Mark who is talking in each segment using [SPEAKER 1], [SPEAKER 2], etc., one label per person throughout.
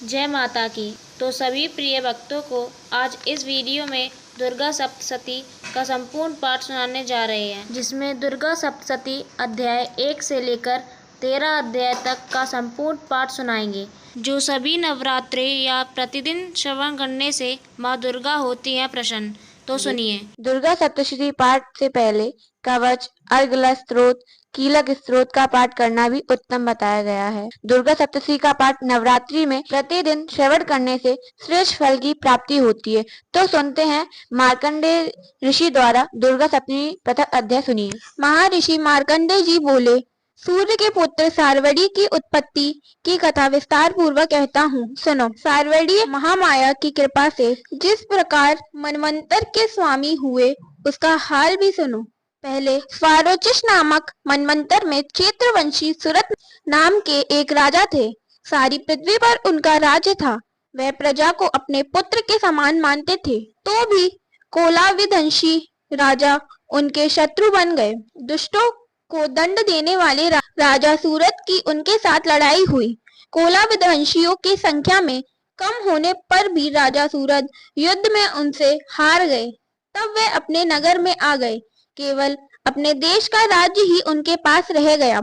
[SPEAKER 1] जय माता की। तो सभी प्रिय भक्तों को आज इस वीडियो में दुर्गा सप्तशती का संपूर्ण पाठ सुनाने जा रहे हैं, जिसमें दुर्गा सप्तशती अध्याय 1 से लेकर 13 अध्याय तक का संपूर्ण पाठ सुनाएंगे, जो सभी नवरात्रि या प्रतिदिन श्रवण करने से माँ दुर्गा होती हैं प्रसन्न। तो सुनिए।
[SPEAKER 2] दुर्गा सप्तशती पाठ से पहले कवच, अर्गला स्त्रोत, कीलक स्त्रोत का पाठ करना भी उत्तम बताया गया है। दुर्गा सप्तशती का पाठ नवरात्रि में प्रतिदिन श्रवण करने से श्रेष्ठ फल की प्राप्ति होती है। तो सुनते हैं मार्कंडेय ऋषि द्वारा दुर्गा सप्तशती प्रथम अध्याय सुनिए। महर्षि मार्कंडेय जी बोले, सूर्य के पुत्र सार्वरी की उत्पत्ति की कथा विस्तार पूर्वक कहता हूँ, सुनो। सार्वरी महामाया की कृपा से जिस प्रकार मनवंतर के स्वामी हुए, उसका हाल भी सुनो। पहले स्वारोचिष नामक मनवंतर में क्षेत्रवंशी सुरत नाम के एक राजा थे। सारी पृथ्वी पर उनका राज्य था। वह प्रजा को अपने पुत्र के समान मानते थे, तो भी कोलाविदंशी राजा उनके शत्रु बन गए। दुष्टों को दंड देने वाले राजा सूरत की उनके साथ लड़ाई हुई। कोलाविदंशियों की संख्या में कम होने पर भी राजा सूरत युद्ध में उनसे हार गए। तब वे अपने नगर में आ गए। केवल अपने देश का राज्य ही उनके पास रह गया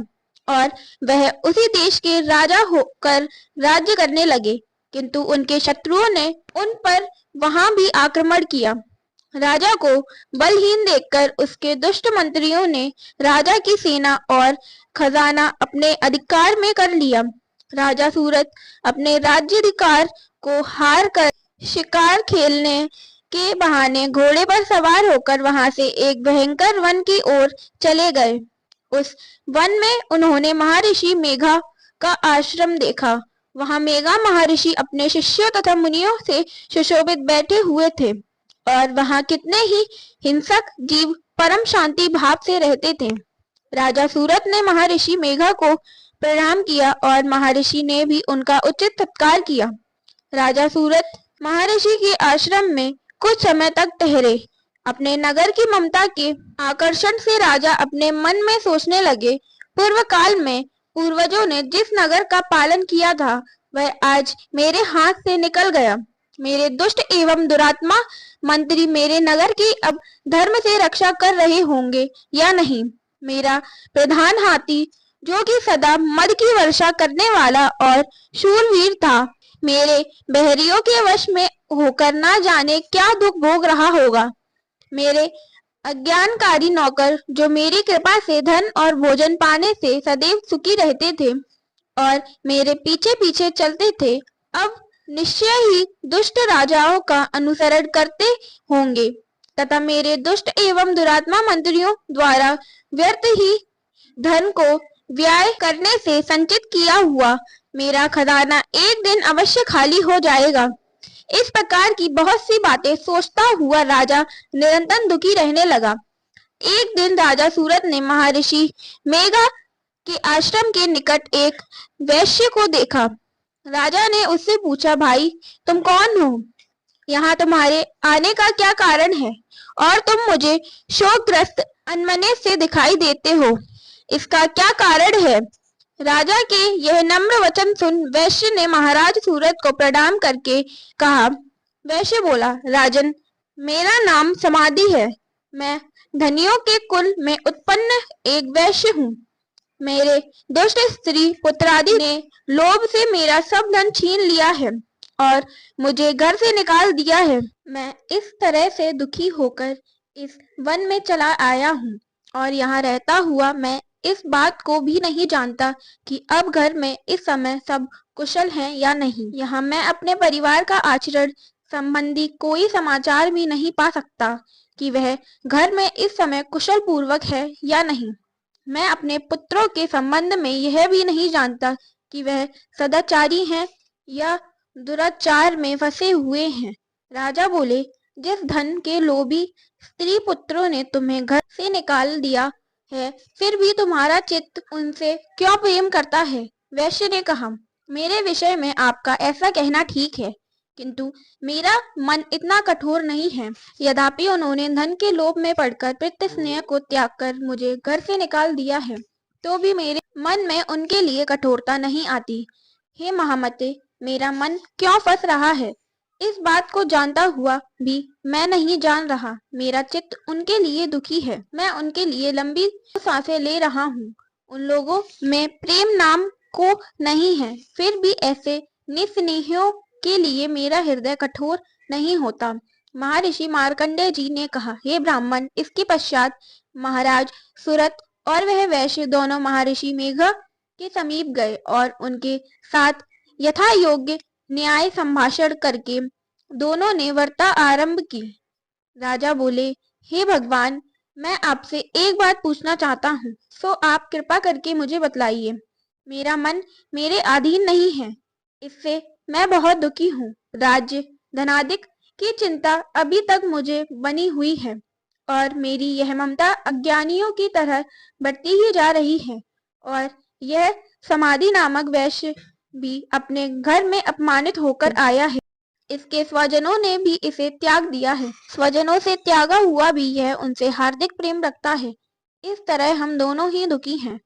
[SPEAKER 2] और वह उसी देश के राजा होकर राज्य करने लगे। किंतु उनके शत्रुओं ने उन पर वहां भी आक्रमण किया। राजा को बलहीन देखकर उसके दुष्ट मंत्रियों ने राजा की सेना और खजाना अपने अधिकार में कर लिया। राजा सूरत अपने राज्याधिकार को हार कर शिकार खेलने के बहाने घोड़े पर सवार होकर वहां से एक भयंकर वन की ओर चले गए। उस वन में उन्होंने महर्षि मेघा का आश्रम देखा। वहां मेघा महर्षि अपने शिष्यों तथा मुनियों से सुशोभित बैठे हुए थे और वहां कितने ही हिंसक जीव परम शांति भाव से रहते थे। राजा सूरत ने महर्षि मेघा को प्रणाम किया और महर्षि ने भी उनका उचित सत्कार किया। राजा सूरत महर्षि के आश्रम में कुछ समय तक ठहरे। अपने नगर की ममता के आकर्षण से राजा अपने मन में सोचने लगे, पूर्व काल में पूर्वजों ने जिस नगर का पालन किया था, वह आज मेरे हाथ से निकल गया। मेरे दुष्ट एवं दुरात्मा मंत्री मेरे नगर की अब धर्म से रक्षा कर रहे होंगे या नहीं। मेरा प्रधान हाथी, जो कि सदा मद की वर्षा करने वाला और शूरवीर था, मेरे बहरियों के वश में होकर ना जाने क्या दुख भोग रहा होगा। मेरे अज्ञानकारी नौकर, जो मेरी कृपा से धन और भोजन पाने से सदैव सुखी रहते थे और मेरे पीछे पीछे चलते थे, अब निश्चय ही दुष्ट राजाओं का अनुसरण करते होंगे तथा मेरे दुष्ट एवं दुरात्मा मंत्रियों द्वारा व्यर्थ ही धन को व्यय करने से संचित किया हुआ मेरा खजाना एक दिन अवश्य खाली हो जाएगा। इस प्रकार की बहुत सी बातें सोचता हुआ राजा निरंतर दुखी रहने लगा। एक दिन राजा सूरत ने महर्षि मेघा के आश्रम के निकट एक वैश्य को देखा। राजा ने उससे पूछा, भाई तुम कौन हो? यहाँ तुम्हारे आने का क्या कारण है और तुम मुझे शोकग्रस्त अनमने से दिखाई देते हो, इसका क्या कारण है? राजा के यह नम्र वचन सुन वैश्य ने महाराज सूरत को प्रणाम करके कहा। वैश्य बोला, राजन, मेरा नाम समाधि है। मैं धनियों के कुल में उत्पन्न एक वैश्य हूँ। मेरे दुष्ट स्त्री पुत्रादि ने लोभ से मेरा सब धन छीन लिया है और मुझे घर से निकाल दिया है। मैं इस तरह से दुखी होकर इस वन में चला आया हूँ और यहाँ रहता हुआ मैं इस बात को भी नहीं जानता कि अब घर में इस समय सब कुशल हैं या नहीं। यहाँ मैं अपने परिवार का आचरण संबंधी कोई समाचार भी नहीं पा सकता कि वह घर में इस समय कुशल पूर्वक है या नहीं। मैं अपने पुत्रों के संबंध में यह भी नहीं जानता कि वह सदाचारी हैं या दुराचार में फंसे हुए हैं। राजा बोले, जिस धन के लोभी स्त्री पुत्रों ने तुम्हें घर से निकाल दिया है, फिर भी तुम्हारा चित्त उनसे क्यों प्रेम करता है? वैश्य ने कहा, मेरे विषय में आपका ऐसा कहना ठीक है, किंतु मेरा मन इतना कठोर नहीं है। यद्यपि उन्होंने धन के लोभ में पड़कर पितृ स्नेह को त्याग कर मुझे घर से निकाल दिया है, तो भी मेरे मन में उनके लिए कठोरता नहीं आती। हे महामते, मेरा मन क्यों फंस रहा है, इस बात को जानता हुआ भी मैं नहीं जान रहा। मेरा चित्त उनके लिए दुखी है। मैं उनके लिए लंबी सांसें ले रहा हूँ। उन लोगों में प्रेम नाम को नहीं है, फिर भी ऐसे निस्नेहियों के लिए मेरा हृदय कठोर नहीं होता। महर्षि मार्कंडेय जी ने कहा, हे ब्राह्मण। इसके पश्चात महाराज सुरत और वह वैश्य दोनों महर्षि मेघ के समीप गए और उनके साथ यथा योग्य न्याय संभाषण करके दोनों ने वार्ता आरंभ की। राजा बोले, हे भगवान, मैं आपसे एक बात पूछना चाहता हूँ, सो आप कृपा करके मुझे बतलाइए। मेरा मन मेरे अधीन नहीं है, इससे मैं बहुत दुखी हूँ। राज्य धनादिक की चिंता अभी तक मुझे बनी हुई है और मेरी यह ममता अज्ञानियों की तरह बढ़ती ही जा रही है। और यह समाधि नामक वैश्य भी अपने घर में अपमानित होकर आया है। इसके स्वजनों ने भी इसे त्याग दिया है। स्वजनों से त्यागा हुआ भी यह उनसे हार्दिक प्रेम रखता है। इस तरह हम दोनों ही दुखी हैं।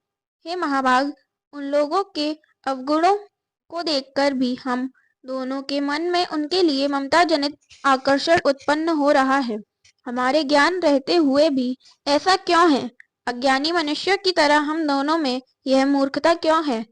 [SPEAKER 2] हे महाभाग, उन लोगों के अवगुणों को देखकर भी हम दोनों के मन में उनके लिए ममता जनित आकर्षण उत्पन्न हो रहा है। हमारे ज्ञान रहते हुए भी ऐसा क्यों है? अज्ञानी मनुष्य की तरह हम दोनों में यह मूर्खता क्यों है?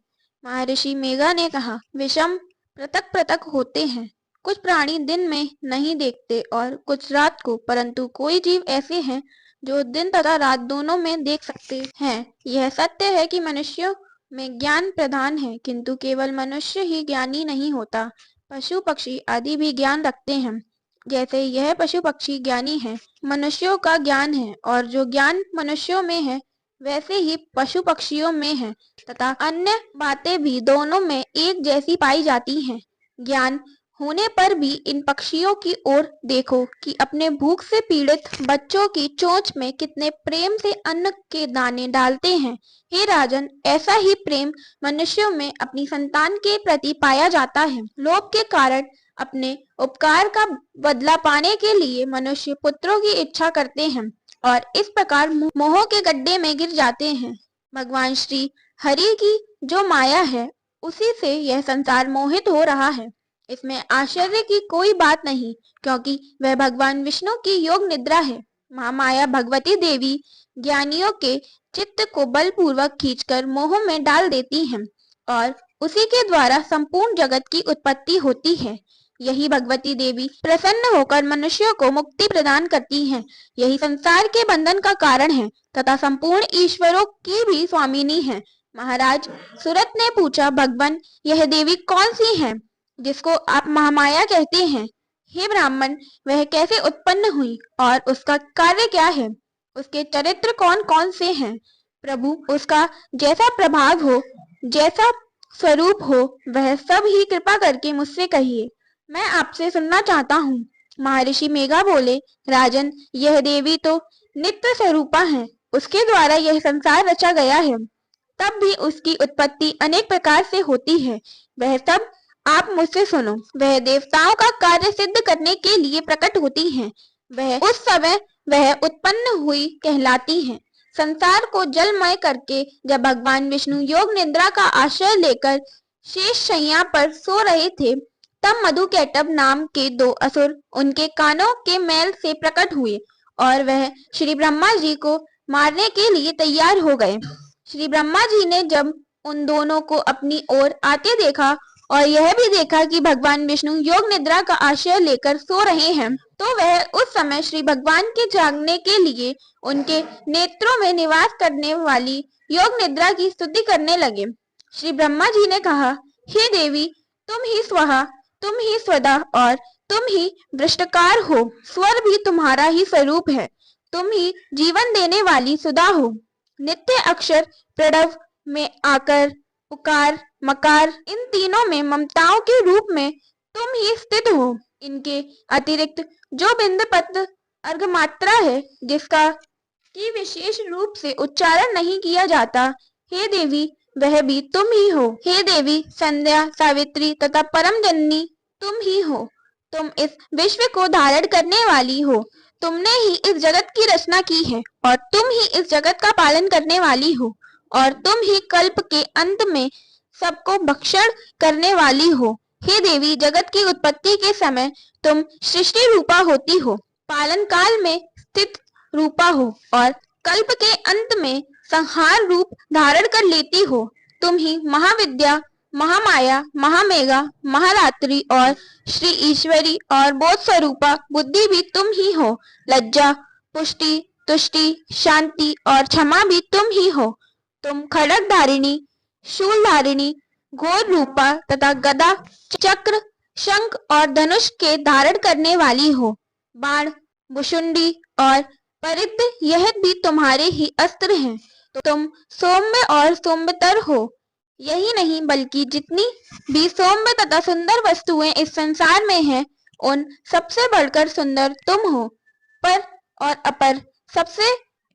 [SPEAKER 2] महर्षि मेघा ने कहा, विषम पृथक पृथक होते हैं। कुछ प्राणी दिन में नहीं देखते और कुछ रात को, परंतु कोई जीव ऐसे हैं जो दिन तथा रात दोनों में देख सकते हैं। यह सत्य है कि मनुष्यों में ज्ञान प्रधान है, किंतु केवल मनुष्य ही ज्ञानी नहीं होता। पशु पक्षी आदि भी ज्ञान रखते हैं। जैसे यह पशु पक्षी ज्ञानी है, मनुष्यों का ज्ञान है, और जो ज्ञान मनुष्यों में है वैसे ही पशु पक्षियों में है, तथा अन्य बातें भी दोनों में एक जैसी पाई जाती हैं। ज्ञान होने पर भी इन पक्षियों की ओर देखो कि अपने भूख से पीड़ित बच्चों की चोंच में कितने प्रेम से अन्न के दाने डालते हैं। हे राजन, ऐसा ही प्रेम मनुष्यों में अपनी संतान के प्रति पाया जाता है। लोभ के कारण अपने उपकार का बदला पाने के लिए मनुष्य पुत्रों की इच्छा करते हैं और इस प्रकार मोह के गड्ढे में गिर जाते हैं। भगवान श्री हरि की जो माया है, उसी से यह संसार मोहित हो रहा है। इसमें आश्चर्य की कोई बात नहीं, क्योंकि वह भगवान विष्णु की योग निद्रा है। महामाया भगवती देवी ज्ञानियों के चित्त को बलपूर्वक खींचकर मोह में डाल देती हैं और उसी के द्वारा संपूर्ण जगत की उत्पत्ति होती है। यही भगवती देवी प्रसन्न होकर मनुष्यों को मुक्ति प्रदान करती हैं। यही संसार के बंधन का कारण है तथा संपूर्ण ईश्वरों की भी स्वामिनी है। महाराज सुरत ने पूछा, भगवान, यह देवी कौन सी है जिसको आप महामाया कहते हैं? हे ब्राह्मण, वह कैसे उत्पन्न हुई और उसका कार्य क्या है? उसके चरित्र कौन कौन से हैं? प्रभु, उसका जैसा प्रभाव हो, जैसा स्वरूप हो, वह सब ही कृपा करके मुझसे कहिए। मैं आपसे सुनना चाहता हूँ। महर्षि मेघा बोले, राजन, यह देवी तो नित्य स्वरूपा है। उसके द्वारा यह संसार रचा गया है। तब भी उसकी उत्पत्ति अनेक प्रकार से होती है। वह सब आप मुझसे सुनो। वह देवताओं का कार्य सिद्ध करने के लिए प्रकट होती हैं। वह उस समय वह उत्पन्न हुई कहलाती हैं। संसार को जलमय करके जब भगवान विष्णु योग निद्रा का आश्रय लेकर शेष शैया पर सो रहे थे, तब मधुकैटभ नाम के दो असुर उनके कानों के मैल से प्रकट हुए और वह श्री ब्रह्मा जी को मारने के लिए तैयार हो गए। श्री ब्रह्मा जी ने जब उन दोनों को अपनी ओर आते देखा और यह भी देखा कि भगवान विष्णु योग निद्रा का आश्रय लेकर सो रहे हैं, तो वह उस समय श्री भगवान के जागने के लिए उनके नेत्रों में निवास करने वाली योग निद्रा की स्तुति करने लगे। श्री ब्रह्मा जी ने कहा, हे देवी, तुम ही स्वहा, तुम ही स्वदा और तुम ही वृष्टकार हो। स्वर भी तुम्हारा ही स्वरूप है। तुम ही जीवन देने वाली सुधा हो। नित्य अक्षर प्रणव में आकर उकार मकार, इन तीनों में ममताओं के रूप में तुम ही स्थित हो। इनके अतिरिक्त जो बिंद पद अर्घमात्रा है, जिसका की विशेष रूप से उच्चारण नहीं किया जाता, हे देवी, वह भी तुम ही हो। हे देवी, संध्या, सावित्री तथा परम जननी तुम ही हो। तुम इस विश्व को धारण करने वाली हो। तुमने ही इस जगत की रचना की है और तुम ही इस जगत का पालन करने वाली हो और तुम ही कल्प के अंत में सबको भक्षण करने वाली हो। हे देवी, जगत की उत्पत्ति के समय तुम सृष्टि रूपा होती हो, पालन काल में स्थित रूपा हो और कल्प के अंत में संहार रूप धारण कर लेती हो। तुम ही महाविद्या, महामाया, महामेघा, महारात्रि और श्री ईश्वरी और बोध स्वरूपा बुद्धि भी तुम ही हो। लज्जा, पुष्टि, तुष्टि, शांति और क्षमा भी तुम ही हो। तुम खड्ग धारिणी, शूल धारिणी, घोर रूपा तथा गदा, चक्र, शंख और धनुष के धारण करने वाली हो। बाण, भुशुंडी और परित्र यह भी तुम्हारे ही अस्त्र हैं। तो तुम सौम्य और सौम्यतर हो। यही नहीं बल्कि जितनी भी सौम्य तथा सुंदर वस्तुएं इस संसार में हैं, उन सबसे बढ़कर सुंदर तुम हो। पर और अपर, सबसे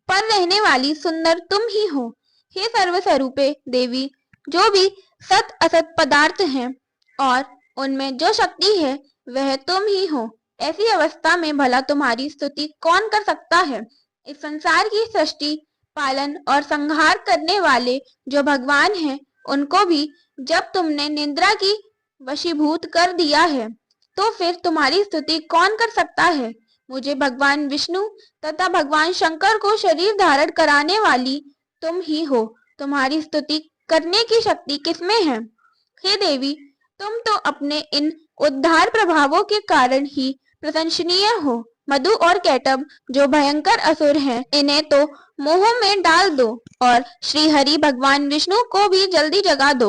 [SPEAKER 2] पर रहने वाली सुंदर तुम ही हो। हे सर्वस्वरूपे देवी, जो भी सत असत पदार्थ हैं और उनमें जो शक्ति है वह तुम ही हो। ऐसी अवस्था में भला तुम्हारी स्तुति कौन कर सकता है। इस संसार की सृष्टि, पालन और संहार करने वाले जो भगवान हैं, उनको भी जब तुमने निद्रा की वशीभूत कर दिया है, तो फिर तुम्हारी स्तुति कौन कर सकता है। मुझे भगवान विष्णु तथा भगवान शंकर को शरीर धारण कराने वाली तुम ही हो। तुम्हारी स्तुति करने की शक्ति किसमें है। हे देवी, तुम तो अपने इन उद्धार प्रभावों के कारण ही प्रशंसनीय हो। मधु और कैटभ जो भयंकर असुर हैं, इन्हें तो मोह में डाल दो और श्री हरि भगवान विष्णु को भी जल्दी जगा दो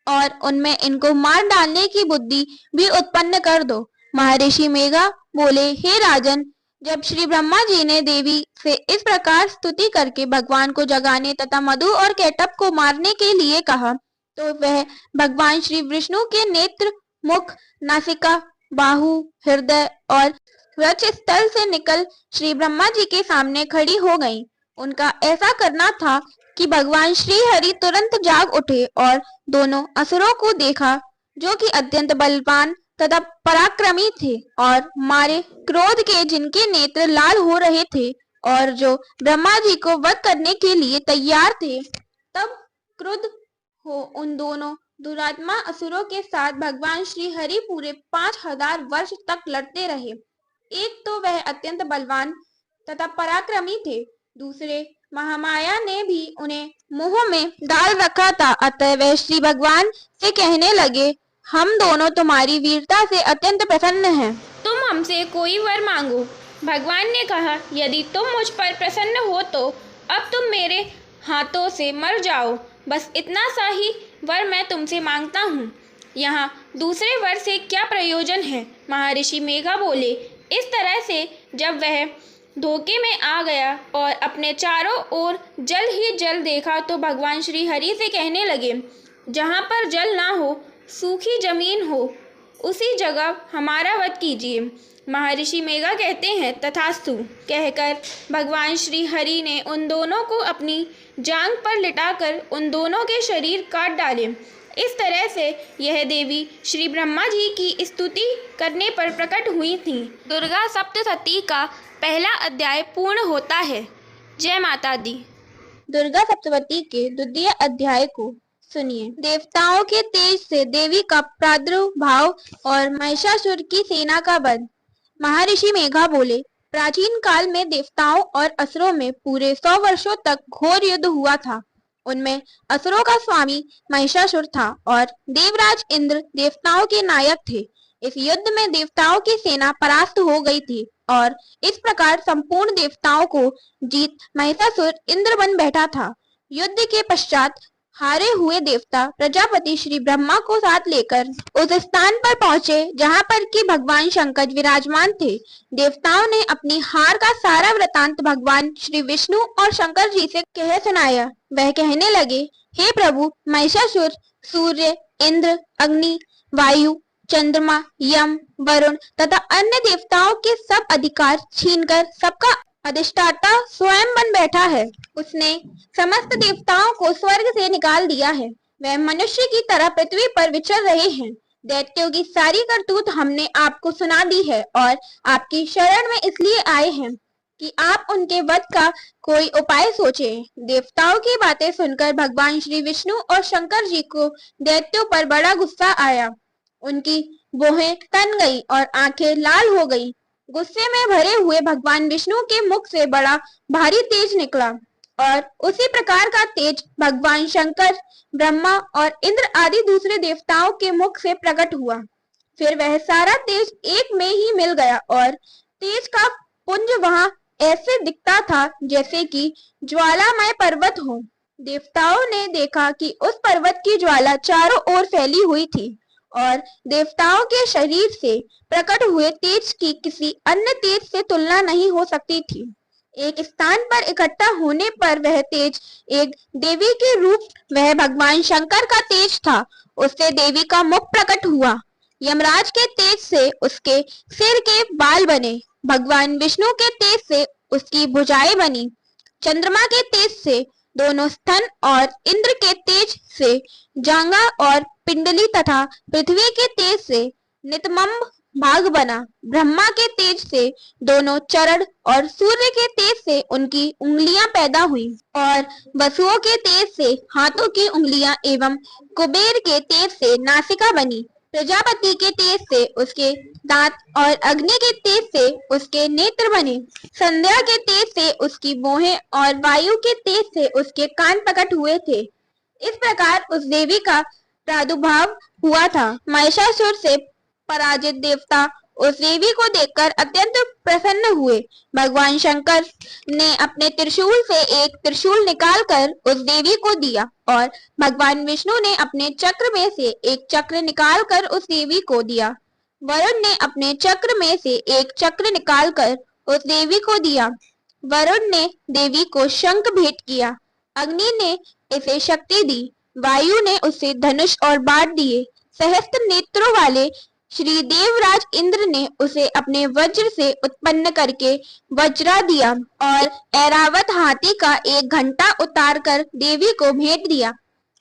[SPEAKER 2] और उनमें इनको मार डालने की बुद्धि भी उत्पन्न कर दो। महर्षि मेघा बोले, हे राजन, जब श्री ब्रह्मा जी ने देवी से इस प्रकार स्तुति करके भगवान को जगाने तथा मधु और कैटभ को मारने के लिए कहा, तो वह भगवान श्री विष्णु के नेत्र, मुख, नासिका, बाहु, हृदय और वक्ष स्थल से निकल श्री ब्रह्मा जी के सामने खड़ी हो गईं। उनका ऐसा करना था कि भगवान श्री हरि तुरंत जाग उठे और दोनों असुरों को देखा, जो कि अत्यंत बलवान तथा पराक्रमी थे और मारे क्रोध के जिनके नेत्र लाल हो रहे थे और जो ब्रह्मा जी को वध करने के लिए तैयार थे। तब क्रुद्ध हो उन दोनों दुरात्मा असुरों के साथ भगवान श्री हरि पूरे 5000 वर्ष तक लड़ते रहे। एक तो वह अत्यंत बलवान तथा पराक्रमी थे, दूसरे महामाया ने भी उन्हें मोह में डाल रखा था। अतः वह श्री भगवान से कहने लगे, हम दोनों तुम्हारी वीरता से अत्यंत प्रसन्न हैं।
[SPEAKER 1] तुम हमसे कोई वर मांगो। भगवान ने कहा, यदि तुम मुझ पर प्रसन्न हो तो अब तुम मेरे हाथों से मर जाओ। बस इतना सा ही वर मैं तुमसे मांगता हूँ। यहाँ दूसरे वर से क्या प्रयोजन है। महर्षि मेघा बोले, इस तरह से जब वह धोखे में आ गया और अपने चारों ओर जल ही जल देखा, तो भगवान श्री हरि से कहने लगे, जहाँ पर जल ना हो, सूखी जमीन हो, उसी जगह हमारा वध कीजिए। महर्षि मेघा कहते हैं, तथास्तु कहकर भगवान श्री हरि ने उन दोनों को अपनी जांघ पर लिटाकर उन दोनों के शरीर काट डाले। इस तरह से यह देवी श्री ब्रह्मा जी की स्तुति करने पर प्रकट हुई थी। दुर्गा सप्तशती का पहला अध्याय पूर्ण होता है। जय माता दी।
[SPEAKER 2] दुर्गा सप्तशती के द्वितीय अध्याय को सुनिए। देवताओं के तेज से देवी का प्रादुर्भाव और महिषासुर की सेना का वध। महर्षि मेघा बोले, प्राचीन काल में देवताओं और असुरों में पूरे 100 वर्षों तक घोर युद्ध हुआ था। उनमें असुरों का स्वामी महिषासुर था और देवराज इंद्र देवताओं के नायक थे। इस युद्ध में देवताओं की सेना परास्त हो गई थी और इस प्रकार संपूर्ण देवताओं को जीत महिषासुर इंद्र बन बैठा था। युद्ध के पश्चात हारे हुए देवता प्रजापति श्री ब्रह्मा को साथ लेकर उस स्थान पर पहुंचे जहां पर कि भगवान शंकर विराजमान थे। देवताओं ने अपनी हार का सारा वृतांत भगवान श्री विष्णु और शंकर जी से कह सुनाया। वह कहने लगे, हे प्रभु, महिषासुर सूर्य, इंद्र, अग्नि, वायु, चंद्रमा, यम, वरुण तथा अन्य देवताओं के सब अधिकार छीनकर सबका अधिष्ठाता स्वयं बन बैठा है। उसने समस्त देवताओं को स्वर्ग से निकाल दिया है। वह मनुष्य की तरह पृथ्वी पर विचर रहे हैं। दैत्यों की सारी करतूत हमने आपको सुना दी है और आपकी शरण में इसलिए आए हैं कि आप उनके वध का कोई उपाय सोचें। देवताओं की बातें सुनकर भगवान श्री विष्णु और शंकर जी को दैत्यों पर बड़ा गुस्सा आया।
[SPEAKER 3] उनकी भौहें तन गई और आंखें लाल हो गई। गुस्से में भरे हुए भगवान विष्णु के मुख से बड़ा भारी तेज निकला और उसी प्रकार का तेज भगवान शंकर, ब्रह्मा और इंद्र आदि दूसरे देवताओं के मुख से प्रकट हुआ। फिर वह सारा तेज एक में ही मिल गया और तेज का पुंज वहां ऐसे दिखता था जैसे कि ज्वालामय पर्वत हो। देवताओं ने देखा कि उस पर्वत की ज्वाला चारों ओर फैली हुई थी और देवताओं के शरीर से प्रकट हुए तेज की किसी अन्य तेज से तुलना नहीं हो सकती थी। एक स्थान पर इकट्ठा होने पर वह तेज एक देवी के रूप, वह भगवान शंकर का तेज था। उससे देवी का मुख प्रकट हुआ। यमराज के तेज से उसके सिर के बाल बने, भगवान विष्णु के तेज से उसकी भुजाएं बनी, चंद्रमा के तेज से दोनों स्तन और इंद्र के तेज से जांघा और पिंडली तथा पृथ्वी के तेज से नितंब भाग बना, ब्रह्मा के तेज से दोनों चरण और सूर्य के तेज से उनकी उंगलियां पैदा हुई और वसुओं के तेज से हाथों की उंगलियां एवं कुबेर के तेज से नासिका बनी, प्रजापति के तेज से उसके दांत और अग्नि के तेज से उसके नेत्र बने, संध्या के तेज से उसकी भौहें और वायु के तेज से उसके कान प्रकट हुए थे। इस प्रकार उस देवी का प्रादुर्भाव हुआ था। महिषासुर से पराजित देवता उस देवी को देखकर अत्यंत प्रसन्न हुए। भगवान शंकर ने अपने त्रिशूल से एक त्रिशूल निकालकर उस देवी को दिया और भगवान विष्णु ने अपने चक्र में से एक चक्र निकालकर उस देवी को दिया। वरुण ने अपने चक्र में से एक चक्र निकालकर उस देवी को दिया। वरुण ने देवी को शंख भेंट किया। अग्नि ने इसे शक्ति दी। वायु ने उसे धनुष और बाण दिए। सहस्त्र नेत्रों वाले श्री देवराज इंद्र ने उसे अपने वज्र से उत्पन्न करके वज्रा दिया और ऐरावत हाथी का एक घंटा उतार कर देवी को भेंट दिया।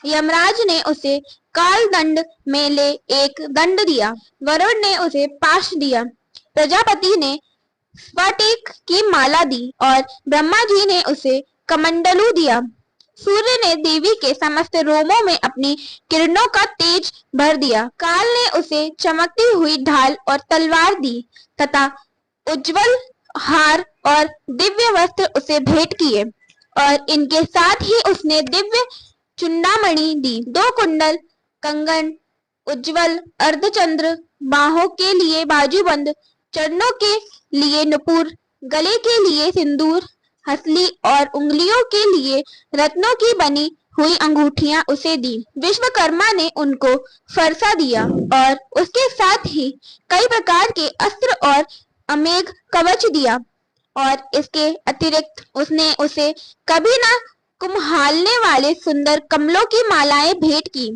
[SPEAKER 3] यमराज ने उसे काल दंड में ले एक दंड दिया। वरुण ने उसे पाश दिया। प्रजापति ने स्फटिक की माला दी और ब्रह्मा जी ने उसे कमंडलू दिया। सूर्य ने देवी के समस्त रोमों में अपनी किरणों का तेज भर दिया। काल ने उसे चमकती हुई ढाल और तलवार दी तथा उज्जवल हार और दिव्य वस्त्र उसे भेंट किए और इनके साथ ही उसने दिव्य चूड़ामणि दी, 2 कुंडल, कंगन, उज्जवल अर्धचंद्र, बाहों के लिए बाजूबंद, चरणों के लिए नुपुर, गले के लिए सिंदूर, हसली और उंगलियों के लिए रत्नों की बनी हुई अंगूठियां उसे दी। विश्वकर्मा ने उनको फरसा दिया और उसके साथ ही कई प्रकार के अस्त्र और अमेघ कवच दिया और इसके अतिरिक्त उसने उसे कभी न कुम्हालने वाले सुंदर कमलों की मालाएं भेंट की।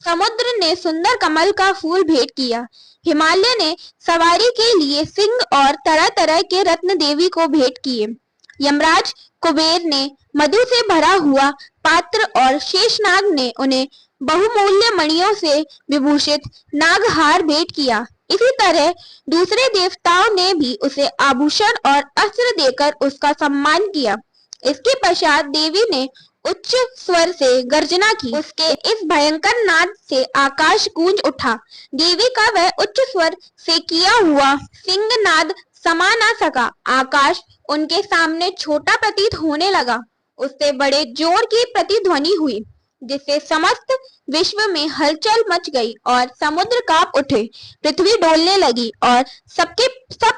[SPEAKER 3] समुद्र ने सुंदर कमल का फूल भेंट किया। हिमालय ने सवारी के लिए सिंह और तरह तरह के रत्न देवी को भेंट किए। यमराज कुबेर ने मधु से भरा हुआ पात्र और शेषनाग ने उन्हें बहुमूल्य मणियों से विभूषित नागहार भेंट किया। इसी तरह दूसरे देवताओं ने भी उसे आभूषण और अस्त्र देकर उसका सम्मान किया। इसके पश्चात देवी ने उच्च स्वर से गर्जना की। उसके इस भयंकर नाद से आकाश गूंज उठा। देवी का वह उच्च स्वर से किया हुआ सिंहनाद समा न सका। आकाश उनके सामने छोटा प्रतीत होने लगा। उससे बड़े जोर की प्रतिध्वनि हुई जिससे समस्त विश्व में हलचल मच गई और समुद्र कांप उठे, पृथ्वी डोलने लगी और सब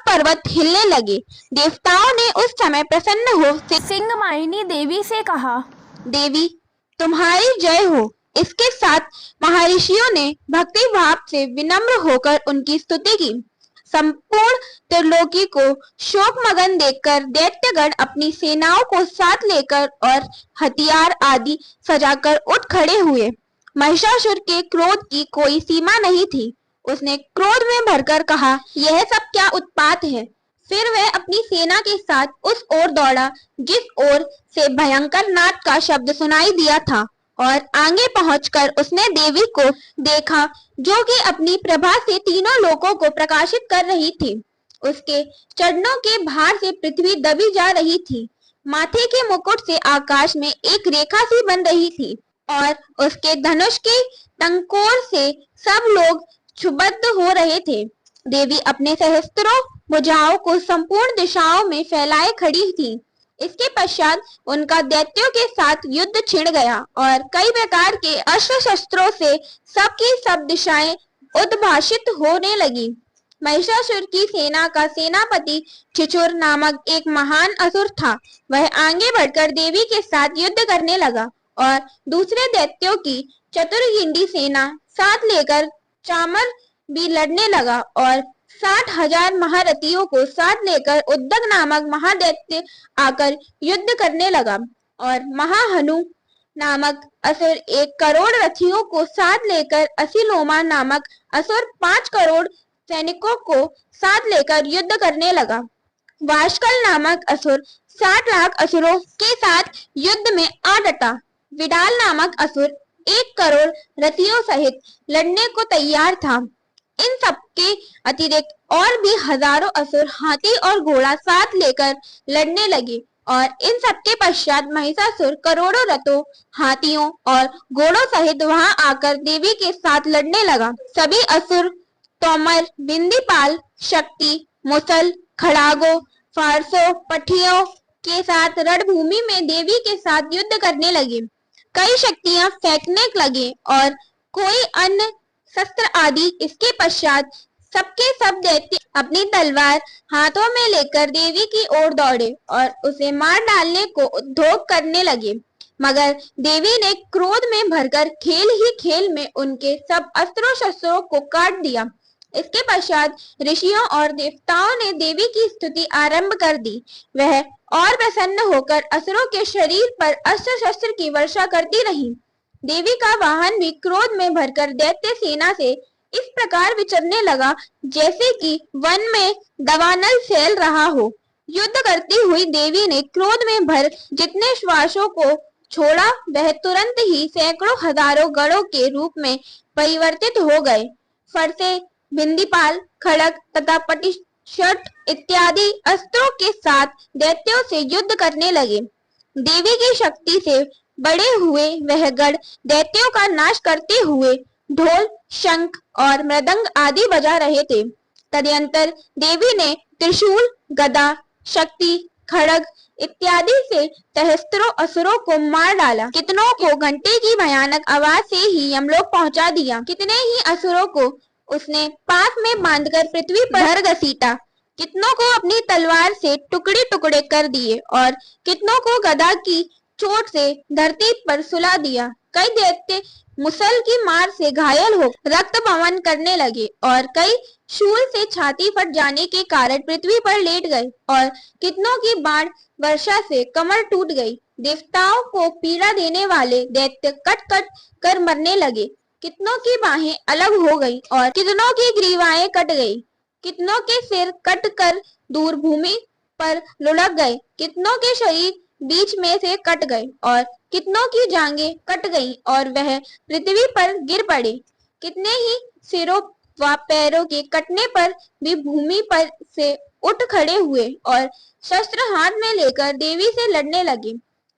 [SPEAKER 3] पर्वत हिलने लगे। देवताओं ने उस समय प्रसन्न हो
[SPEAKER 4] सिंहमाहिनी देवी से कहा,
[SPEAKER 3] देवी तुम्हारी जय हो। इसके साथ महर्षियों ने भक्ति भाव से विनम्र होकर उनकी स्तुति की। संपूर्ण त्रिलोकी को शोक मगन देखकर दैत्यगण अपनी सेनाओं को साथ लेकर और हथियार आदि सजाकर उठ खड़े हुए। महिषासुर के क्रोध की कोई सीमा नहीं थी। उसने क्रोध में भरकर कहा, यह सब क्या उत्पात है। फिर वह अपनी सेना के साथ उस ओर दौड़ा जिस ओर से भयंकर नाद का शब्द सुनाई दिया था और आगे पहुंचकर उसने देवी को देखा जो कि अपनी प्रभा से तीनों लोकों को प्रकाशित कर रही थी। उसके चरणों के भार से पृथ्वी दबी जा रही थी। माथे के मुकुट से आकाश में एक रेखा सी बन रही थी और उसके धनुष के टंकोर से सब लोग क्षुब्ध हो रहे थे। देवी अपने सहस्त्रों भुजाओं को संपूर्ण दिशाओं में फैलाए खड़ी थी। इसके पश्चात उनका दैत्यों के साथ युद्ध छिड़ गया और कई प्रकार के अस्त्र शस्त्रों से सबकी सब दिशाएं उद्भाषित होने लगी। महिषासुर की सेना का सेनापति छिछुर नामक एक महान असुर था। वह आगे बढ़कर देवी के साथ युद्ध करने लगा और दूसरे दैत्यों की चतुर्गिंडी सेना साथ लेकर चामर भी लड़ने लगा और 60,000 महारथियों को साथ लेकर उद्दक नामक महादैत्य आकर युद्ध करने लगा और महाहनु नामक असुर 1 करोड़ रथियों को साथ लेकर असिलोमा नामक असुर 5 करोड़ सैनिकों को साथ लेकर युद्ध करने लगा। वाशकल नामक असुर 60 लाख असुरों के साथ युद्ध में आ डटा। विडाल नामक असुर 1 करोड़ रथियों सहित लड़ने को तैयार था। इन सबके अतिरिक्त और भी हजारों असुर हाथी और घोड़ा साथ लेकर लड़ने लगे और इन सबके पश्चात महिषासुर करोड़ों रथों, हाथियों और घोड़ों सहित वहां आकर देवी के साथ लड़ने लगा। सभी असुर तोमर, बिंदीपाल, शक्ति, मुसल, खड़ागों, फारसों, पठियों के साथ रणभूमि में देवी के साथ युद्ध करने लगे। कई शक्तियां फेंकने लगे और कोई अन्य शस्त्र आदि। इसके पश्चात सबके सब दैत्य अपनी तलवार हाथों में लेकर देवी की ओर दौड़े और उसे मार डालने को उद्योग करने लगे, मगर देवी ने क्रोध में भरकर खेल ही खेल में उनके सब अस्त्रों शस्त्रों को काट दिया। इसके पश्चात ऋषियों और देवताओं ने देवी की स्तुति आरंभ कर दी। वह और प्रसन्न होकर असुरों के शरीर पर अस्त्र शस्त्र की वर्षा करती रही। देवी का वाहन भी क्रोध में भरकर दैत्य सेना से इस प्रकार विचरने लगा जैसे कि वन में दावानल फैल रहा हो। युद्ध करती हुई देवी ने क्रोध में भर जितने श्वासों को छोड़ा वह तुरंत ही सैकड़ों हजारों गढ़ों के रूप में परिवर्तित हो गए। फरसे, बिंदीपाल, खड़ग तथा पटिशट इत्यादि अस्त्रों के साथ दैत्यों से युद्ध करने लगे। देवी की शक्ति से बड़े हुए वह गढ़ दैत्यों का नाश करते हुए ढोल, शंख और मृदंग आदि बजा रहे थे। तदनंतर देवी ने त्रिशूल, गदा, शक्ति, खड़ग इत्यादि से सहस्त्रों असुरों को मार डाला। कितनों को घंटे की भयानक आवाज से ही यमलोक पहुंचा दिया। कितने ही असुरों को उसने पास में बांधकर पृथ्वी पर घसीटा। कितनों को अपनी तलवार से टुकड़े टुकड़े कर दिए और कितनों को गदा की चोट से धरती पर सुला दिया। कई दैत्य मुसल की मार से घायल हो रक्त बमन करने लगे और कई शूल से छाती फट जाने के कारण पृथ्वी पर लेट गए और कितनों की बाण वर्षा से कमर टूट गई। देवताओं को पीड़ा देने वाले दैत्य कट कट कर मरने लगे। कितनों की बाहें अलग हो गई और कितनों की ग्रीवाएं कट गई। कितनों के सिर कट कर दूर भूमि पर लुढ़क गए। कितनों के शरीर बीच में से कट गए और कितनों की जांघें कट गईं और वह पृथ्वी पर गिर पड़े। कितने ही सिरों व पैरों के कटने पर भी भूमि पर से उठ खड़े हुए और शस्त्र हाथ में लेकर देवी से लड़ने लगे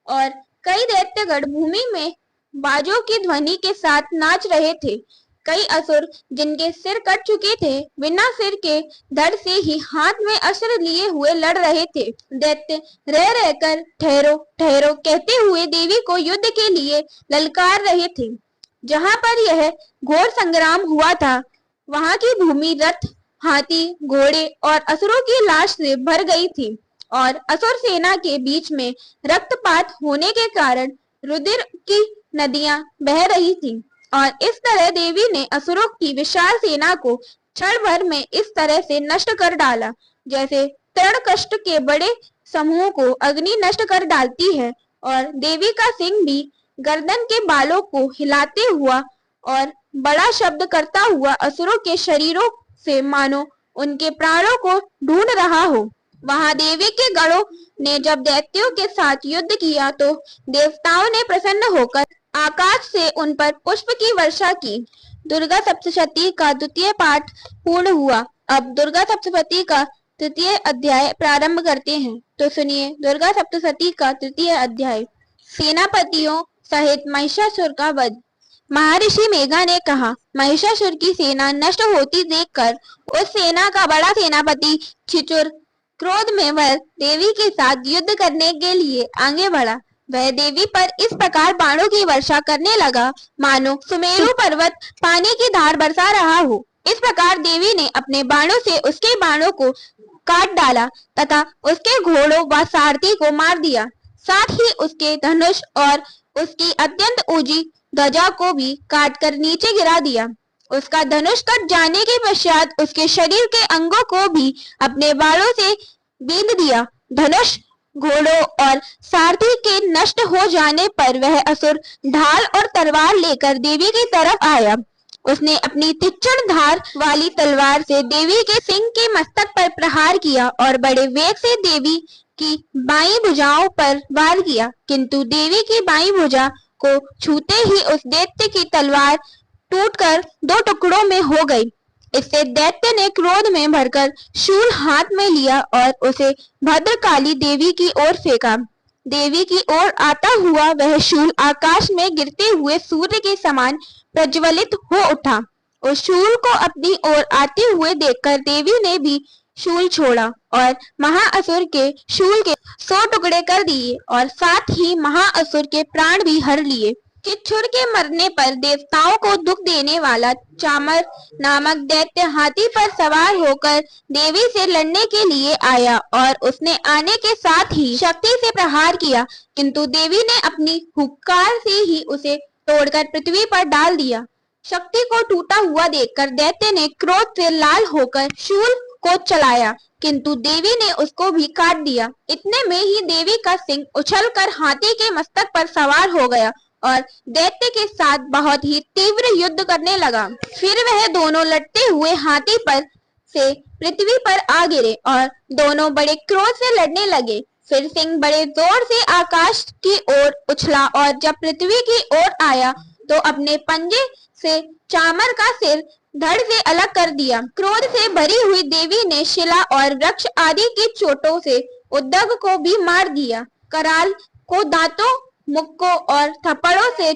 [SPEAKER 3] और कई दैत्यगढ़ भूमि में बाजों की ध्वनि के साथ नाच रहे थे। कई असुर जिनके सिर कट चुके थे बिना सिर के धड़ से ही हाथ में अस्त्र लिए हुए लड़ रहे थे। दैत्य रह रहकर ठहरो ठहरो कहते हुए देवी को युद्ध के लिए ललकार रहे थे। जहां पर यह घोर संग्राम हुआ था वहां की भूमि रथ, हाथी, घोड़े और असुरों की लाश से भर गई थी और असुर सेना के बीच में रक्तपात होने के कारण रुधिर की नदियां बह रही थी और इस तरह देवी ने असुरों की विशाल सेना को क्षण भर में इस तरह से नष्ट कर डाला जैसे तृण कष्ट के बड़े समूह को अग्नि नष्ट कर डालती है। और देवी का सिंह भी गर्दन के बालों को हिलाते हुआ और बड़ा शब्द करता हुआ असुरों के शरीरों से मानो उनके प्राणों को ढूंढ रहा हो। वहां देवी के गढ़ों ने जब दैत्यों के साथ युद्ध किया तो देवताओं ने प्रसन्न होकर आकाश से उन पर पुष्प की वर्षा की। दुर्गा सप्तशती का द्वितीय पाठ पूर्ण हुआ। अब दुर्गा सप्तशती का तृतीय अध्याय प्रारंभ करते हैं। तो सुनिए दुर्गा सप्तशती का तृतीय अध्याय। सेनापतियों सहित महिषासुर का वध। महर्षि मेघा ने कहा, महिषासुर की सेना नष्ट होती देखकर उस सेना का बड़ा सेनापति छिचुर क्रोध में भर देवी के साथ युद्ध करने के लिए आगे बढ़ा। वह देवी पर इस प्रकार बाणों की वर्षा करने लगा मानो सुमेरु पर्वत पानी की धार बरसा रहा हो। इस प्रकार देवी ने अपने बाणों से उसके बाणों को काट डाला तथा उसके घोड़ों व सारथी को मार दिया। साथ ही उसके धनुष और उसकी अत्यंत ऊंची ध्वजा को भी काटकर नीचे गिरा दिया। उसका धनुष कट जाने के पश्चात उसके शरीर के अंगों को भी अपने बाणों से बींध दिया। धनुष, घोड़ों और सारथी के नष्ट हो जाने पर वह असुर ढाल और तलवार लेकर देवी की तरफ आया। उसने अपनी तीक्ष्ण धार वाली तलवार से देवी के सिंह के मस्तक पर प्रहार किया और बड़े वेग से देवी की बाईं भुजाओं पर वार किया, किंतु देवी की बाईं भुजा को छूते ही उस दैत्य की तलवार टूटकर दो टुकड़ों में हो गई। इससे दैत्य ने क्रोध में भरकर शूल हाथ में लिया और उसे भद्रकाली देवी की ओर फेंका। देवी की ओर आता हुआ वह शूल आकाश में गिरते हुए सूर्य के समान प्रज्वलित हो उठा। उस शूल को अपनी ओर आते हुए देखकर देवी ने भी शूल छोड़ा और महाअसुर के शूल के 100 टुकड़े कर दिए और साथ ही महाअसुर के प्राण भी हर लिए। छिछुर के मरने पर देवताओं को दुख देने वाला चामर नामक दैत्य हाथी पर सवार होकर देवी से लड़ने के लिए आया और उसने आने के साथ ही शक्ति से प्रहार किया, किंतु देवी ने अपनी हुक्कार से ही उसे तोड़कर पृथ्वी पर डाल दिया। शक्ति को टूटा हुआ देखकर दैत्य ने क्रोध से लाल होकर शूल को चलाया, किंतु देवी ने उसको भी काट दिया। इतने में ही देवी का सिंह उछलकर हाथी के मस्तक पर सवार हो गया और दैत्य के साथ बहुत ही तीव्र युद्ध करने लगा। फिर वह दोनों लड़ते हुए हाथी पर से पृथ्वी पर आ गिरे और दोनों बड़े क्रोध से लड़ने लगे। फिर सिंह बड़े जोर से आकाश की ओर उछला और जब पृथ्वी की ओर आया तो अपने पंजे से चामर का सिर धड़ से अलग कर दिया। क्रोध से भरी हुई देवी ने शिला और वृक्ष आदि की चोटों से उद्दग को भी मार दिया। कराल को दांतों, मुक्कों और थप्पड़ों से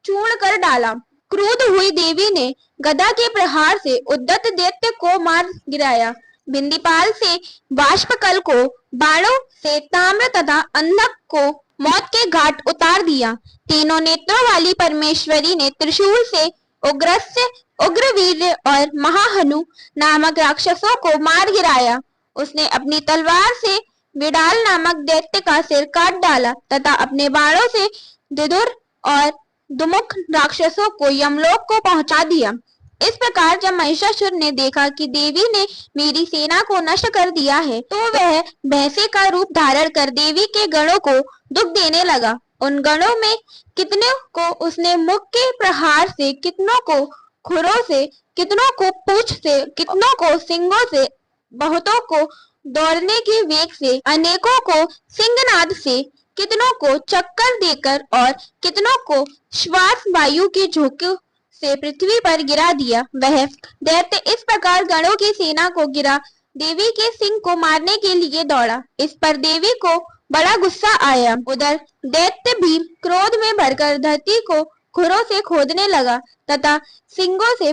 [SPEAKER 3] चूर्ण कर डाला। क्रुद्ध हुई देवी ने गदा के प्रहार से उद्दत दैत्य को मार गिराया। बिंदीपाल से बाष्पकल को बाणों से ताम्र तथा अंधक को मौत के घाट उतार दिया। तीनों नेत्रों वाली परमेश्वरी ने त्रिशूल से उग्रस्य, उग्रवीर और महाहनु नामक राक्षसों को मार गिराया। उसने अपनी तलवार से विडाल नामक दैत्य का सिर काट डाला तथा अपने बाणों से दिदुर और दुमुख राक्षसों को यमलोक को पहुंचा दिया। इस प्रकार जब महिषासुर ने देखा कि देवी ने मेरी सेना को नष्ट कर दिया है, तो वह भैंसे का रूप धारण कर देवी के गणों को दुख देने लगा। उन गणों में कितनों को उसने मुख के प्रहार से, कितनों को खुरों से, कितनों को पूंछ से, कितनों को सिंगों से, बहुतों को दौड़ने के वेग से, अनेकों को सिंहनाद से, कितनों को चक्कर देकर और कितनों को श्वास वायु के झोंके से पृथ्वी पर गिरा दिया। वह दैत्य इस प्रकार गणों की सेना को गिरा देवी के सिंह को मारने के लिए दौड़ा। इस पर देवी को बड़ा गुस्सा आया। उधर दैत्य भी क्रोध में भरकर धरती को खुरों से खोदने लगा तथा सिंगों से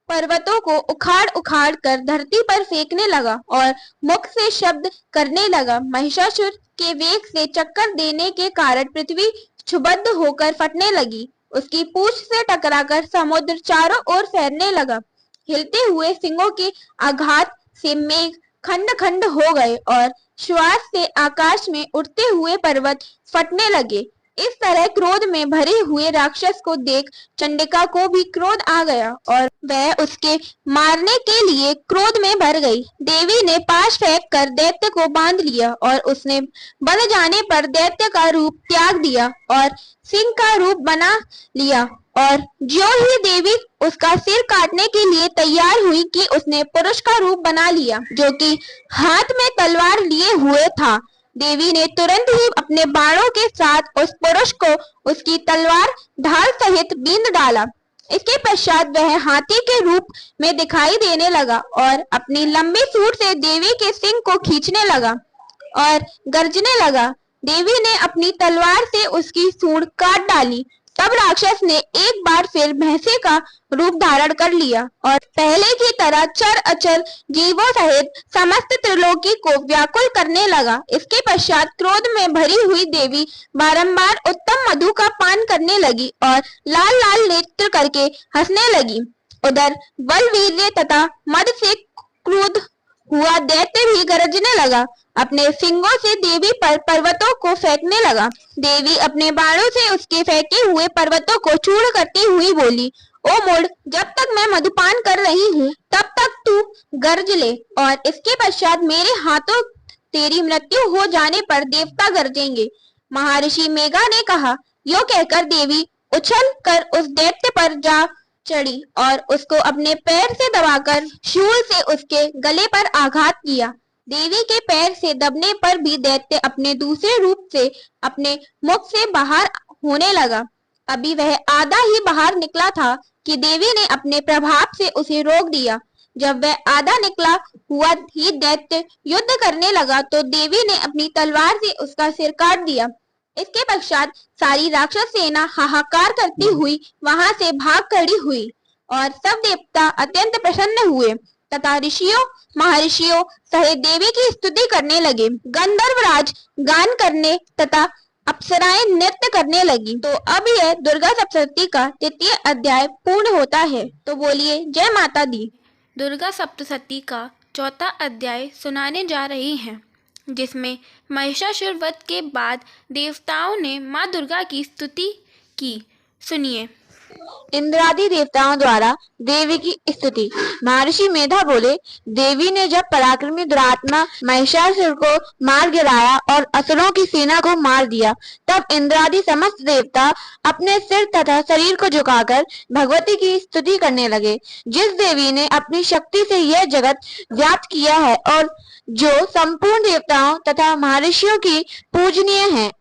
[SPEAKER 3] पर्वतों को उखाड़ उखाड़ कर धरती पर फेंकने लगा और मुख से शब्द करने लगा। महिषासुर के वेग से चक्कर देने के कारण पृथ्वी क्षुब्ध होकर फटने लगी। उसकी पूंछ से टकराकर समुद्र चारों ओर फैलने लगा। हिलते हुए सिंगों के आघात से मेघ खंड खंड हो गए और श्वास से आकाश में उड़ते हुए पर्वत फटने लगे। इस तरह क्रोध में भरे हुए राक्षस को देख चंडिका को भी क्रोध आ गया और वह उसके मारने के लिए क्रोध में भर गई। देवी ने पाश फेंक कर दैत्य को बांध लिया और उसने बन जाने पर दैत्य का रूप त्याग दिया और सिंह का रूप बना लिया। और ज्यों ही देवी उसका सिर काटने के लिए तैयार हुई कि उसने पुरुष का रूप बना लिया, जो कि हाथ में तलवार लिए हुए था। देवी ने तुरंत ही अपने बाणों के साथ उस पुरुष को उसकी तलवार ढाल सहित बींध डाला। इसके पश्चात वह हाथी के रूप में दिखाई देने लगा और अपनी लंबी सूंड से देवी के सिंह को खींचने लगा और गर्जने लगा। देवी ने अपनी तलवार से उसकी सूंड काट डाली। तब राक्षस ने एक बार फिर भैंसे का रूप धारण कर लिया और पहले की तरह चर अचर जीवों सहित समस्त त्रिलोकी को व्याकुल करने लगा। इसके पश्चात क्रोध में भरी हुई देवी बारंबार उत्तम मधु का पान करने लगी और लाल लाल नेत्र करके हंसने लगी। उधर बलवीर्य तथा मद से क्रुद्ध हुआ दैत्य भी गरजने लगा। अपने सिंगों से देवी पर पर्वतों को फेंकने लगा। देवी अपने बाणों से उसके फेंके हुए पर्वतों को चूर्ण करती हुई बोली, ओ मूढ़, जब तक मैं मधुपान कर रही हूँ तब तक तू गरज ले और इसके पश्चात मेरे हाथों तेरी मृत्यु हो जाने पर देवता गरजेंगे। महर्षि मेघा ने कहा। यो कहकर देवी उछल कर उस दैत्य पर जा चढ़ी और उसको अपने पैर से दबाकर शूल से उसके गले पर आघात किया। देवी के पैर से दबने पर भी दैत्य अपने दूसरे रूप से अपने मुख से बाहर होने लगा। अभी वह आधा ही बाहर निकला था कि देवी ने अपने प्रभाव से उसे रोक दिया। जब वह आधा निकला हुआ ही दैत्य युद्ध करने लगा तो देवी ने अपनी तलवार से उसका सिर काट दिया। इसके पश्चात सारी राक्षस सेना हाहाकार करती हुई वहां से भाग खड़ी हुई और सब देवता अत्यंत प्रसन्न हुए तथा ऋषियों महर्षियों सहित देवी की स्तुति करने लगे। गंधर्वराज गान करने तथा अप्सराएं नृत्य करने लगी। तो अब यह दुर्गा सप्तशती का 3य अध्याय पूर्ण होता है। तो बोलिए जय माता दी।
[SPEAKER 5] दुर्गा सप्तशती का 4था अध्याय सुनाने जा रही हैं, जिसमें महिषासुर वध के बाद देवताओं ने माँ दुर्गा की स्तुति की। सुनिए।
[SPEAKER 2] इंद्रादि देवताओं द्वारा देवी की स्तुति। महर्षि मेधा बोले, देवी ने जब पराक्रमी दुरात्मा महिषासुर को मार गिराया और असुरों की सेना को मार दिया, तब इंद्रादि समस्त देवता अपने सिर तथा शरीर को झुकाकर भगवती की स्तुति करने लगे। जिस देवी ने अपनी शक्ति से यह जगत व्याप्त किया है और जो संपूर्ण देवताओं तथा महर्षियों की पूजनीय है,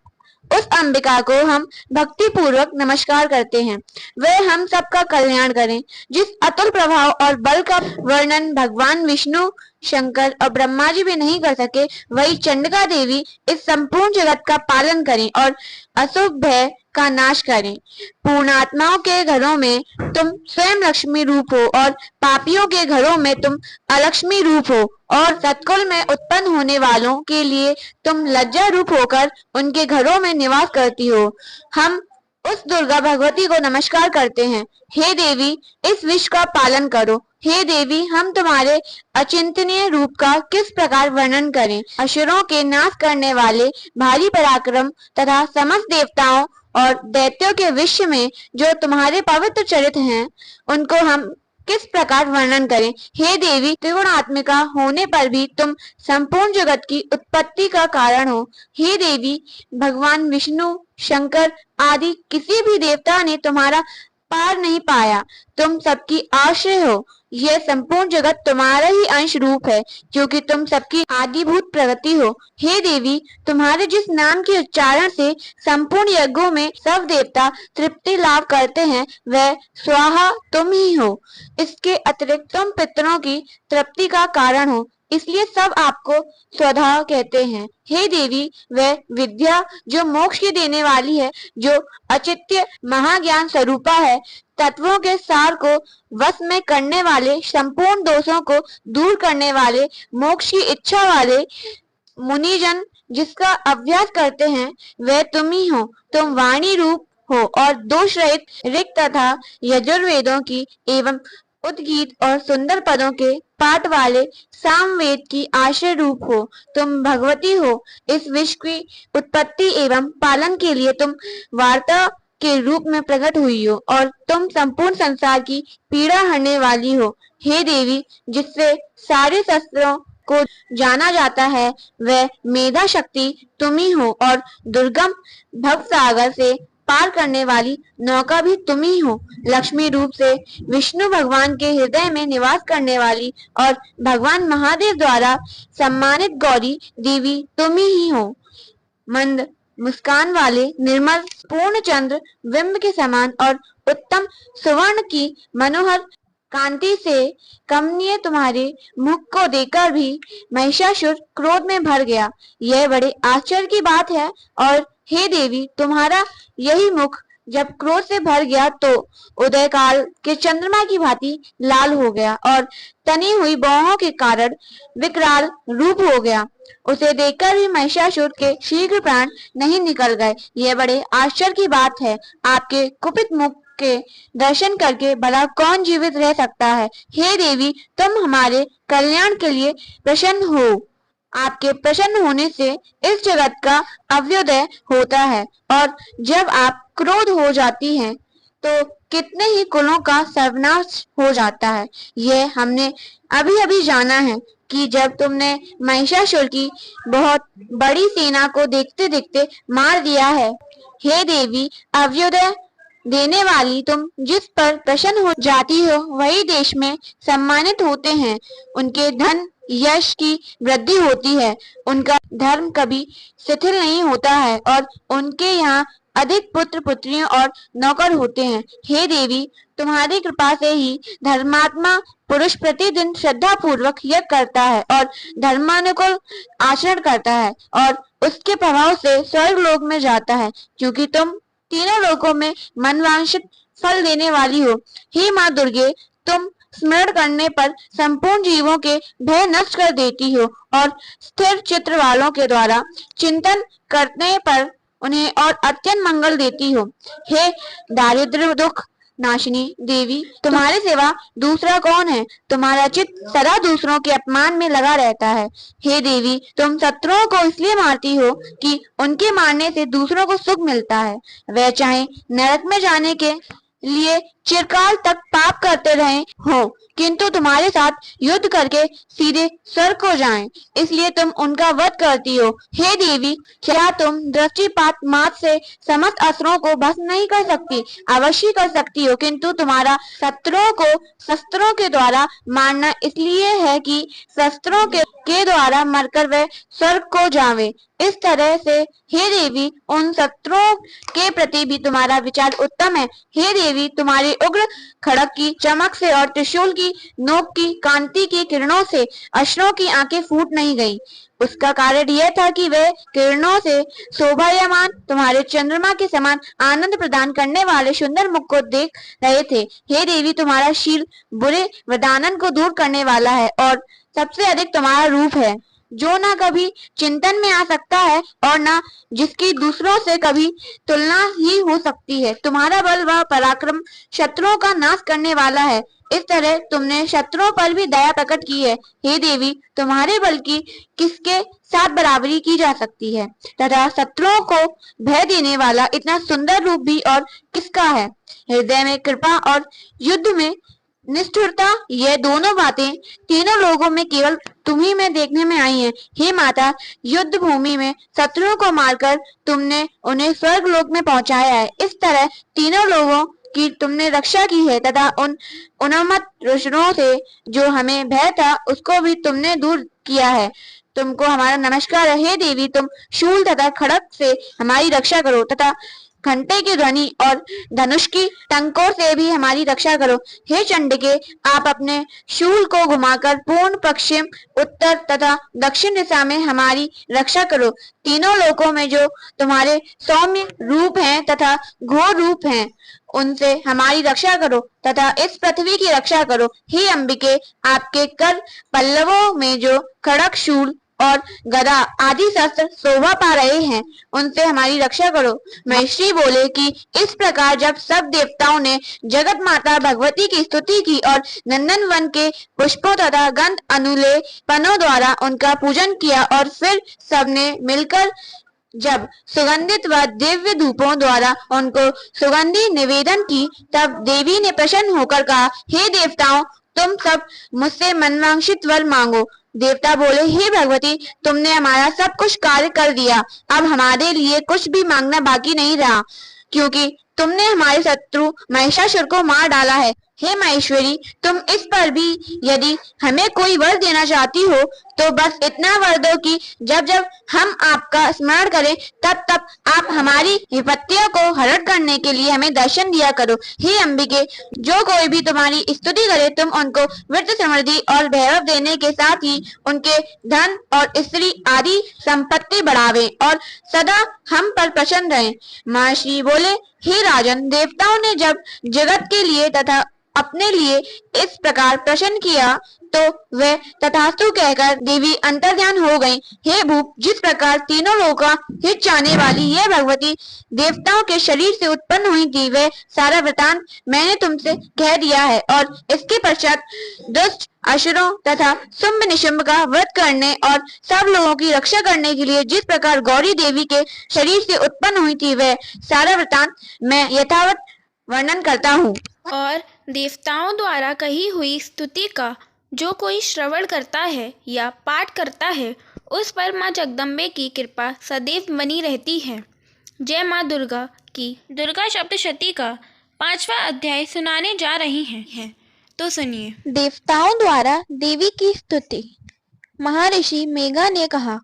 [SPEAKER 2] उस अंबिका को हम भक्ति पूर्वक नमस्कार करते हैं। वह हम सबका कल्याण करें। जिस अतुल प्रभाव और बल का वर्णन भगवान विष्णु, शंकर और ब्रह्मा जी भी नहीं कर सके, वही चंडिका देवी इस संपूर्ण जगत का पालन करें और अशुभ भय का नाश करें। पूर्णात्माओं के घरों में तुम स्वयं लक्ष्मी रूप हो और पापियों के घरों में तुम अलक्ष्मी रूप हो और सत्कुल में उत्पन्न होने वालों के लिए तुम लज्जा रूप होकर उनके घरों में निवास करती हो। हम उस दुर्गा भगवती को नमस्कार करते हैं। हे देवी, इस विश्व का पालन करो। हे देवी, हम तुम्हारे अचिंतनीय रूप का किस प्रकार वर्णन करें। असुरों के नाश करने वाले भारी पराक्रम तथा समस्त देवताओं और दैत्यों के विश्व में जो तुम्हारे पवित्र चरित्र हैं, उनको हम किस प्रकार वर्णन करें। हे देवी, त्रिगुणात्मिका होने पर भी तुम संपूर्ण जगत की उत्पत्ति का कारण हो। हे देवी, भगवान विष्णु, शंकर आदि किसी भी देवता ने तुम्हारा पार नहीं पाया। तुम सबकी आश्रय हो। यह संपूर्ण जगत तुम्हारा ही अंश रूप है, क्योंकि तुम सबकी आदिभूत प्रगति हो। हे देवी, तुम्हारे जिस नाम के उच्चारण से संपूर्ण यज्ञों में सब देवता तृप्ति लाभ करते हैं, वह स्वाहा तुम ही हो। इसके अतिरिक्त तुम पितरों की तृप्ति का कारण हो, इसलिए सब आपको स्वधा कहते हैं। हे देवी, वह विद्या जो मोक्ष की देने वाली है, जो अचित्य महाज्ञान स्वरूपा है, तत्वों के सार को वश में करने वाले, संपूर्ण दोषों को दूर करने वाले, मोक्ष की इच्छा वाले मुनिजन जिसका अभ्यास करते हैं, वह तुम ही हो। तुम वाणी रूप हो और दोष रहित ऋग तथा यजुर्वेदों की एवं उद्गीत और सुंदर पदों के पाठ वाले सामवेद की आश्रय रूप हो। तुम भगवती हो। इस विश्व की उत्पत्ति एवं पालन के लिए तुम वार्ता के रूप में प्रकट हुई हो और तुम संपूर्ण संसार की पीड़ा हरने वाली हो। हे देवी, जिससे सारे शस्त्रों को जाना जाता है, वह मेधा शक्ति तुम ही हो और दुर्गम भवसागर से पार करने वाली नौका भी तुम ही हो। लक्ष्मी रूप से विष्णु भगवान के हृदय में निवास करने वाली और भगवान महादेव द्वारा सम्मानित गौरी देवी तुम ही हो। मंद मुस्कान वाले निर्मल पूर्ण चंद्र बिंब के समान और उत्तम सुवर्ण की मनोहर कांति से कमनीय तुम्हारे मुख को देखकर भी महिषासुर क्रोध में भर गया। यह बड़े आश्चर्य की बात है और हे देवी, तुम्हारा यही मुख जब क्रोध से भर गया तो उदय काल के चंद्रमा की भांति लाल हो गया और तनी हुई बाहों के कारण विकराल रूप हो गया। उसे देखकर भी महिषासुर के शीघ्र प्राण नहीं निकल गए। यह बड़े आश्चर्य की बात है। आपके कुपित मुख के दर्शन करके भला कौन जीवित रह सकता है। हे देवी, तुम हमारे कल्याण के लिए प्रसन्न हो। आपके प्रसन्न होने से इस जगत का अभ्युदय होता है और जब आप क्रोध हो जाती हैं तो कितने ही कुलों का सर्वनाश हो जाता है। यह हमने अभी अभी जाना है कि जब तुमने महिषासुर की बहुत बड़ी सेना को देखते देखते मार दिया है। हे देवी, अभ्युदय देने वाली तुम जिस पर प्रसन्न हो जाती हो वही देश में सम्मानित होते हैं। उनके धन यश की वृद्धि होती है, उनका धर्म कभी शिथिल नहीं होता है और उनके यहाँ अधिक पुत्र पुत्रियों और नौकर होते हैं। हे देवी, तुम्हारी कृपा से ही धर्मात्मा पुरुष प्रतिदिन श्रद्धा पूर्वक यज्ञ करता है और धर्मानुकूल आचरण करता है और उसके प्रभाव से स्वर्ग लोक में जाता है, क्योंकि तुम तीनों लोकों में मनवांछित फल देने वाली हो। हे माँ दुर्गे, तुम स्मरण करने पर संपूर्ण जीवों के भय नष्ट कर देती हो और स्थिर चित्र वालों के द्वारा चिंतन करने पर उन्हें और अत्यंत मंगल देती हो। हे दारिद्र्य दुख नाशिनी देवी, तुम्हारे सिवा दूसरा कौन है। तुम्हारा चित्त सदा दूसरों के अपमान में लगा रहता है। हे देवी, तुम शत्रुओं को इसलिए मारती हो कि उनके मारने से दूसरों को सुख मिलता है। वह चाहे नरक में जाने के लिए चिरकाल तक पाप करते रहे हो, किंतु तुम्हारे साथ युद्ध करके सीधे स्वर्ग को जाएं, इसलिए तुम उनका वध करती हो। हे देवी, क्या तुम दृष्टिपात मात्र से समस्त असुरों को भस्म नहीं कर सकती? अवश्य कर सकती हो, किंतु तुम्हारा शत्रुओं को शस्त्रों के द्वारा मारना इसलिए है कि शस्त्रों के द्वारा मरकर वह स्वर्ग को जावे। इस तरह से हे देवी, उन शत्रुओं के प्रति भी तुम्हारा विचार उत्तम है। हे देवी, तुम्हारे उग्र खड़ग की चमक से और त्रिशूल की नोक की कांति की किरणों से असुरों की आंखें फूट नहीं गईं। उसका कारण यह था कि वे किरणों से शोभायमान तुम्हारे चंद्रमा के समान आनंद प्रदान करने वाले सुंदर मुख को देख रहे थे। हे देवी, तुम्हारा शील बुरे वदानन को दूर करने वाला है और सबसे अधिक तुम्हारा रूप है, जो ना कभी चिंतन में आ सकता है और ना जिसकी दूसरों से कभी तुलना ही हो सकती है। तुम्हारा बल व पराक्रम शत्रुओं का नाश करने वाला है। इस तरह तुमने शत्रुओं पर भी दया प्रकट की है। हे देवी, तुम्हारे बल की किसके साथ बराबरी की जा सकती है तथा शत्रुओं को भय देने वाला इतना सुंदर रूप भी और किसका है। हृदय में कृपा और युद्ध में निष्ठुरता, ये दोनों बातें तीनों लोगों में केवल तुम्ही में देखने में आई हैं। हे माता, युद्ध भूमि में शत्रुओं को मारकर तुमने उन्हें स्वर्ग लोक में पहुंचाया है। इस तरह तीनों लोगों की तुमने रक्षा की है तथा उन उन्मत्त रुद्रों से जो हमें भय था उसको भी तुमने दूर किया है। तुमको हमारा नमस्कार है। हे देवी, तुम शूल तथा खड़ग से हमारी रक्षा करो तथा घंटे की ध्वनि और धनुष की टंकों से भी हमारी रक्षा करो। हे चंडिके, आप अपने शूल को घुमाकर पूर्ण पश्चिम, उत्तर तथा दक्षिण दिशा में हमारी रक्षा करो। तीनों लोकों में जो तुम्हारे सौम्य रूप हैं तथा घोर रूप हैं, उनसे हमारी रक्षा करो तथा इस पृथ्वी की रक्षा करो। हे अंबिके, आपके कर पल्लवों में जो खड़ग, शूल और गदा आदि शस्त्र शोभा पा रहे हैं, उनसे हमारी रक्षा करो। महर्षि बोले कि इस प्रकार जब सब देवताओं ने जगत माता भगवती की स्तुति की और नंदन वन के पुष्पों तथा गंध अनुलेपनों द्वारा उनका पूजन किया और फिर सबने मिलकर जब सुगंधित व दिव्य धूपों द्वारा उनको सुगंधि निवेदन की, तब देवी ने प्रसन्न होकर कहा, हे देवताओं, तुम सब मुझसे मनवांछित वर मांगो। देवता बोले, हे भगवती, तुमने हमारा सब कुछ कार्य कर दिया, अब हमारे लिए कुछ भी मांगना बाकी नहीं रहा, क्योंकि तुमने हमारे शत्रु महिषासुर को मार डाला है। हे महेश्वरी, तुम इस पर भी यदि हमें कोई वर देना चाहती हो तो बस इतना वर दो कि जब जब हम आपका स्मरण करें तब तब आप हमारी विपत्तियों को हरण करने के लिए हमें दर्शन दिया करो। हे अंबिके, जो कोई भी तुम्हारी स्तुति करे तुम उनको वृद्ध समृद्धि और वैभव देने के साथ ही उनके धन और स्त्री आदि संपत्ति बढ़ावे और सदा हम पर प्रसन्न रहे। महर्षि बोले, हे राजन, देवताओं ने जब जगत के लिए तथा अपने लिए इस प्रकार प्रश्न किया तो वे तथास्तु कहकर देवी अंतर्ध्यान हो गईं। हे भूप, जिस प्रकार तीनों लोगों का हित चाहने वाली यह भगवती देवताओं के शरीर से उत्पन्न हुई थी, वह सारा वृतांत मैंने तुमसे कह दिया है। और इसके पश्चात दुष्ट असुरों तथा शुंभ निशुंभ का वध करने और सब लोगों की रक्षा करने के लिए जिस प्रकार गौरी देवी के शरीर से उत्पन्न हुई थी, वह सारा वृतांत मैं यथावत वर्णन करता हूँ।
[SPEAKER 5] और देवताओं द्वारा कही हुई स्तुति का जो कोई श्रवण करता है या पाठ करता है, उस पर माँ जगदम्बे की कृपा सदैव बनी रहती है। जय माँ दुर्गा की। दुर्गा सप्तशती का 5वां अध्याय सुनाने जा रही हैं, तो सुनिए।
[SPEAKER 3] देवताओं द्वारा देवी की स्तुति। महर्षि मेघा ने कहा,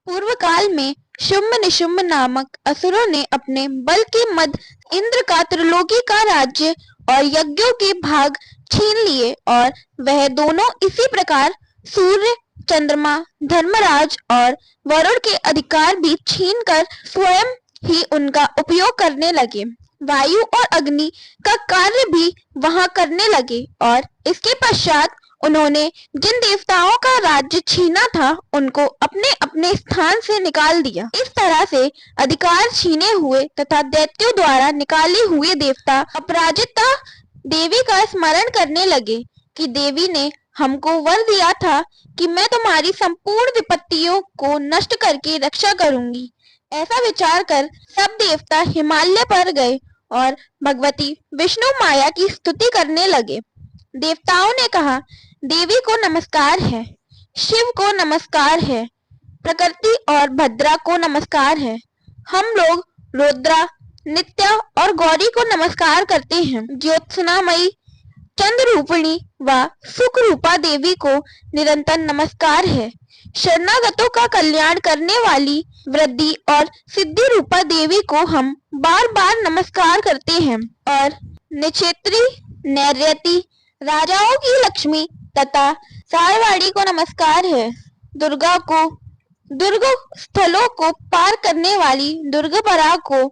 [SPEAKER 3] पूर्व काल में शुंभ निशुंभ नामक असुरों ने अपने बल के मद इंद्र का त्रिलोकी का राज्य और यज्ञों के भाग छीन लिए और वह दोनों इसी प्रकार सूर्य, चंद्रमा, धर्मराज और वरुण के अधिकार भी छीनकर स्वयं ही उनका उपयोग करने लगे। वायु और अग्नि का कार्य भी वहां करने लगे और इसके पश्चात उन्होंने जिन देवताओं का राज्य छीना था उनको अपने अपने स्थान से निकाल दिया। इस तरह से अधिकार छीने हुए तथा दैत्यों द्वारा निकाले हुए देवता अपराजिता देवी का स्मरण करने लगे कि देवी ने हमको वर दिया था कि मैं तुम्हारी संपूर्ण विपत्तियों को नष्ट करके रक्षा करूंगी। ऐसा विचार कर सब देवता हिमालय पर गए और भगवती विष्णु माया की स्तुति करने लगे। देवताओं ने कहा, देवी को नमस्कार है, शिव को नमस्कार है, प्रकृति और भद्रा को नमस्कार है। हम लोग रुद्रा, नित्या और गौरी को नमस्कार करते हैं। ज्योत्सनामयी, चंद्ररूपिणी व सुख रूपा देवी को निरंतर नमस्कार है। शरणागतों का कल्याण करने वाली वृद्धि और सिद्धि रूपा देवी को हम बार बार नमस्कार करते हैं। और निक्षेत्री, नैर्यति, राजाओं की लक्ष्मी तथा सारवाड़ी को नमस्कार है। दुर्गा को, दुर्ग स्थलों को पार करने वाली दुर्गपरा को,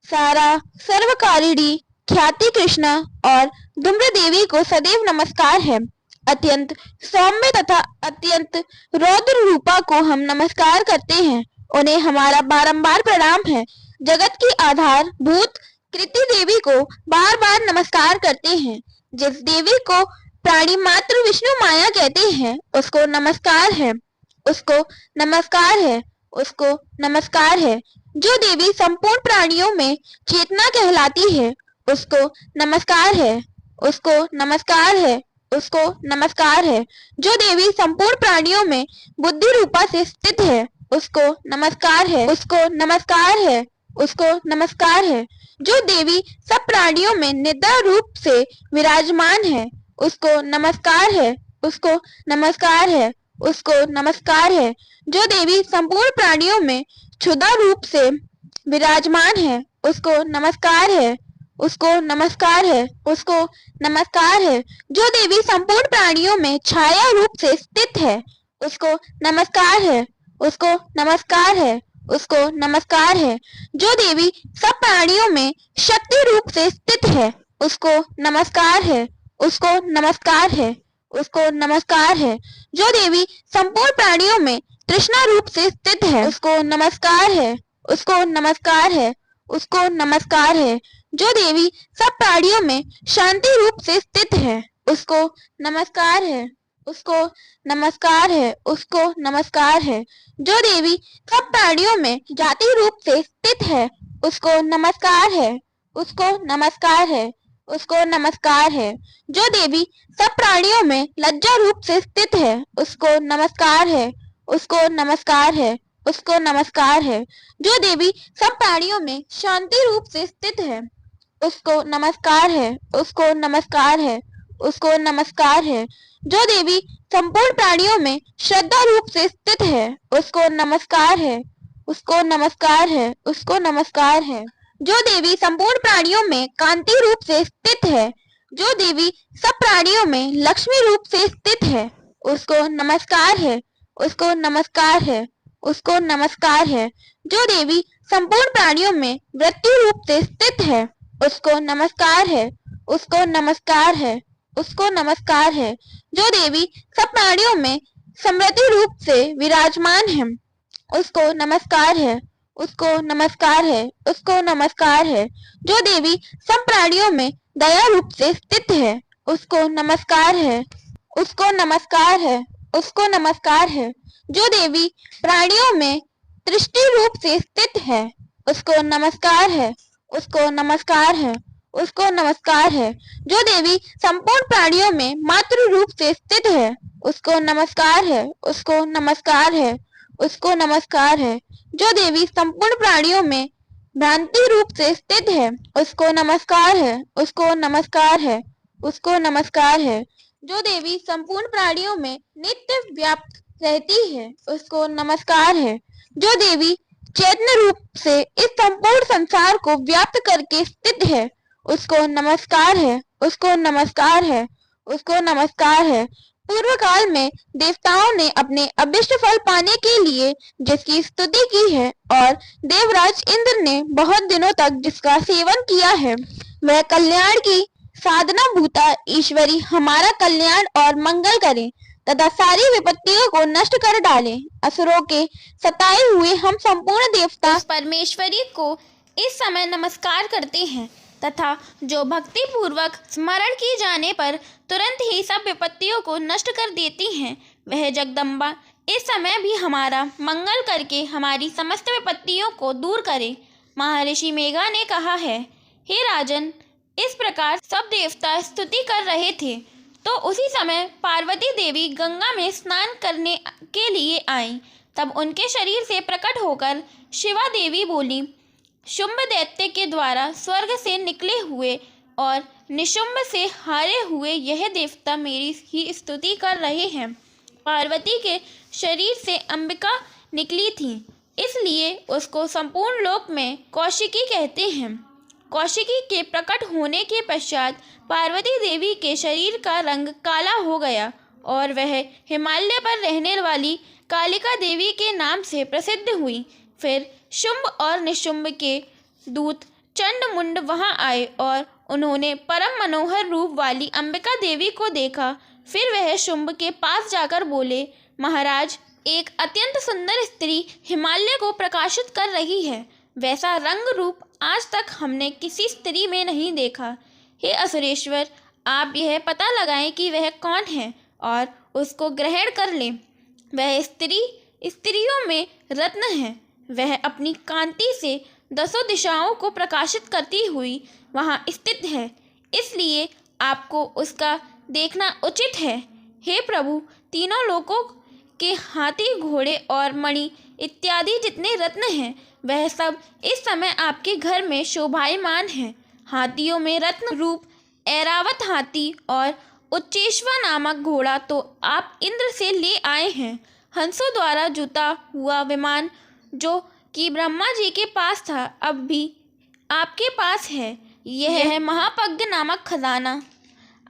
[SPEAKER 3] सारा सर्वकारिणी ख्याति कृष्णा और धूम्र देवी को सदैव नमस्कार है। अत्यंत सौम्य तथा अत्यंत रौद्र रूपा को हम नमस्कार करते हैं। उन्हें हमारा बारंबार प्रणाम है। जगत की आधार भूत कृति देवी को बार बार नमस्कार करते हैं। जिस देवी को प्राणी मात्र विष्णु माया कहते हैं उसको नमस्कार है, उसको नमस्कार है, उसको नमस्कार है। जो देवी संपूर्ण प्राणियों में चेतना कहलाती है उसको नमस्कार है, उसको नमस्कार है, उसको नमस्कार है। जो देवी संपूर्ण प्राणियों में बुद्धि रूपा से स्थित है उसको नमस्कार है, उसको नमस्कार है, उसको नमस्कार है। जो देवी सब प्राणियों में निद्रा रूप से विराजमान है उसको नमस्कार है, उसको नमस्कार है, उसको नमस्कार है। जो देवी संपूर्ण प्राणियों में क्षुधा रूप से विराजमान है उसको नमस्कार है, उसको नमस्कार है, उसको नमस्कार है। जो देवी संपूर्ण प्राणियों में छाया रूप से स्थित है उसको नमस्कार है, उसको नमस्कार है, उसको नमस्कार है। जो देवी सब प्राणियों में शक्ति रूप से स्थित है उसको नमस्कार है, उसको नमस्कार है, उसको नमस्कार है। जो देवी संपूर्ण प्राणियों में तृष्णा रूप से स्थित है उसको नमस्कार है, उसको नमस्कार है, उसको नमस्कार है। जो देवी सब प्राणियों में शांति रूप से स्थित है उसको नमस्कार है, उसको नमस्कार है, उसको नमस्कार है। जो देवी सब प्राणियों में जाति रूप से स्थित है उसको नमस्कार है, उसको नमस्कार है, उसको नमस्कार है। जो देवी सब प्राणियों में लज्जा रूप से स्थित है उसको नमस्कार है, उसको नमस्कार है, उसको नमस्कार है। जो देवी सब प्राणियों में शांति रूप से स्थित है उसको नमस्कार है, उसको नमस्कार है, उसको नमस्कार है। जो देवी संपूर्ण प्राणियों में श्रद्धा रूप से स्थित है, उसको नमस्कार है, उसको नमस्कार है, उसको नमस्कार है। जो देवी संपूर्ण प्राणियों में कांति रूप से स्थित है, जो देवी सब प्राणियों में लक्ष्मी रूप से स्थित है, उसको नमस्कार है, उसको नमस्कार है, उसको नमस्कार है। जो देवी संपूर्ण प्राणियों में वृत्ति रूप से स्थित है, उसको नमस्कार है, उसको नमस्कार है, उसको नमस्कार है। जो देवी सब प्राणियों में समृद्धि रूप से विराजमान है, उसको नमस्कार है, उसको नमस्कार है, उसको नमस्कार है। जो देवी सब प्राणियों में दया रूप से स्थित है, उसको नमस्कार है, उसको नमस्कार है, उसको नमस्कार है। जो देवी प्राणियों में दृष्टि रूप से स्थित है, उसको नमस्कार है, उसको नमस्कार है, उसको नमस्कार है। जो देवी संपूर्ण प्राणियों में मातृ रूप से स्थित है, उसको नमस्कार है, उसको नमस्कार है, उसको नमस्कार है। जो देवी संपूर्ण प्राणियों में भ्रांति रूप से स्थित है, उसको नमस्कार है, उसको नमस्कार है, उसको नमस्कार है। जो देवी संपूर्ण प्राणियों में नित्य व्याप्त रहती है, उसको नमस्कार है। जो देवी चैतन्य रूप से इस संपूर्ण संसार को व्याप्त करके स्थित है, उसको नमस्कार है, उसको नमस्कार है, उसको नमस्कार है। पूर्व काल में देवताओं ने अपने अभिष्ट फल पाने के लिए जिसकी स्तुति की है और देवराज इंद्र ने बहुत दिनों तक जिसका सेवन किया है, वह कल्याण की साधना भूता ईश्वरी हमारा कल्याण और मंगल करे तथा सारी विपत्तियों को नष्ट कर डाले। असुरों के सताए हुए हम संपूर्ण देवता
[SPEAKER 5] उस परमेश्वरी को इस समय नमस्कार करते हैं तथा जो भक्ति पूर्वक स्मरण किए जाने पर तुरंत ही सब विपत्तियों को नष्ट कर देती हैं, वह जगदम्बा इस समय भी हमारा मंगल करके हमारी समस्त विपत्तियों को दूर करे। महर्षि मेघा ने कहा है, हे राजन, इस प्रकार सब देवता स्तुति कर रहे थे तो उसी समय पार्वती देवी गंगा में स्नान करने के लिए आईं। तब उनके शरीर से प्रकट होकर शिवा देवी बोली, शुंभ दैत्य के द्वारा स्वर्ग से निकले हुए और निशुंभ से हारे हुए यह देवता मेरी ही स्तुति कर रहे हैं। पार्वती के शरीर से अंबिका निकली थी, इसलिए उसको संपूर्ण लोक में कौशिकी कहते हैं। कौशिकी के प्रकट होने के पश्चात पार्वती देवी के शरीर का रंग काला हो गया और वह हिमालय पर रहने वाली कालिका देवी के नाम से प्रसिद्ध हुई। फिर शुंभ और निशुंभ के दूत चंड मुंड वहां आए और उन्होंने परम मनोहर रूप वाली अंबिका देवी को देखा। फिर वह शुंभ के पास जाकर बोले, महाराज, एक अत्यंत सुंदर स्त्री हिमालय को प्रकाशित कर रही है। वैसा रंग रूप आज तक हमने किसी स्त्री में नहीं देखा। हे असुरेश्वर, आप यह पता लगाएं कि वह कौन है और उसको ग्रहण कर लें। वह स्त्री स्त्रियों में रत्न है। वह अपनी कांति से दसों दिशाओं को प्रकाशित करती हुई वहाँ स्थित है, इसलिए आपको उसका देखना उचित है। हे प्रभु, तीनों लोकों के हाथी, घोड़े और मणि इत्यादि जितने रत्न हैं, वह सब इस समय आपके घर में शोभायमान हैं। हाथियों में रत्न रूप ऐरावत हाथी और उच्चेश्वा नामक घोड़ा तो आप इंद्र से ले आए हैं। हंसों द्वारा जुता हुआ विमान जो कि ब्रह्मा जी के पास था, अब भी आपके पास है। यह है महापज्ञ नामक खजाना,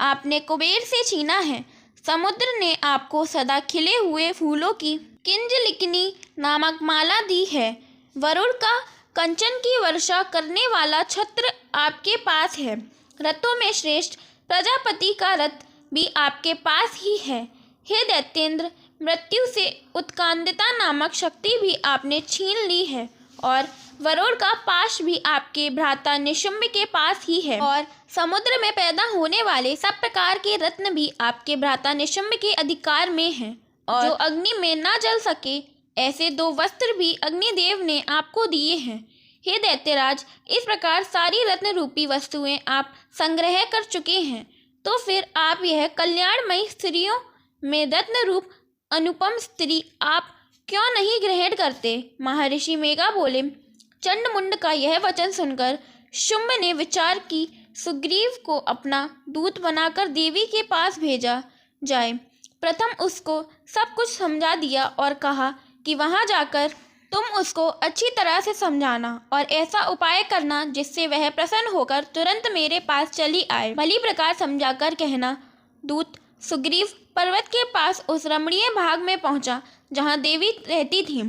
[SPEAKER 5] आपने कुबेर से छीना है। समुद्र ने आपको सदा खिले हुए फूलों की किंजलिकनी नामक माला दी है। वरुण का कंचन की वर्षा करने वाला छत्र आपके पास है। रथों में श्रेष्ठ प्रजापति का रथ भी आपके पास ही है। हे दैत्येंद्र, मृत्यु से उत्कांदिता नामक शक्ति भी आपने छीन ली है और वरुण का पाश भी आपके भ्राता निशुंभ के पास ही है और समुद्र में पैदा होने वाले सब प्रकार के रत्न भी आपके भ्राता निशुंभ के अधिकार में हैं और जो अग्नि में न जल सके ऐसे 2 वस्त्र भी अग्निदेव ने आपको दिए हैं। हे दैत्यराज, इस प्रकार सारी रत्न रूपी वस्तुएं आप संग्रह कर चुके हैं, तो फिर आप यह कल्याणमयी स्त्रियों में रत्न रूप अनुपम स्त्री आप क्यों नहीं ग्रहण करते? महर्षि मेघा बोले, चंडमुंड का यह वचन सुनकर शुंभ ने विचार की सुग्रीव को अपना दूत बनाकर देवी के पास भेजा जाए। प्रथम उसको सब कुछ समझा दिया और कहा कि वहां जाकर तुम उसको अच्छी तरह से समझाना और ऐसा उपाय करना जिससे वह प्रसन्न होकर तुरंत मेरे पास चली आए। भली प्रकार समझाकर कहना। दूत सुग्रीव पर्वत के पास उस रमणीय भाग में पहुंचा जहां देवी रहती थी।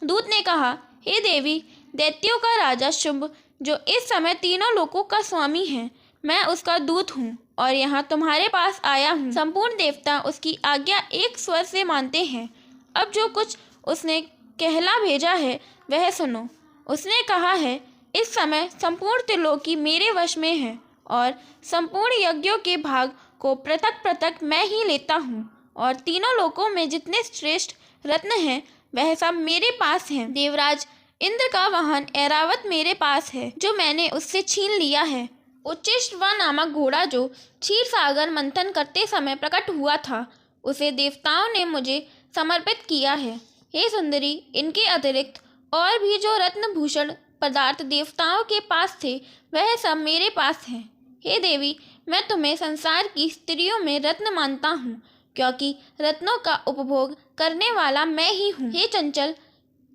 [SPEAKER 5] दूत ने कहा, हे देवी, दैत्यों का राजा शुंभ जो इस समय तीनों लोकों का स्वामी है, मैं उसका दूत हूँ और यहाँ तुम्हारे पास आया हूँ। संपूर्ण देवता उसकी आज्ञा एक स्वर से मानते हैं। अब जो कुछ उसने कहला भेजा है वह सुनो। उसने कहा है, इस समय संपूर्ण त्रिलोकी मेरे वश में है और संपूर्ण यज्ञों के भाग को पृथक पृथक मैं ही लेता हूँ और तीनों लोकों में जितने श्रेष्ठ रत्न हैं वह सब मेरे पास हैं। देवराज इंद्र का वाहन ऐरावत मेरे पास है जो मैंने उससे छीन लिया है। उच्चिष्टवा नामक घोड़ा जो क्षीर सागर मंथन करते समय प्रकट हुआ था उसे देवताओं ने मुझे समर्पित किया है। हे सुंदरी, इनके अतिरिक्त और भी जो रत्न भूषण पदार्थ देवताओं के पास थे वह सब मेरे पास हैं। हे देवी, मैं तुम्हें संसार की स्त्रियों में रत्न मानता हूँ क्योंकि रत्नों का उपभोग करने वाला मैं ही हूँ। हे चंचल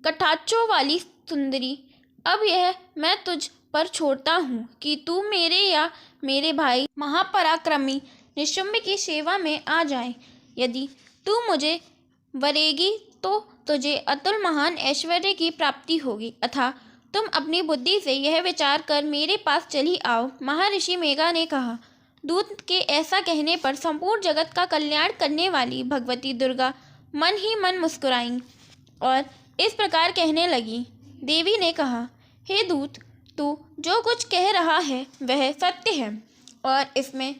[SPEAKER 5] कटाक्षों वाली सुंदरी, अब यह मैं तुझ पर छोड़ता हूँ कि तू मेरे या मेरे भाई महापराक्रमी निशुंभ की सेवा में आ जाए। यदि तू मुझे वरेगी तो तुझे अतुल महान ऐश्वर्य की प्राप्ति होगी, अतः तुम अपनी बुद्धि से यह विचार कर मेरे पास चली आओ। महर्षि मेघा ने कहा। दूत के ऐसा कहने पर संपूर्ण जगत का कल्याण करने वाली भगवती दुर्गा मन ही मन मुस्कुराईं और इस प्रकार कहने लगी। देवी ने कहा, हे दूत, तू जो कुछ कह रहा है वह सत्य है और इसमें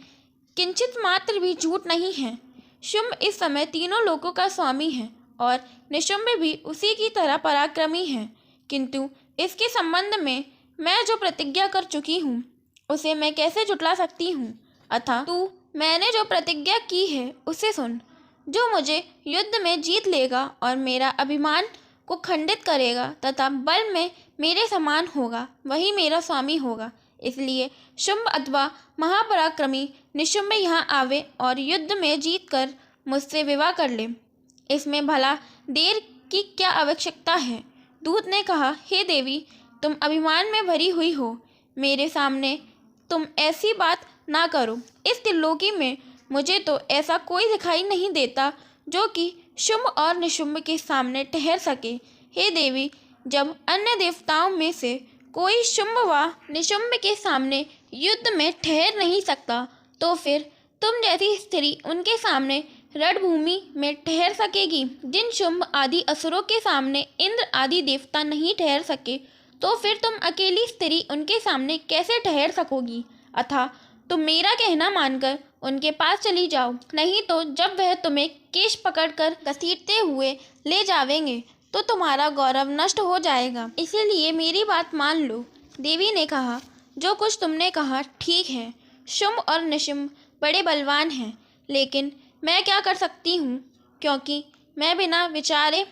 [SPEAKER 5] किंचित मात्र भी झूठ नहीं है। शुंभ इस समय तीनों लोकों का स्वामी है और निशुंभ भी उसी की तरह पराक्रमी है, किंतु इसके संबंध में मैं जो प्रतिज्ञा कर चुकी हूँ उसे मैं कैसे जुटला सकती हूँ। अतः तू मैंने जो प्रतिज्ञा की है उसे सुन। जो मुझे युद्ध में जीत लेगा और मेरा अभिमान को खंडित करेगा तथा बल में मेरे समान होगा वही मेरा स्वामी होगा। इसलिए शुंभ अथवा महापराक्रमी निशुंभ यहाँ आवे और युद्ध में जीत कर मुझसे विवाह कर ले। इसमें भला देर की क्या आवश्यकता है। दूत ने कहा, हे देवी, तुम अभिमान में भरी हुई हो, मेरे सामने तुम ऐसी बात ना करो। इस त्रिलोकी में मुझे तो ऐसा कोई दिखाई नहीं देता जो कि शुंभ और निशुंभ के सामने ठहर सके। हे देवी, जब अन्य देवताओं में से कोई शुंभ व निशुंभ के सामने युद्ध में ठहर नहीं सकता तो फिर तुम जैसी स्त्री उनके सामने रणभूमि में ठहर सकेगी। जिन शुंभ आदि असुरों के सामने इंद्र आदि देवता नहीं ठहर सके तो फिर तुम अकेली स्त्री उनके सामने कैसे ठहर सकोगी। अतः तुम मेरा कहना मानकर उनके पास चली जाओ, नहीं तो जब वह तुम्हें केश पकड़कर घसीटते हुए ले जावेंगे तो तुम्हारा गौरव नष्ट हो जाएगा। इसीलिए मेरी बात मान लो। देवी ने कहा, जो कुछ तुमने कहा ठीक है। शुंभ और निशुंभ बड़े बलवान हैं, लेकिन मैं क्या कर सकती हूँ क्योंकि मैं बिना विचारे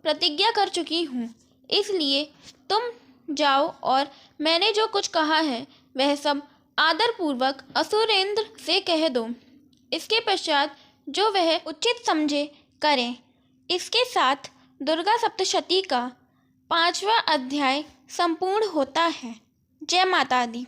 [SPEAKER 5] प्रतिज्ञा कर चुकी हूँ। इसलिए तुम जाओ और मैंने जो कुछ कहा है वह सब आदरपूर्वक असुरेंद्र से कह दो। इसके पश्चात जो वह उचित समझे करें। इसके साथ दुर्गा सप्तशती का 5वां अध्याय संपूर्ण होता है। जय माता दी।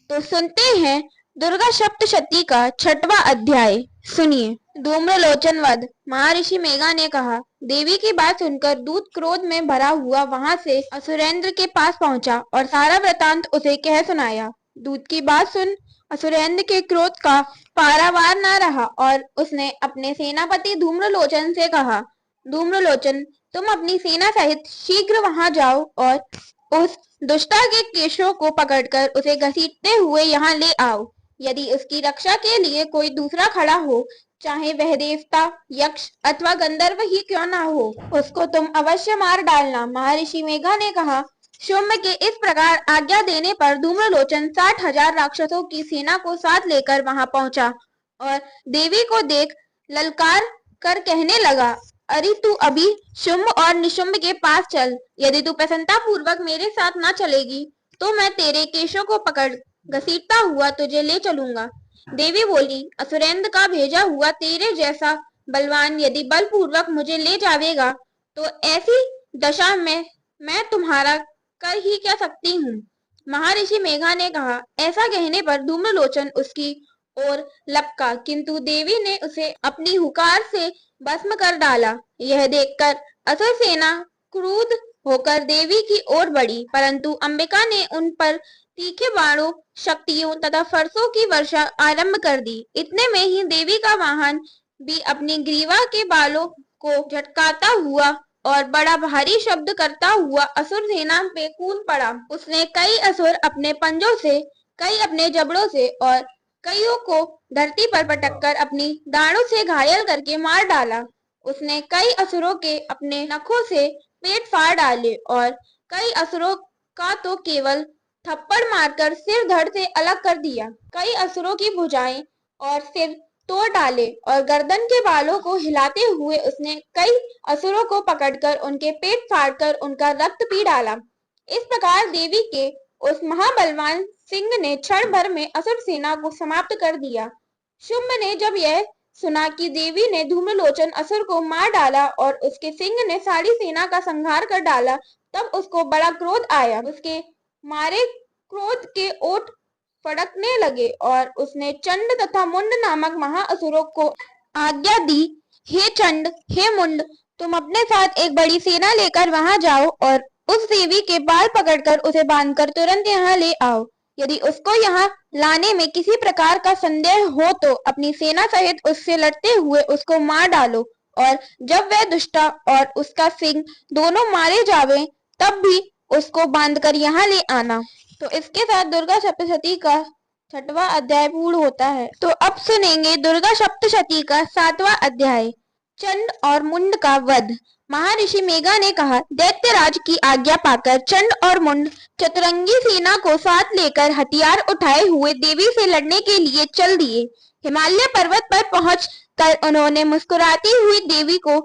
[SPEAKER 3] तो सुनते हैं दुर्गा सप्तशती का 6वां अध्याय। सुनिए। धूम्रलोचन वध। महर्षि मेघा ने कहा। देवी की बात सुनकर दूत क्रोध में भरा हुआ वहां से असुरेंद्र के पास पहुंचा और सारा वृतांत उसे कह सुनाया। दूत की बात सुन असुरेंद्र के क्रोध का पारावार न रहा और उसने अपने सेनापति धूम्रलोचन से कहा, धूम्रलोचन, तुम अपनी सेना सहित शीघ्र वहां जाओ और उस दुष्टा के केशों को पकड़कर उसे घसीटते हुए यहाँ ले आओ। यदि उसकी रक्षा के लिए कोई दूसरा खड़ा हो, चाहे वह देवता, यक्ष अथवा गंधर्व ही क्यों ना हो, उसको तुम अवश्य मार डालना। महर्षि मेघा ने कहा। शुंभ के इस प्रकार आज्ञा देने पर धूम्रलोचन 60,000 राक्षसों की सेना को साथ लेकर वहां पहुंचा और देवी को देख ललकार कर कहने लगा, अरे तू अभी शुंभ और निशुंभ के पास चल। यदि तू प्रसन्नता पूर्वक मेरे साथ ना चलेगी तो मैं तेरे केशों को पकड़ घसीटता हुआ तुझे ले चलूंगा। देवी बोली, असुरेंद्र का भेजा हुआ तेरे जैसा बलवान यदि बलपूर्वक मुझे ले जावेगा तो ऐसी दशा में मैं तुम्हारा कर ही क्या सकती हूँ। महर्षि मेघा ने कहा। ऐसा कहने पर धूम्रलोचन उसकी ओर लपका, किंतु देवी ने उसे अपनी हुकार से भस्म कर डाला। यह देखकर असुर सेना क्रुद्ध होकर देवी की ओर बढ़ी, परंतु अंबिका ने उन पर तीखे बाणों, शक्तियों तथा फरसों की वर्षा आरंभ कर दी। इतने में ही देवी का वाहन भी अपनी ग्रीवा के बालों को झटकाता हुआ और बड़ा भारी शब्द करता हुआ असुर सेना पे कूद पड़ा। उसने कई असुर अपने पंजों से, कई अपने जबड़ों से और कईयों को धरती पर पटककर अपनी दाढ़ों से घायल करके मार डाला। उसने कई असुरों के अपने नखों से पेट फाड़ डाले और कई असुरों का तो केवल थप्पड़ मारकर सिर धड़ से अलग कर दिया। कई असुरों की भुजाएं और सिर तोड़ डाले और गर्दन के बालों को हिलाते हुए उसने कई असुरों को पकड़कर उनके पेट फाड़कर उनका रक्त पी डाला। इस प्रकार देवी के उस महाबलवान सिंह ने क्षण भर में असुर सेना को समाप्त कर दिया। शुंभ ने जब यह सुना कि देवी ने धूम्रलोचन असुर को मार डाला और उसके सिंह ने सारी सेना का संहार कर डाला, तब उसको बड़ा क्रोध आया। उसके मारे क्रोध के ओठ फड़कने लगे और उसने चंड तथा मुंड नामक महाअसुरों को आज्ञा दी, हे चंड, हे मुंड, तुम अपने साथ एक बड़ी सेना लेकर वहां जाओ और उस देवी के बाल पकड़कर उसे बांधकर तुरंत यहाँ ले आओ। यदि उसको यहाँ लाने में किसी प्रकार का संदेह हो तो अपनी सेना सहित उससे लड़ते हुए उसको मार डालो और जब वह दुष्टा और उसका सिंह दोनों मारे जावे तब भी उसको बांधकर यहाँ ले आना। तो इसके साथ दुर्गा सप्तशती का 6वां अध्याय पूर्ण होता है। तो अब सुनेंगे दुर्गा सप्तशती का 7वां अध्याय, चंड और मुंड का वध। महर्षि मेघा ने कहा, दैत्यराज की आज्ञा पाकर चंड और मुंड चतुरंगी सेना को साथ लेकर हथियार उठाए हुए देवी से लड़ने के लिए चल दिए। हिमालय पर्वत पर पहुंच कर उन्होंने मुस्कुराती हुई देवी को,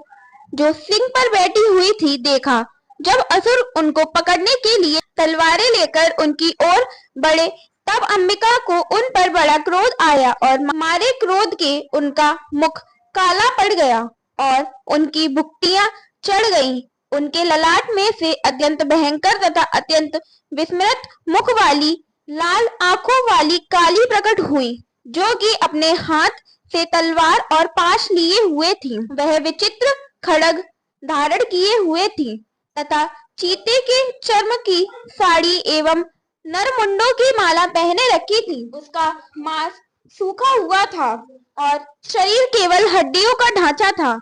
[SPEAKER 3] जो सिंह पर बैठी हुई थी, देखा। जब असुर उनको पकड़ने के लिए तलवारें लेकर उनकी ओर बढ़े तब अंबिका को उन पर बड़ा क्रोध आया और मारे क्रोध के उनका मुख काला पड़ गया और उनकी भुक्तियां चढ़ गईं। उनके ललाट में से अत्यंत भयंकर तथा अत्यंत विस्मृत मुख वाली लाल आंखों वाली काली प्रकट हुई, जो कि अपने हाथ से तलवार और पाश लिए हुए थी। वह विचित्र खड्ग धारण किए हुए थी तथा चीते के चर्म की साड़ी एवं नरमुंडों की माला पहने रखी थी। उसका मांस सूखा हुआ था और शरीर केवल हड्डियों का ढांचा था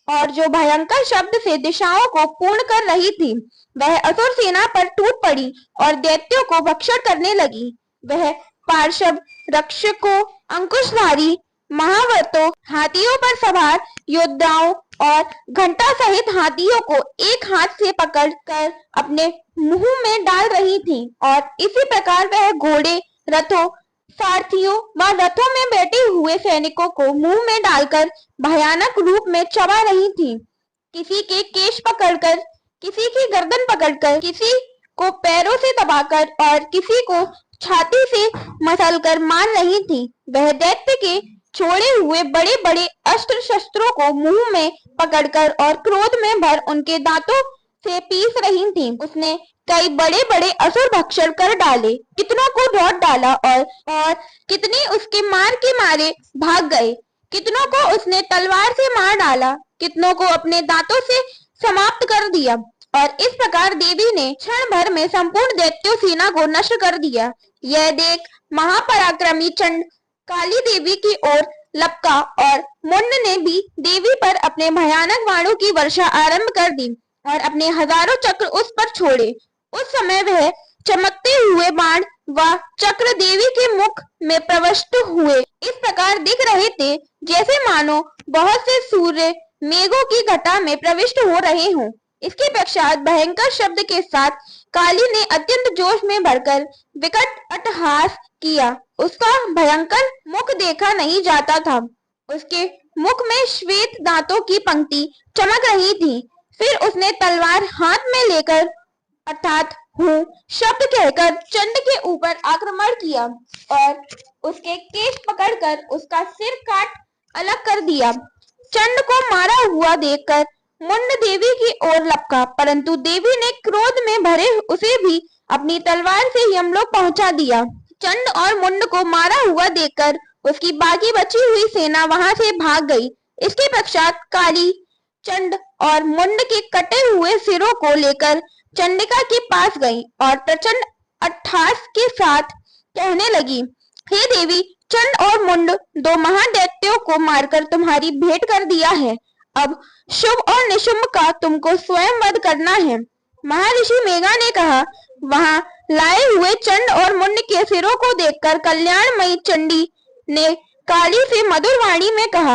[SPEAKER 3] और जो भयंकर शब्द से दिशाओं को पूर्ण कर रही थी। वह असुर सेना पर टूट पड़ी और दैत्यों को भक्षण करने लगी। वह पार्श्व रक्षकों, अंकुशधारी महाव्रतों, हाथियों पर सवार योद्धाओं और घंटा सहित हाथियों को एक हाथ से पकड़कर अपने मुंह में डाल रही थी और इसी प्रकार वह घोड़े, रथों, सारथियों व रथों में बैठे हुए सैनिकों को मुंह में डालकर भयानक रूप में चबा रही थी। किसी के केश पकड़कर, किसी की गर्दन पकड़कर, किसी को पैरों से दबाकर और किसी को छाती से मसलकर मार रही थी। वह दैत्य के छोड़े हुए बड़े बड़े अस्त्र शस्त्रों को मुंह में पकड़कर और क्रोध में भर उनके दांतों से पीस रही थी। उसने कई बड़े बड़े असुर भक्षण कर डाले, कितनों को रौंद डाला और कितने उसके मार के मारे भाग गए। कितनों को उसने तलवार से मार डाला, कितनों को अपने दांतों से समाप्त कर दिया और इस प्रकार देवी ने क्षण भर में संपूर्ण दैत्य सेना को नष्ट कर दिया। यह देख महापराक्रमी चंड काली देवी की ओर लपका और मुंड ने भी देवी पर अपने भयानक बाणों की वर्षा आरंभ कर दी और अपने हजारों चक्र उस पर छोड़े। उस समय वह चमकते हुए बाण व चक्र देवी के मुख में प्रविष्ट हुए इस प्रकार दिख रहे थे जैसे मानो बहुत से सूर्य मेघों की घटा में प्रविष्ट हो रहे हों। इसके पश्चात भयंकर शब्द के साथ काली ने अत्यंत जोश में भरकर विकट अट्टहास किया। उसका भयंकर मुख देखा नहीं जाता था। उसके मुख में श्वेत दांतों की पंक्ति चमक रही थी। फिर उसने तलवार हाथ में लेकर अर्थात हूँ शब्द कहकर चंड के ऊपर आक्रमण किया और उसके केश पकड़कर उसका सिर काट अलग कर दिया। चंड को मारा हुआ देखकर मुंड देवी की ओर लपका, परंतु देवी ने क्रोध में भरे उसे भी अपनी तलवार से यमलोक पहुंचा दिया। चंड और मुंड को मारा हुआ देखकर उसकी बाकी बची हुई सेना वहां से भाग गई। इसके पश्चात काली चंड और मुंड के कटे हुए सिरों को लेकर चंडिका के पास गई और प्रचंड अट्टहास के साथ कहने लगी, हे देवी, चंड और मुंड दो महादैत्यों को मारकर तुम्हारी भेंट कर दिया है। अब शुभ और निशुंभ का तुमको स्वयं वध करना है। महर्षि मेघा ने कहा, वहां लाए हुए चंड और मुंड के सिरों को देखकर कल्याणमयी चंडी ने काली से मधुर वाणी में कहा,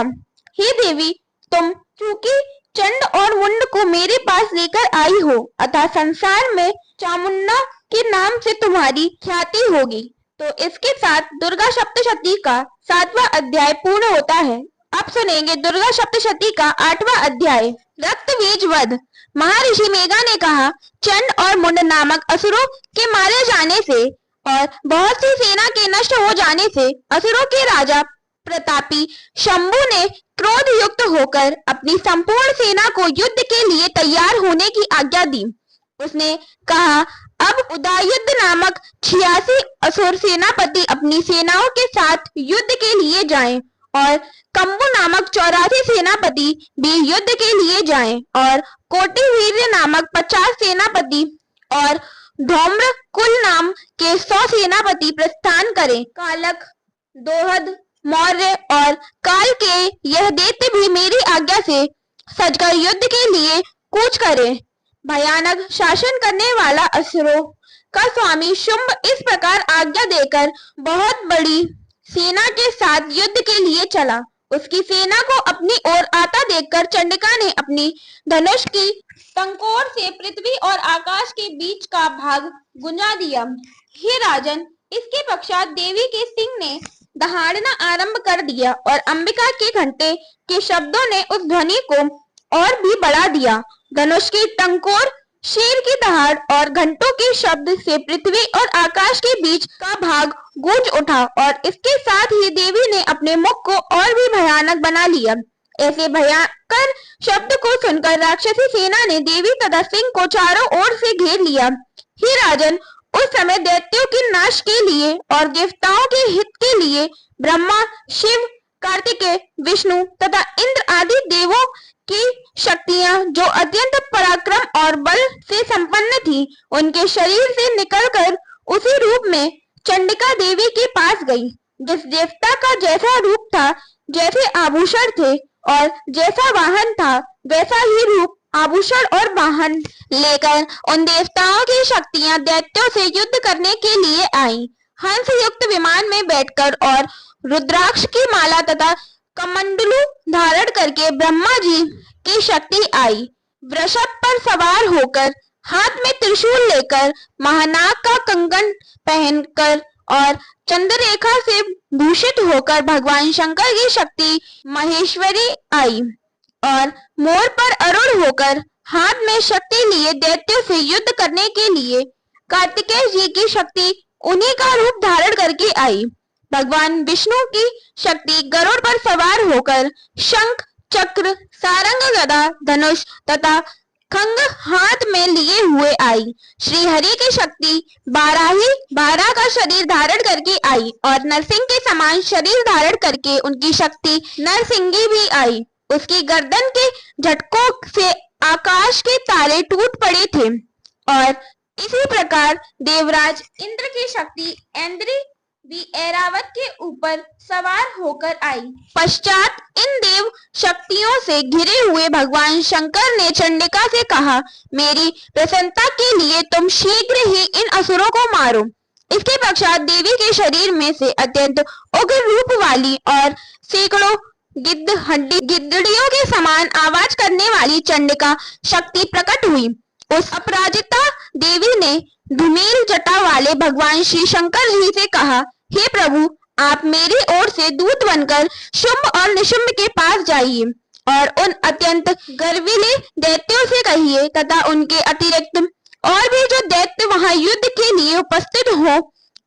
[SPEAKER 3] हे देवी, तुम चूंकि चंड और मुंड को मेरे पास लेकर आई हो, अतः संसार में चामुंडा के नाम से तुम्हारी ख्याति होगी। तो इसके साथ दुर्गा सप्तशती का 7वां अध्याय पूर्ण होता है। अब सुनेंगे दुर्गा सप्तशती का 8वां अध्याय, रक्त बीज वध। महर्षि मेघा ने कहा, चंड और मुंड नामक असुरों के मारे जाने से और बहुत सी सेना के नष्ट हो जाने से असुरों के राजा प्रतापी शंभु ने क्रोध युक्त होकर अपनी संपूर्ण सेना को युद्ध के लिए तैयार होने की आज्ञा दी। उसने कहा, अब उदयुद्ध नामक 86 असुर सेनापति अपनी सेनाओं के साथ युद्ध के लिए जाएं और कंबु नामक 84 सेनापति भी युद्ध के लिए जाएं और कोटिवीर्य नामक 50 सेनापति और धौम्र कुल नाम के 100 सेनापति प्रस्थान करें। कालक, दोहद, मौर्य और काल के यह दैत्य भी मेरी आज्ञा से सजकर युद्ध के लिए कूच करें। भयानक शासन करने वाला असुरों का स्वामी शुंभ इस प्रकार आज्ञा देकर बहुत बड़ी सेना के साथ युद्ध के लिए चला। उसकी सेना को अपनी ओर आता देखकर चंडिका ने अपनी धनुष की टंकोर से पृथ्वी और आकाश के बीच का भाग गुंजा दिया। हे राजन, इसके पश्चात देवी के सिंह ने दहाड़ना आरंभ कर दिया और अंबिका के घंटे के शब्दों ने उस ध्वनि को और भी बढ़ा दिया। धनुष की टंकोर, शेर की दहाड़ और घंटों के शब्द से पृथ्वी और आकाश के बीच का भाग गूंज उठा और इसके साथ ही देवी ने अपने मुख को और भी भयानक बना लिया। ऐसे भयंकर शब्द को सुनकर राक्षसी सेना ने देवी तथा सिंह को चारों ओर से घेर लिया। हे राजन, उस समय दैत्यों के नाश के लिए और देवताओं के हित के लिए ब्रह्मा, शिव, कार्तिकेय, विष्णु तथा इंद्र आदि देवों की शक्तियां जो अत्यंत पराक्रम और बल से संपन्न थी, उनके शरीर से निकलकर उसी रूप में चंडिका देवी के पास गई। जिस देवता का जैसा रूप था, जैसे आभूषण थे और जैसा वाहन था, वैसा ही रूप, आभूषण और वाहन लेकर उन देवताओं की शक्तियां दैत्यों से युद्ध करने के लिए आई। हंस युक्त विमान में बैठकर और रुद्राक्ष की माला तथा कमंडलू धारण करके ब्रह्मा जी की शक्ति आई। वृषभ पर सवार होकर, हाथ में त्रिशूल लेकर, महानाग का कंगन पहनकर और चंद्ररेखा से भूषित होकर भगवान शंकर की शक्ति महेश्वरी आई और मोर पर आरूढ़ होकर हाथ में शक्ति लिए दैत्यों से युद्ध करने के लिए कार्तिकेय जी की शक्ति उन्हीं का रूप धारण करके आई। भगवान विष्णु की शक्ति गरुड़ पर सवार होकर शंख, चक्र, सारंग, गदा, धनुष तथा खंग हाथ में लिए हुए आई। श्री हरि की शक्ति बारह का शरीर धारण करके आई और नरसिंह के समान शरीर धारण करके उनकी शक्ति नरसिंगी भी आई। उसकी गर्दन के झटकों से आकाश के तारे टूट पड़े थे और इसी प्रकार देवराज इंद्र की शक्ति ऐन्द्री भी ऐरावत के ऊपर सवार होकर आई। पश्चात इन देव शक्तियों से घिरे हुए भगवान शंकर ने चंडिका से कहा, मेरी प्रसन्नता के लिए तुम शीघ्र ही इन असुरों को मारो। इसके पश्चात देवी के शरीर में से अत्यंत उग्र रूप वाली और सैकड़ों गिद्धड़ियों के समान आवाज करने वाली चंडिका शक्ति प्रकट हुई। उस अपराजिता देवी ने धूमेल जटा वाले भगवान श्री शंकर जी से कहा, हे प्रभु, आप मेरी ओर से दूत बनकर शुंभ और निशुंभ के पास जाइए और उन अत्यंत गर्विले दैत्यों से कहिए तथा उनके अतिरिक्त और भी जो दैत्य वहां युद्ध के लिए उपस्थित हो,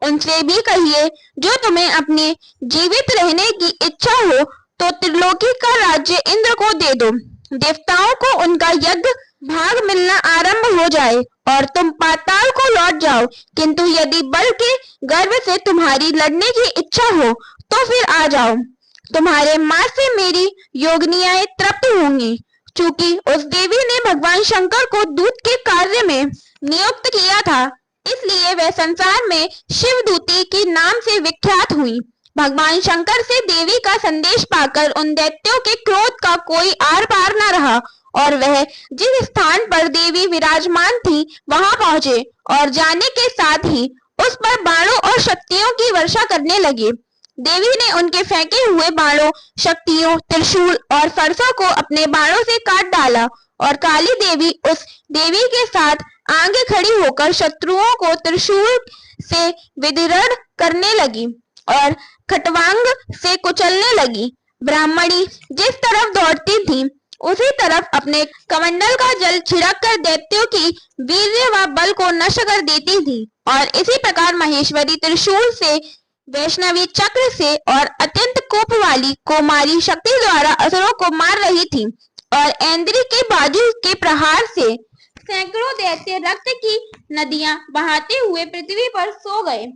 [SPEAKER 3] उनसे भी कहिए, जो तुम्हें अपने जीवित रहने की इच्छा हो तो त्रिलोकी का राज्य इंद्र को दे दो। देवताओं को उनका यज्ञ भाग मिलना आरंभ हो जाए और तुम पाताल को लौट जाओ। किंतु यदि बल के गर्व से तुम्हारी लड़ने की इच्छा हो तो फिर आ जाओ। तुम्हारे मार्ग से मेरी योगिनियां तृप्त होंगी। चूंकि उस देवी ने भगवान शंकर को दूत के कार्य में नियुक्त किया था, इसलिए वह संसार में शिवदूती के नाम से विख्यात हुई। भगवान शंकर से देवी का संदेश पाकर उन दैत्यों के क्रोध का कोई आर पार न रहा और वह जिस स्थान पर देवी विराजमान थी वहां पहुंचे और जाने के साथ ही उस पर बाणों और शक्तियों की वर्षा करने लगे। देवी ने उनके फेंके हुए बाणों, शक्तियों, त्रिशूल और फरसों को अपने बाणों से काट डाला और काली देवी उस देवी के साथ आगे खड़ी होकर शत्रुओं को त्रिशूल से विदीर्ण करने लगी और खटवांग से कुचलने लगी। ब्राह्मणी जिस तरफ दौड़ती थी उसी तरफ अपने कमंडल का जल छिड़क कर दैत्यों की वीर्य व बल को नष्ट कर देती थी और इसी प्रकार महेश्वरी त्रिशूल से, वैष्णवी चक्र से और अत्यंत कोप वाली कुमारी शक्ति द्वारा असुरों को मार रही थी और ऐन्द्री के बाजू के प्रहार से सैकड़ों दैत्य रक्त की नदियां बहाते हुए पृथ्वी पर सो गए।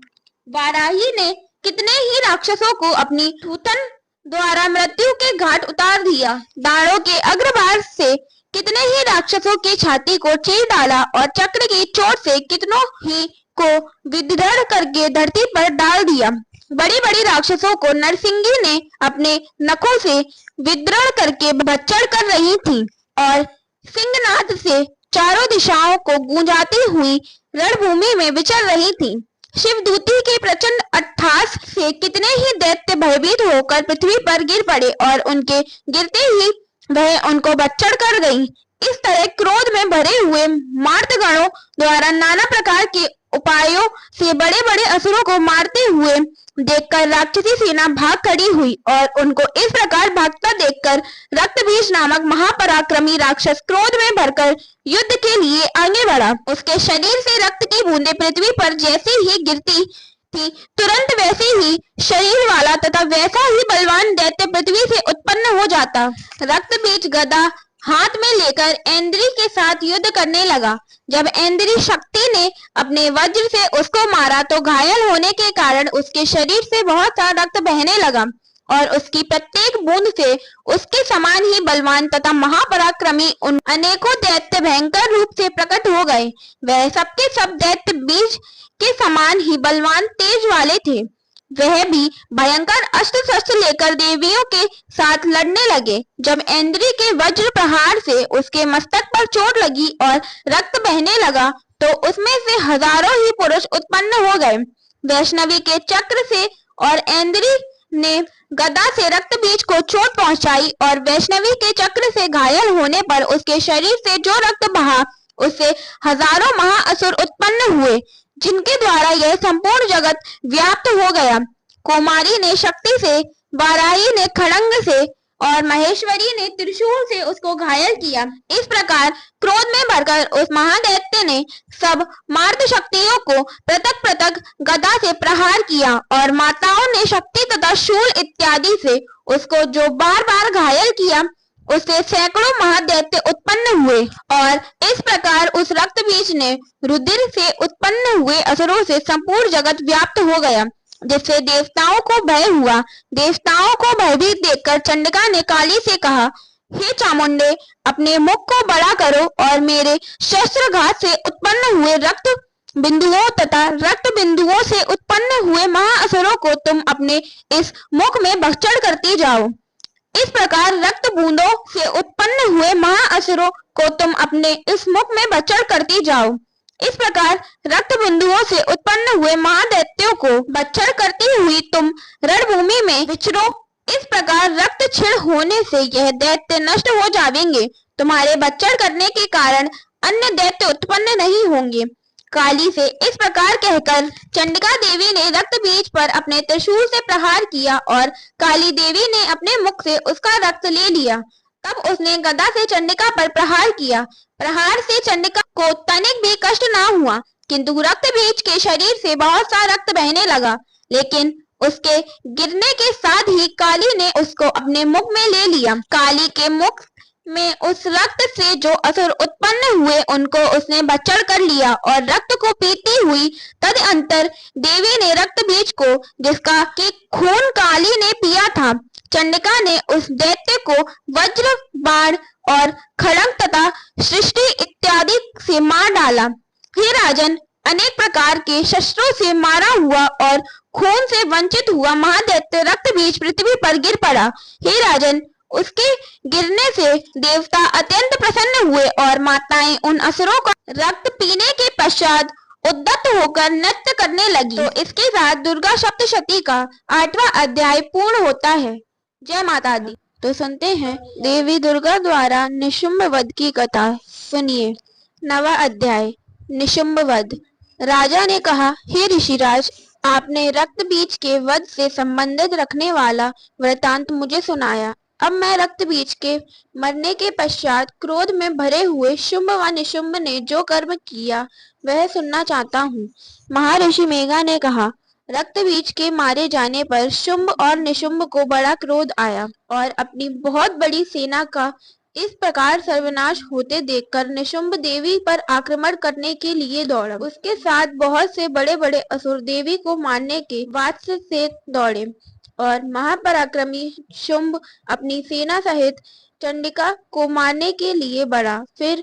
[SPEAKER 3] वाराही ने कितने ही राक्षसों को अपनी थूथन द्वारा मृत्यु के घाट उतार दिया। दाढ़ों के अग्रभाग से कितने ही राक्षसों की छाती को चीर डाला और चक्र की चोट से कितनों ही को विदीर्ण करके धरती पर डाल दिया। बड़ी बड़ी राक्षसों को नरसिंगी ने अपने नखों से विदीर्ण करके भक्षण कर रही थी और सिंहनाद से चारों दिशाओं को गूंजाती हुई रणभूमि में विचर रही थी। शिवदूती के प्रचंड अट्टहास से कितने ही दैत्य भयभीत होकर पृथ्वी पर गिर पड़े और उनके गिरते ही वह उनको भक्षण कर गई। इस तरह क्रोध में भरे हुए मार्तगणों द्वारा नाना प्रकार के उपायों से बड़े बड़े असुरों को मारते हुए देखकर राक्षसी सेना भाग खड़ी हुई और उनको इस प्रकार भागता देखकर रक्तबीज नामक महापराक्रमी राक्षस क्रोध में भरकर युद्ध के लिए आगे बढ़ा। उसके शरीर से रक्त की बूंदें पृथ्वी पर जैसे ही गिरती थी, तुरंत वैसे ही शरीर वाला तथा वैसा ही बलवान दैत्य पृथ्वी से उत्पन्न हो जाता। रक्तबीज गदा हाथ में लेकर ऐन्द्री के साथ युद्ध करने लगा। जब ऐन्द्री शक्ति ने अपने वज्र से उसको मारा तो घायल होने के कारण उसके शरीर से बहुत सा रक्त बहने लगा और उसकी प्रत्येक बूंद से उसके समान ही बलवान तथा महापराक्रमी उन अनेकों दैत्य भयंकर रूप से प्रकट हो गए। वह सबके सब दैत्य बीज के समान ही बलवान तेज वाले थे। वह भी भयंकर अस्त्र शस्त्र लेकर देवियों के साथ लड़ने लगे। जब ऐन्द्री के वज्र प्रहार से उसके मस्तक पर चोट लगी और रक्त बहने लगा तो उसमें से हजारों ही पुरुष उत्पन्न हो गए। वैष्णवी के चक्र से और ऐन्द्री ने गदा से रक्तबीज को चोट पहुंचाई और वैष्णवी के चक्र से घायल होने पर उसके शरीर से जो रक्त बहा उससे हजारों महाअसुर उत्पन्न हुए, जिनके द्वारा यह संपूर्ण जगत व्याप्त हो गया। कुमारी ने शक्ति से, वाराही ने खड़ंग से और महेश्वरी ने त्रिशूल से उसको घायल किया। इस प्रकार क्रोध में भरकर उस महादैत्य ने सब मार्त शक्तियों को पृथक पृथक गदा से प्रहार किया और माताओं ने शक्ति तथा शूल इत्यादि से उसको जो बार बार घायल किया, उससे सैकड़ों महादैत्य उत्पन्न हुए और इस प्रकार उस रक्तबीज ने रुधिर से उत्पन्न हुए असुरों से संपूर्ण जगत व्याप्त हो गया, जिससे देवताओं को भय हुआ। देवताओं को भयभीत देखकर चंडिका ने काली से कहा, हे चामुंडे, अपने मुख को बड़ा करो और मेरे शस्त्रघात से उत्पन्न हुए रक्त बिंदुओं तथा रक्त बिंदुओं से उत्पन्न हुए महाअसुरों को तुम अपने इस मुख में भक्षण करती जाओ। इस प्रकार रक्त बूंदों से उत्पन्न हुए महाअसुरों को तुम अपने इस मुख में भक्षण करती जाओ। इस प्रकार रक्त बिंदुओं से उत्पन्न हुए महादैत्यों को भक्षण करती हुई तुम रणभूमि में विचरो। इस प्रकार रक्त क्षीण होने से यह दैत्य नष्ट हो जाएंगे। तुम्हारे भक्षण करने के कारण अन्य दैत्य उत्पन्न नहीं होंगे। काली से इस प्रकार कहकर चंडिका देवी ने रक्त बीज पर अपने त्रिशूल से प्रहार किया और काली देवी ने अपने मुख से उसका रक्त ले लिया। तब उसने गदा से चंडिका पर प्रहार किया। प्रहार से चंडिका को तनिक भी कष्ट ना हुआ, किंतु रक्त बीज के शरीर से बहुत सा रक्त बहने लगा, लेकिन उसके गिरने के साथ ही काली ने उसको अपने मुख में ले लिया। काली के मुख में उस रक्त से जो असुर उत्पन्न हुए उनको उसने बचड़ कर लिया और रक्त को पीती हुई तदअंतर देवी ने रक्त बीज को, जिसका के खून काली ने पिया था, चंडिका ने उस दैत्य को वज्र, बाण और खड़ग तथा सृष्टि इत्यादि से मार डाला। हे राजन, अनेक प्रकार के शस्त्रों से मारा हुआ और खून से वंचित हुआ महादैत्य रक्त बीज पृथ्वी पर गिर पड़ा। हे राजन, उसके गिरने से देवता अत्यंत प्रसन्न हुए और माताएं उन असुरों का रक्त पीने के पश्चात उद्यत होकर नृत्य करने लगी। तो इसके साथ दुर्गा सप्तशती का 8वां अध्याय पूर्ण होता है। जय माता दी। तो सुनते हैं देवी दुर्गा द्वारा निशुंभ वध की कथा। सुनिए। 9वां अध्याय, निशुंभ वध। राजा ने कहा, हे ऋषिराज, आपने रक्त बीज के वध से संबंधित रखने वाला वृतांत मुझे सुनाया। अब मैं रक्त बीज के मरने के पश्चात क्रोध में भरे हुए शुंभ व निशुंभ ने जो कर्म किया वह सुनना चाहता हूँ। महर्षि मेघा ने कहा, रक्त बीज के मारे जाने पर शुंभ और निशुंभ को बड़ा क्रोध आया और अपनी बहुत बड़ी सेना का इस प्रकार सर्वनाश होते देखकर निशुंभ देवी पर आक्रमण करने के लिए दौड़ा। उसके साथ बहुत से बड़े बड़े असुर देवी को मारने के वात्स्य से दौड़े और महापराक्रमी शुंभ अपनी सेना सहित चंडिका को मारने के लिए बढ़ा। फिर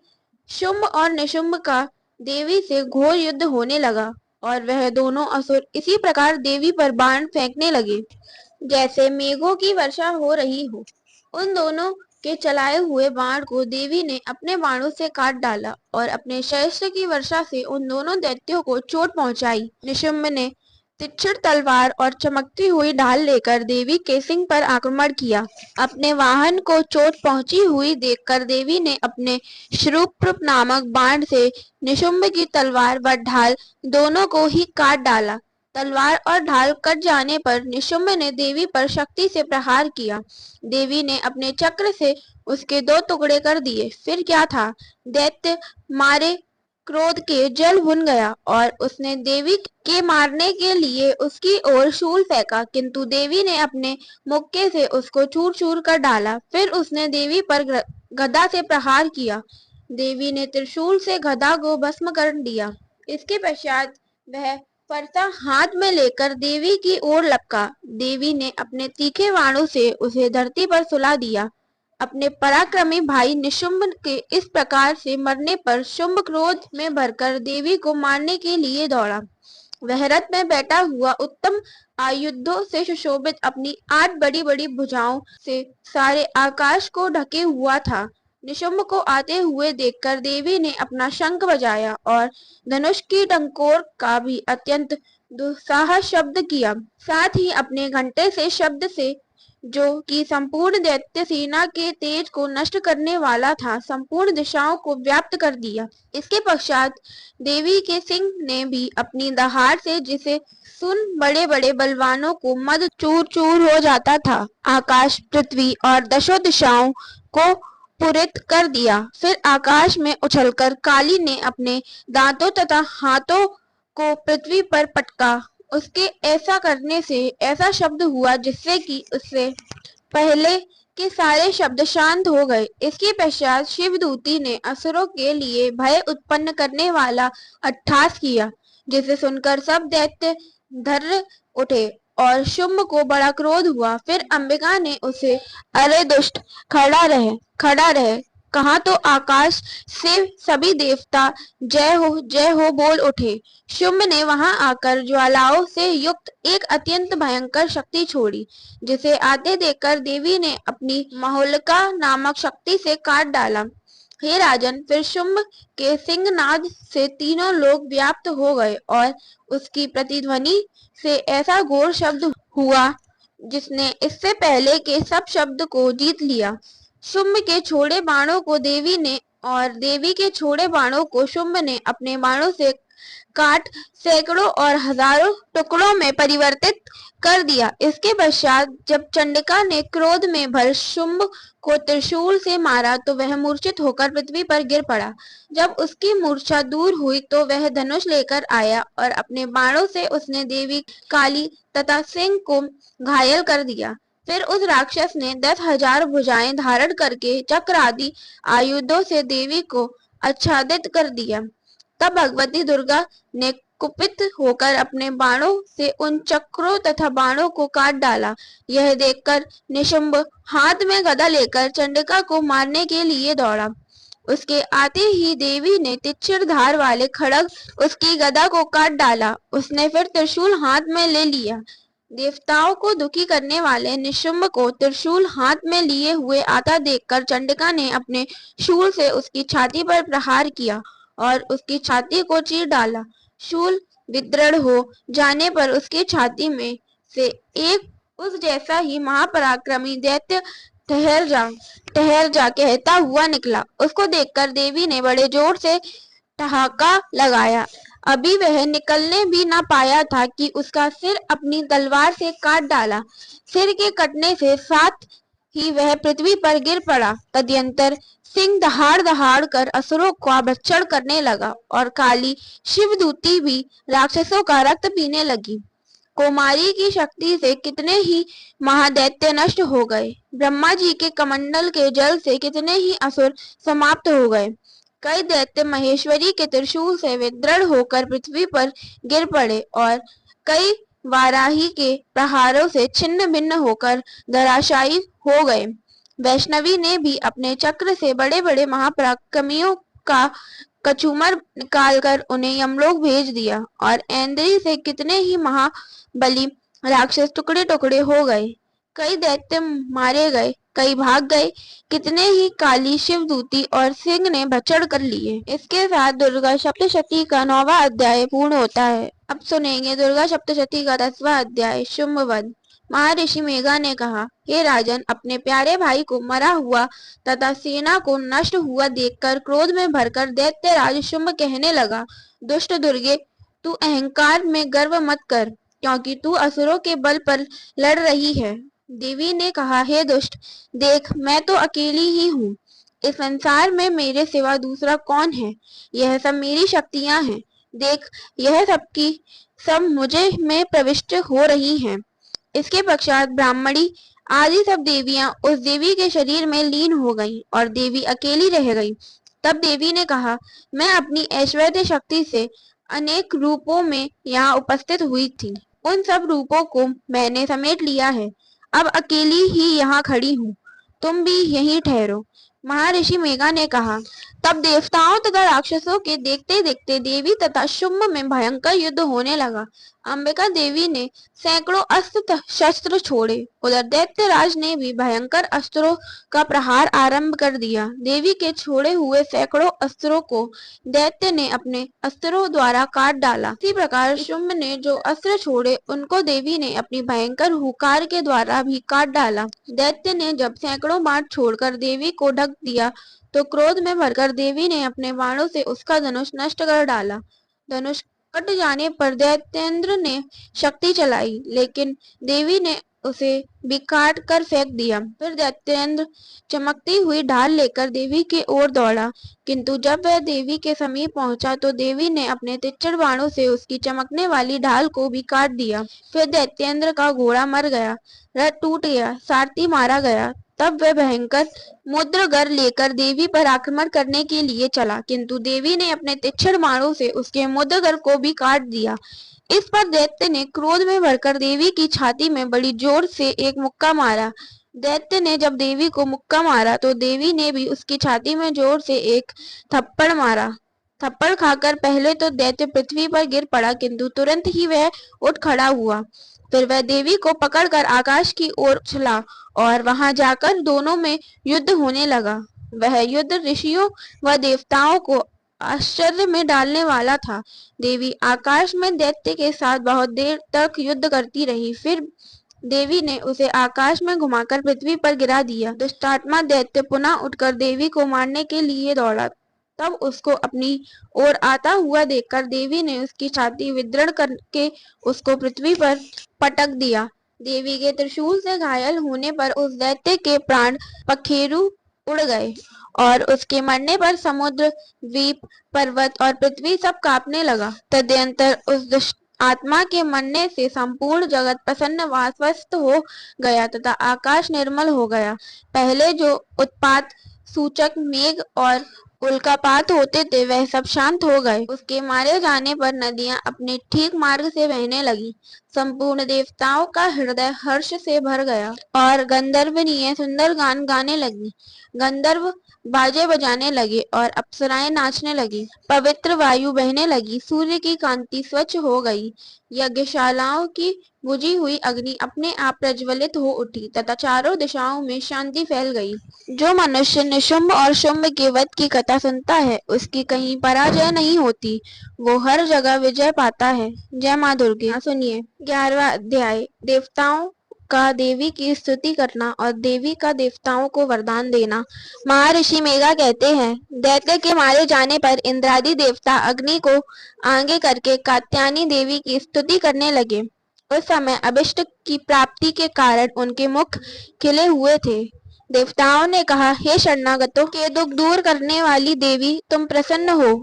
[SPEAKER 3] शुंभ और निशुंभ का देवी से घोर युद्ध होने लगा और वह दोनों असुर इसी प्रकार देवी पर बाण फेंकने लगे जैसे मेघों की वर्षा हो रही हो। उन दोनों के चलाए हुए बाण को देवी ने अपने बाणों से काट डाला और अपने शस्त्र की वर्षा से उन दोनों दैत्यों को चोट पहुंचाई। निशुंभ ने तीक्ष्ण तलवार और चमकती हुई ढाल लेकर देवी के सिंह पर आक्रमण किया। अपने वाहन को चोट पहुंची हुई देखकर देवी ने अपने शूर्प नामक बाण से निशुंभ की तलवार व ढाल दोनों को ही काट डाला। तलवार और ढाल कट जाने पर निशुंभ ने देवी पर शक्ति से प्रहार किया। देवी ने अपने चक्र से उसके 2 टुकड़े कर दिए। फिर क्या था, दैत्य मारे क्रोध के जल भुन गया और उसने देवी के मारने के लिए उसकी ओर शूल फेंका, किंतु देवी ने अपने मुक्के से उसको चूर चूर कर डाला। फिर उसने देवी पर गदा से प्रहार किया। देवी ने त्रिशूल से गदा को भस्म कर दिया। इसके पश्चात वह फरसा हाथ में लेकर देवी की ओर लपका। देवी ने अपने तीखे बाणों से उसे धरती पर सुला दिया। अपने पराक्रमी भाई निशुंभ के इस प्रकार से मरने पर शुंभ क्रोध में भरकर देवी को मारने के लिए दौड़ा। वह रथ में बैठा हुआ उत्तम आयुधों से सुशोभित अपनी 8 बड़ी बड़ी भुजाओं से सारे आकाश को ढके हुआ था। निशुंभ को आते हुए देखकर देवी ने अपना शंख बजाया और धनुष की टंकोर का भी अत्यंत दुस्साह शब्द किया। साथ ही अपने घंटे से शब्द से, जो कि संपूर्ण दैत्य सेना के तेज को नष्ट करने वाला था, संपूर्ण दिशाओं को व्याप्त कर दिया। इसके पश्चात देवी के सिंह ने भी अपनी दहाड़ से, जिसे सुन बड़े बड़े बलवानों को मद चूर चूर हो जाता था, आकाश, पृथ्वी और 10 दिशाओं को पूरित कर दिया। फिर आकाश में उछलकर काली ने अपने दांतों तथा हाथों को पृथ्वी पर पटका। उसके ऐसा करने से ऐसा शब्द हुआ जिससे कि उससे पहले के सारे शब्द शांत हो गए। इसके पश्चात शिवदूती ने असुरों के लिए भय उत्पन्न करने वाला अट्टहास किया, जिसे सुनकर सब दैत्य धर्र उठे और शुंभ को बड़ा क्रोध हुआ। फिर अंबिका ने उसे, अरे दुष्ट, खड़ा रहे कहा तो आकाश से सभी देवता जय हो बोल उठे। शुंभ ने वहां आकर ज्वालाओं से युक्त एक अत्यंत भयंकर शक्ति छोड़ी, जिसे आते देखकर देवी ने अपनी महोलका नामक शक्ति से काट डाला। हे राजन, फिर शुंभ के सिंहनाद से तीनों लोग व्याप्त हो गए और उसकी प्रतिध्वनि से ऐसा घोर शब्द हुआ जिसने इससे पहले के सब शब्द को जीत लिया। शुंभ के छोड़े बाणों को देवी ने और देवी के छोड़े बाणों को शुंभ ने अपने बाणों से काट सैकड़ों और हजारों टुकड़ों में परिवर्तित कर दिया। इसके पश्चात जब चंडिका ने क्रोध में भर शुंभ को त्रिशूल से मारा तो वह मूर्छित होकर पृथ्वी पर गिर पड़ा। जब उसकी मूर्छा दूर हुई तो वह धनुष लेकर आया और अपने बाणों से उसने देवी काली तथा सिंह को घायल कर दिया। फिर उस राक्षस ने 10,000 भुजाएं धारण करके चक्र आदि आयुधों से देवी को आच्छादित कर दिया। तब भगवती दुर्गा ने कुपित होकर अपने बाणों से उन चक्रों तथा बाणों को काट डाला। यह देखकर निशुंभ हाथ में गदा लेकर चंडिका को मारने के लिए दौड़ा। उसके आते ही देवी ने तिरछी धार वाले खड्ग उसकी गदा को काट डाला। उसने फिर त्रिशूल हाथ में ले लिया। देवताओं को दुखी करने वाले निशुंभ को त्रिशूल हाथ में लिए हुए आता देखकर चंडिका ने अपने शूल से उसकी छाती पर प्रहार किया और उसकी छाती को चीर डाला। शूल विदृढ़ हो जाने पर उसकी छाती में से एक उस जैसा ही महापराक्रमी दैत्य ठहर जा कहता हुआ निकला। उसको देखकर देवी ने बड़े जोर से ठहाका लगाया। अभी वह निकलने भी ना पाया था कि उसका सिर अपनी तलवार से काट डाला। सिर के कटने से साथ ही वह पृथ्वी पर गिर पड़ा। तदयंतर सिंह दहाड़ दहाड़ कर असुरों का भक्षण करने लगा और काली शिवदूती भी राक्षसों का रक्त पीने लगी। कुमारी की शक्ति से कितने ही महादैत्य नष्ट हो गए। ब्रह्मा जी के कमंडल के जल से कितने ही असुर समाप्त हो गए। कई दैत्य महेश्वरी के त्रिशूल से विदृढ़ होकर पृथ्वी पर गिर पड़े और कई वाराही के प्रहारों से छिन्न भिन्न होकर धराशायी हो गए। वैष्णवी ने भी अपने चक्र से बड़े बड़े महापराक्रमियों का कचूमर निकालकर उन्हें यमलोक भेज दिया और ऐन्द्री से कितने ही महाबली राक्षस टुकड़े टुकड़े हो गए। कई दैत्य मारे गए, कई भाग गए, कितने ही काली शिवदूती और सिंह ने भक्षण कर लिए। इसके साथ दुर्गा सप्तशती का 9वां अध्याय पूर्ण होता है। अब सुनेंगे दुर्गा सप्तशती का 10वां अध्याय शुंभवध। महर्षि मेघा ने कहा, हे राजन, अपने प्यारे भाई को मरा हुआ तथा सेना को नष्ट हुआ देखकर क्रोध में भरकर दैत्यराज शुंभ कहने लगा, दुष्ट दुर्गे, तू अहंकार में गर्व मत कर, क्योंकि तू असुरों के बल पर लड़ रही है। देवी ने कहा, हे दुष्ट, देख, मैं तो अकेली ही हूँ। इस संसार में मेरे सिवा दूसरा कौन है? यह सब मेरी शक्तियां हैं। देख, यह सबकी सब मुझे में प्रविष्ट हो रही हैं। इसके पश्चात ब्राह्मणी आदि सब देवियां उस देवी के शरीर में लीन हो गईं और देवी अकेली रह गई। तब देवी ने कहा, मैं अपनी ऐश्वर्य शक्ति से अनेक रूपों में यहाँ उपस्थित हुई थी। उन सब रूपों को मैंने समेट लिया है। अब अकेली ही यहाँ खड़ी हूँ, तुम भी यहीं ठहरो। महर्षि मेघा ने कहा। तब देवताओं तथा राक्षसों के देखते देखते देवी तथा शुंभ में भयंकर युद्ध होने लगा। अंबिका देवी ने सैकड़ों अस्त्र शस्त्र छोड़े। उधर दैत्यराज ने भी भयंकर अस्त्रों का प्रहार आरंभ कर दिया। देवी के छोड़े हुए सैकड़ों अस्त्रों को दैत्य ने अपने अस्त्रों द्वारा काट डाला। इसी प्रकार शुंभ ने जो अस्त्र छोड़े उनको देवी ने अपनी भयंकर हुंकार के द्वारा भी काट डाला। दैत्य ने जब सैकड़ों बाण छोड़कर देवी को ढक दिया तो क्रोध में भरकर देवी ने अपने बाणों से उसका धनुष नष्ट कर डाला। धनुष कट जाने पर दैत्येंद्र ने शक्ति चलाई, लेकिन देवी ने उसे भी काट कर फेंक दिया। फिर दैत्येंद्र चमकती हुई ढाल लेकर देवी की ओर दौड़ा, किंतु जब वह देवी के समीप पहुंचा तो देवी ने अपने तिच्छर बाणों से उसकी चमकने वाली ढाल को भी काट दिया। फिर दैत्येंद्र का घोड़ा मर गया, रथ टूट गया, सारथी मारा गया। तब वह भयंकर मुद्रगर लेकर देवी पर आक्रमण करने के लिए चला, किंतु देवी ने अपने तिच्छर बाणों से उसके मुद्रगर को भी काट दिया। इस पर दैत्य ने क्रोध में भरकर देवी की छाती में बड़ी जोर से एक मुक्का मारा। दैत्य ने जब देवी को मुक्का मारा तो देवी ने भी उसकी छाती में जोर से एक थप्पड़ मारा। थप्पड़ खाकर पहले तो दैत्य पृथ्वी पर गिर पड़ा, किंतु तुरंत ही वह उठ खड़ा हुआ। फिर वह देवी को पकड़कर आकाश की ओर उछला और वहां जाकर दोनों में युद्ध होने लगा। वह युद्ध ऋषियों व देवताओं को आश्चर्य में डालने वाला था। देवी आकाश में दैत्य के साथ बहुत देर तक युद्ध करती रही। फिर देवी ने उसे आकाश में घुमाकर पृथ्वी पर गिरा दिया। दुष्टात्मा दैत्य पुनः उठकर देवी को मारने के लिए दौड़ा। तब उसको अपनी ओर आता हुआ देखकर देवी ने उसकी छाती विदृढ़ करके उसको पृथ्वी पर पटक दिया। देवी के त्रिशूल से घायल होने पर उस दैत्य के प्राण पखेरु उड़ गए और उसके मरने पर समुद्र, द्वीप, पर्वत और पृथ्वी सब कांपने लगा। तदनंतर उस दुष्ट आत्मा के मरने से संपूर्ण जगत प्रसन्न व आश्वस्त हो गया तथा आकाश निर्मल हो गया। पहले जो उत्पात सूचक मेघ और उल्कापात होते थे वह सब शांत हो गए। उसके मारे जाने पर नदियां अपने ठीक मार्ग से बहने लगी। संपूर्ण देवताओं का हृदय हर्ष से भर गया और गंधर्वनीय सुंदर गान गाने लगी। गंधर्व बाजे बजाने लगे और अप्सराएं नाचने लगी। पवित्र वायु बहने लगी। सूर्य की कांति स्वच्छ हो गई। यज्ञशालाओं की बुझी हुई अग्नि अपने आप प्रज्वलित हो उठी तथा चारों दिशाओं में शांति फैल गई। जो मनुष्य निशुंभ और शुंभ के वध की कथा सुनता है उसकी कहीं पराजय नहीं होती, वो हर जगह विजय पाता है। जय माँ दुर्गे। सुनिए 11वां अध्याय, देवताओं का देवी की स्तुति करना और देवी का देवताओं को वरदान देना। महर्षि मेघा कहते हैं, दैत्य के मारे जाने पर इंद्रादि देवता अग्नि को आगे करके कात्यायनी देवी की स्तुति करने लगे। उस समय अभिष्ट की प्राप्ति के कारण उनके मुख खिले हुए थे। देवताओं ने कहा, हे शरणागतों के दुख दूर करने वाली देवी, तुम प्रसन्न हो।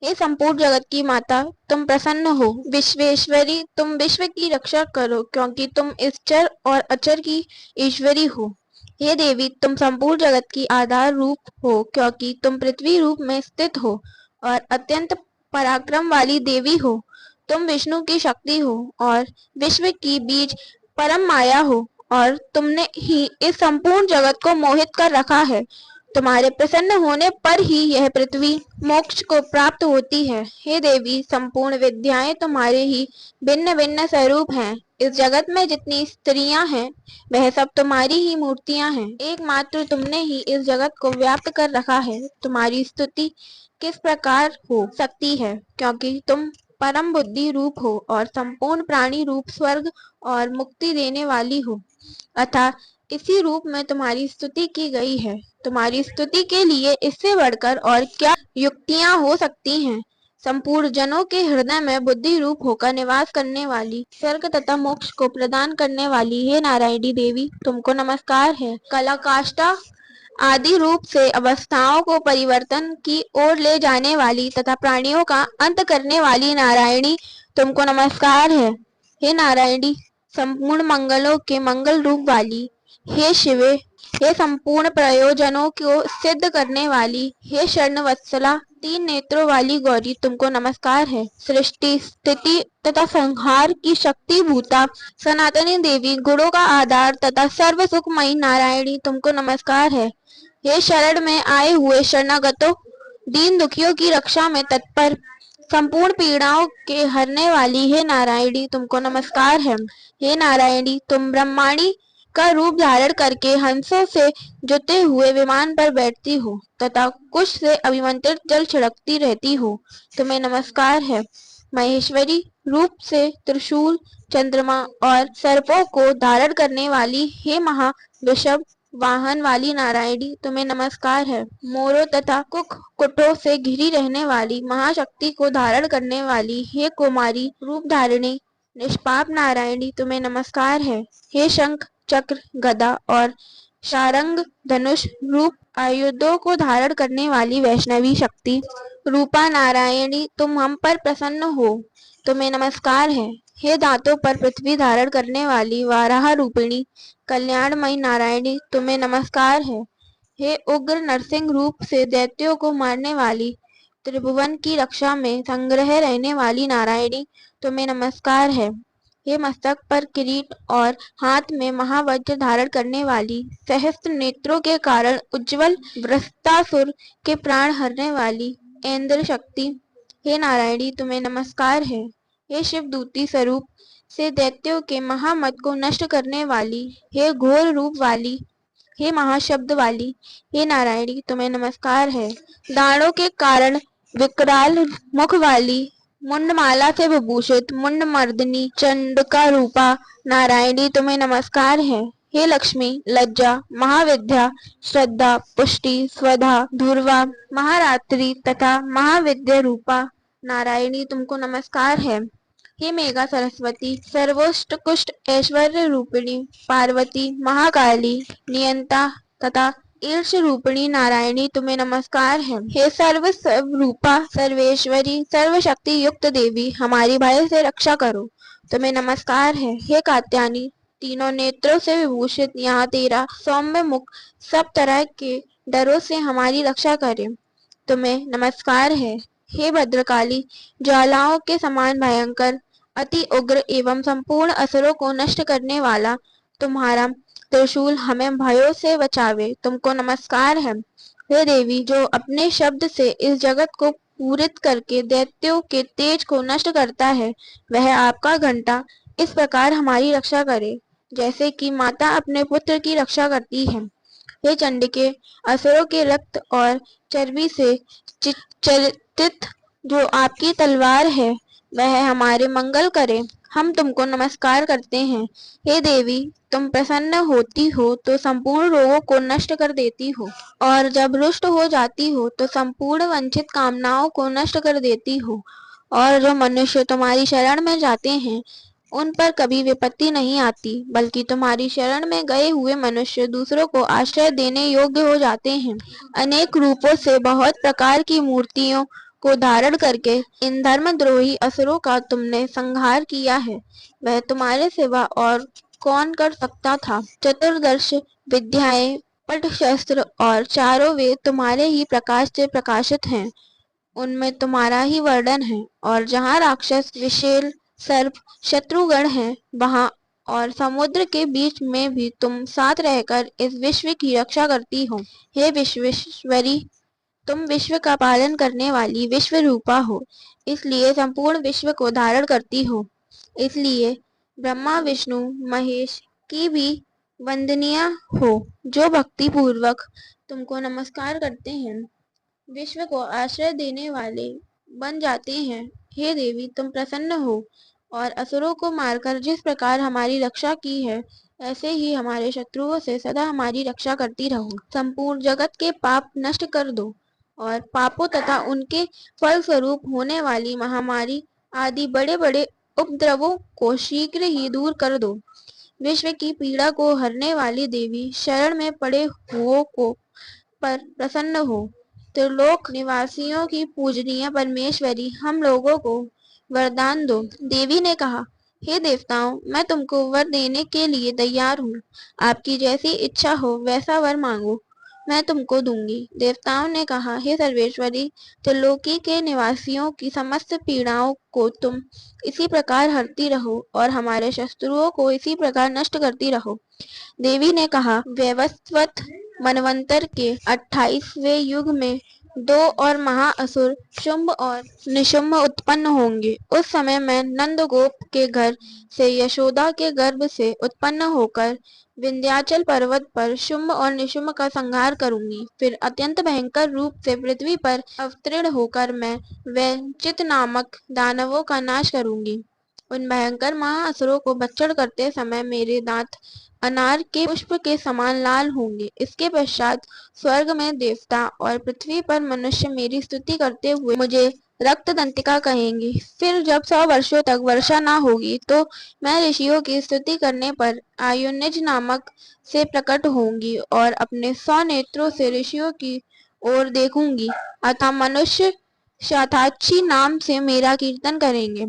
[SPEAKER 3] हे संपूर्ण जगत की माता, तुम प्रसन्न हो। विश्वेश्वरी, तुम विश्व की रक्षा करो क्योंकि तुम इस चर और अचर की ईश्वरी हो। हे देवी, तुम संपूर्ण जगत की आधार रूप हो क्योंकि तुम पृथ्वी रूप में स्थित हो और अत्यंत पराक्रम वाली देवी हो। तुम विष्णु की शक्ति हो और विश्व की बीज परम माया हो और तुमने ही इस संपूर्ण जगत को मोहित कर रखा है। तुम्हारे प्रसन्न होने पर ही यह पृथ्वी मोक्ष को प्राप्त होती है। हे देवी, संपूर्ण विद्याएं तुम्हारे ही भिन्न भिन्न स्वरूप हैं। इस जगत में जितनी स्त्रियां हैं वह सब तुम्हारी ही मूर्तियां हैं। एकमात्र तुमने ही इस जगत को व्याप्त कर रखा है। तुम्हारी स्तुति किस प्रकार हो सकती है क्योंकि तुम परम बुद्धि रूप हो और संपूर्ण प्राणी रूप स्वर्ग और मुक्ति देने वाली हो। अतः इसी रूप में तुम्हारी स्तुति की गई है। तुम्हारी स्तुति के लिए इससे बढ़कर और क्या युक्तियां हो सकती हैं। संपूर्ण जनों के हृदय में बुद्धि रूप होकर निवास करने वाली, स्वर्ग तथा मोक्ष को प्रदान करने वाली, हे नारायणी देवी, तुमको नमस्कार है। कलाकाष्ठा आदि रूप से अवस्थाओं को परिवर्तन की ओर ले जाने वाली तथा प्राणियों का अंत करने वाली नारायणी, तुमको नमस्कार है। हे नारायणी, संपूर्ण मंगलों के मंगल रूप वाली, हे शिवे, हे संपूर्ण प्रयोजनों को सिद्ध करने वाली, हे शरण वत्सला, 3 नेत्रों वाली गौरी, तुमको नमस्कार है। सृष्टि, स्थिति तथा संहार की शक्ति भूता सनातनी देवी, गुणों का आधार तथा सर्व सुखमयी नारायणी, तुमको नमस्कार है। हे शरण में आए हुए शरणागतों, दीन दुखियों की रक्षा में तत्पर, संपूर्ण पीड़ाओं के हरने वाली, हे नारायणी, तुमको नमस्कार है। हे नारायणी, तुम ब्रह्माणी का रूप धारण करके हंसों से जुते हुए विमान पर बैठती हो तथा कुश से अभिमंत्रित जल छिड़कती रहती हो, तुम्हें नमस्कार है। महेश्वरी रूप से त्रिशूल, चंद्रमा और सर्पों को धारण करने वाली, हे महावृषभ वाहन वाली नारायणी, तुम्हें नमस्कार है। मोरों तथा कुक्कुटों से घिरी रहने वाली, महाशक्ति को धारण करने वाली, हे कुमारी रूप धारिणी निष्पाप नारायणी, तुम्हें नमस्कार है। हे शंख, चक्र, गदा और शारंग धनुष रूप आयुधों को धारण करने वाली वैष्णवी शक्ति रूपा नारायणी, तुम हम पर प्रसन्न हो, तुम्हें नमस्कार है। हे दांतों पर पृथ्वी धारण करने वाली वाराह रूपिणी कल्याणमयी नारायणी, तुम्हें नमस्कार है। हे उग्र नरसिंह रूप से दैत्यों को मारने वाली, त्रिभुवन की रक्षा में संग्रह रहने वाली नारायणी, तुम्हें नमस्कार है। हे मस्तक पर किरीट और हाथ में महावज्र धारण करने वाली, सहस्त्र नेत्रों के कारण उज्जवल वृषतासुर के प्राण हरने वाली इंद्र शक्ति, हे नारायणी, तुम्हें नमस्कार है। हे शिवदूती स्वरूप से दैत्यों के महामत को नष्ट करने वाली, हे घोर रूप वाली, हे महाशब्द वाली, हे नारायणी, तुम्हें नमस्कार है। दानों के कारण विकराल मुख वाली, मुंडमाला से विभूषित मुंड मर्दिनी चंडका रूपा नारायणी, तुम्हें नमस्कार है। हे लक्ष्मी, लज्जा, महाविद्या, श्रद्धा, पुष्टि, स्वधा, धुर्वा, महारात्रि तथा महाविद्या रूपा नारायणी, तुमको नमस्कार है।
[SPEAKER 2] हे मेघा सरस्वती, सर्वोत्कृष्ट ऐश्वर्य रूपिणी पार्वती, महाकाली, नियंता तथा ईर्ष रूपिणी नारायणी, तुम्हें नमस्कार है। हे सर्व रूपा, सर्वेश्वरी, सर्वशक्ति युक्त देवी, हमारी भय से रक्षा करो, तुम्हें नमस्कार है। हे कात्यायनी, तीनों नेत्रों से विभूषित, यहाँ तेरा सौम्य मुख सब तरह के डरों से हमारी रक्षा करे, तुम्हें नमस्कार है। हे भद्रकाली, ज्वालाओं के समान भयंकर, अति उग्र एवं संपूर्ण असुरों को नष्ट करने वाला तुम्हारा त्रिशूल हमें भयों से बचावे, तुमको नमस्कार है। हे देवी, जो अपने शब्द से इस जगत को पूरित करके दैत्यों के तेज को नष्ट करता है, वह आपका घंटा इस प्रकार हमारी रक्षा करे जैसे कि माता अपने पुत्र की रक्षा करती है। हे चंडिके, असुरों के रक्त और चर्बी से चर्चित जो आपकी तलवार है वह हमारे मंगल करे, हम तुमको नमस्कार करते हैं। हे देवी, तुम प्रसन्न होती हो तो संपूर्ण रोगों को नष्ट कर देती हो, और जब रुष्ट हो जाती हो तो संपूर्ण वंचित कामनाओं को नष्ट कर देती हो, और जो मनुष्य तुम्हारी शरण में जाते हैं उन पर कभी विपत्ति नहीं आती, बल्कि तुम्हारी शरण में गए हुए मनुष्य दूसरों को आश्रय देने योग्य हो जाते हैं। अनेक रूपों से बहुत प्रकार की मूर्तियों को धारण करके इन धर्मद्रोही असुरों का तुमने संहार किया है, वह तुम्हारे सिवा और कौन कर सकता था। चतुर्दश विद्याएं, पट शस्त्र और चारों वेद तुम्हारे ही प्रकाश से प्रकाशित हैं, उनमें तुम्हारा ही वर्णन है, और जहाँ राक्षस, विशेल, सर्प, शत्रुगण हैं वहाँ और समुद्र के बीच में भी तुम साथ रहकर इस विश्व की रक्षा करती हो। हे विश्वेश्वरी, तुम विश्व का पालन करने वाली विश्व रूपा हो, इसलिए संपूर्ण विश्व को धारण करती हो, इसलिए ब्रह्मा, विष्णु, महेश की भी वंदनीय हो, जो भक्ति पूर्वक तुमको नमस्कार करते हैं विश्व को आश्रय देने वाले बन जाते हैं। हे देवी, तुम प्रसन्न हो और असुरों को मारकर जिस प्रकार हमारी रक्षा की है, ऐसे ही हमारे शत्रुओं से सदा हमारी रक्षा करती रहो। संपूर्ण जगत के पाप नष्ट कर दो और पापों तथा उनके फल स्वरूप होने वाली महामारी आदि बड़े बड़े उपद्रवों को शीघ्र ही दूर कर दो। विश्व की पीड़ा को हरने वाली देवी, शरण में पड़े हुओं को पर प्रसन्न हो। त्रिलोक निवासियों की पूजनीय परमेश्वरी, हम लोगों को वरदान दो। देवी ने कहा, हे देवताओं, मैं तुमको वर देने के लिए तैयार हूँ, आपकी जैसी इच्छा हो वैसा वर मांगो, मैं तुमको दूंगी। देवताओं ने कहा, हे सर्वेश्वरी, त्रिलोकी के निवासियों की समस्त पीड़ाओं को तुम इसी प्रकार हरती रहो और हमारे शत्रुओं को इसी प्रकार नष्ट करती रहो। देवी ने कहा, वैवस्वत मनवंतर के 28वें युग में दो और महाअसुर शुंभ और निशुंभ उत्पन्न होंगे। उस समय मैं नंदगोप के घर से, यशोदा के गर्भ से उत्पन्न होकर विंध्याचल पर्वत पर शुंभ और निशुंभ का संहार करूंगी। फिर अत्यंत भयंकर रूप से पृथ्वी पर अवतीर्ण होकर मैं वैचित नामक दानवों का नाश करूंगी। उन भयंकर महाअसुरों को भक्षण करते समय मेरे दांत अनार के पुष्प के समान लाल होंगे। इसके पश्चात स्वर्ग में देवता और पृथ्वी पर मनुष्य मेरी स्तुति करते हुए मुझे रक्त दंतिका कहेंगे। फिर जब 100 वर्षों तक वर्षा ना होगी तो मैं ऋषियों की स्तुति करने पर आयुनिज नामक से प्रकट होंगी और अपने 100 नेत्रों से ऋषियों की ओर देखूंगी, अतः मनुष्य शाताक्षी नाम से मेरा कीर्तन करेंगे।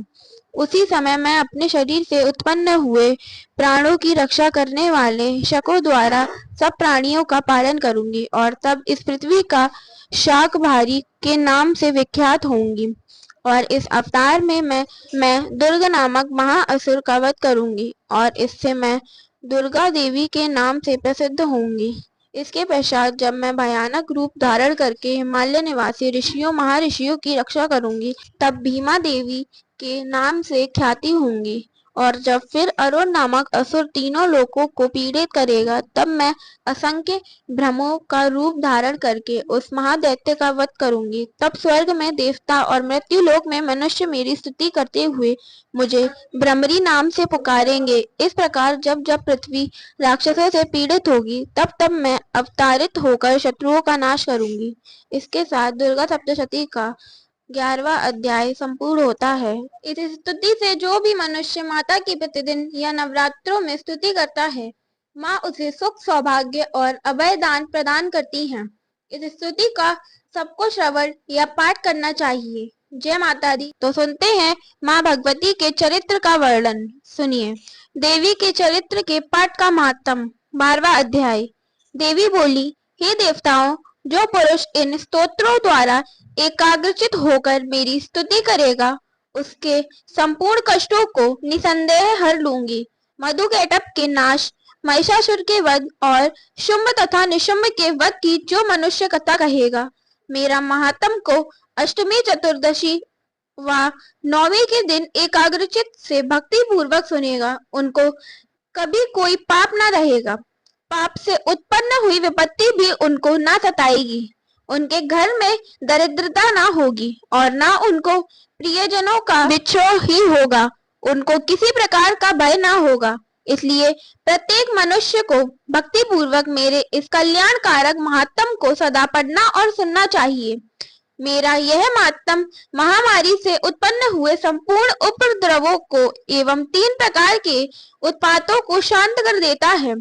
[SPEAKER 2] उसी समय मैं अपने शरीर से उत्पन्न हुए प्राणों की रक्षा करने वाले शकों द्वारा सब प्राणियों का पालन करूंगी और तब इस पृथ्वी का शाकभारी के नाम से विख्यात होंगी। और इस अवतार में मैं दुर्गा नामक महाअसुर का वध करूंगी और इससे मैं दुर्गा देवी के नाम से प्रसिद्ध होंगी। इसके पश्चात जब मैं भयानक रूप धारण करके हिमालय निवासी ऋषियों महर्षियों की रक्षा करूंगी, तब भीमा देवी के नाम से ख्याति होंगी। और जब फिर अरुण नामक असुर तीनों लोकों को पीड़ित करेगा, तब मैं असंख्य ब्रह्मों का रूप धारण करके उस महादैत्य का वध करूंगी। तब स्वर्ग में देवता और मृत्यु लोक में मनुष्य मेरी स्तुति करते हुए मुझे ब्रह्मरी नाम से पुकारेंगे। इस प्रकार जब जब पृथ्वी राक्षसों से पीड़ित होगी, तब तब मैं अवतारित होकर शत्रुओं का नाश करूंगी। इसके साथ दुर्गा सप्तशती का
[SPEAKER 3] 11वां अध्याय संपूर्ण होता है। इस स्तुति से जो भी मनुष्य माता की प्रतिदिन या नवरात्रों में स्तुति करता है, माँ उसे सुख, सौभाग्य और अभय दान प्रदान करती हैं। इस स्तुति का सबको श्रवण या पाठ करना चाहिए। जय माता दी। तो सुनते हैं माँ भगवती के चरित्र का वर्णन। सुनिए। देवी के चरित्र के पाठ का महात्म। 12वां अध्याय। देवी बोली, हे देवताओं, जो पुरुष इन स्तोत्रों द्वारा एकाग्रचित होकर मेरी स्तुति करेगा, उसके संपूर्ण कष्टों को निसंदेह हर लूंगी। मधुकैटभ के नाश, महिषासुर के वध और शुंभ तथा निशुंभ के वध की जो मनुष्य कथा कहेगा, मेरा महात्म को अष्टमी, चतुर्दशी व नौवीं के दिन एकाग्रचित से भक्ति पूर्वक सुनेगा, उनको कभी कोई पाप न रहेगा। पाप से उत्पन्न हुई विपत्ति भी उनको न सताएगी। उनके घर में दरिद्रता ना होगी और ना उनको प्रियजनों का बिछोह ही होगा। उनको किसी प्रकार का भय ना होगा। इसलिए प्रत्येक मनुष्य को भक्ति पूर्वक मेरे इस कल्याण कारक महात्म को सदा पढ़ना और सुनना चाहिए। मेरा यह महात्म महामारी से उत्पन्न हुए संपूर्ण उपद्रवों को एवं 3 प्रकार के उत्पातों को शांत कर देता है।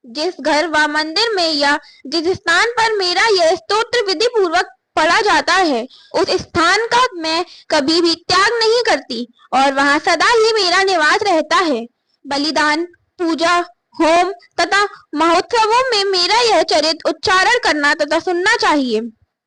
[SPEAKER 3] जिस घर व मंदिर में या जिस स्थान पर मेरा यह स्तोत्र विधि पूर्वक पढ़ा जाता है, उस स्थान का मैं कभी भी त्याग नहीं करती और वहां सदा ही मेरा निवास रहता है। बलिदान, पूजा, होम तथा महोत्सवों में मेरा यह चरित्र उच्चारण करना तथा सुनना चाहिए।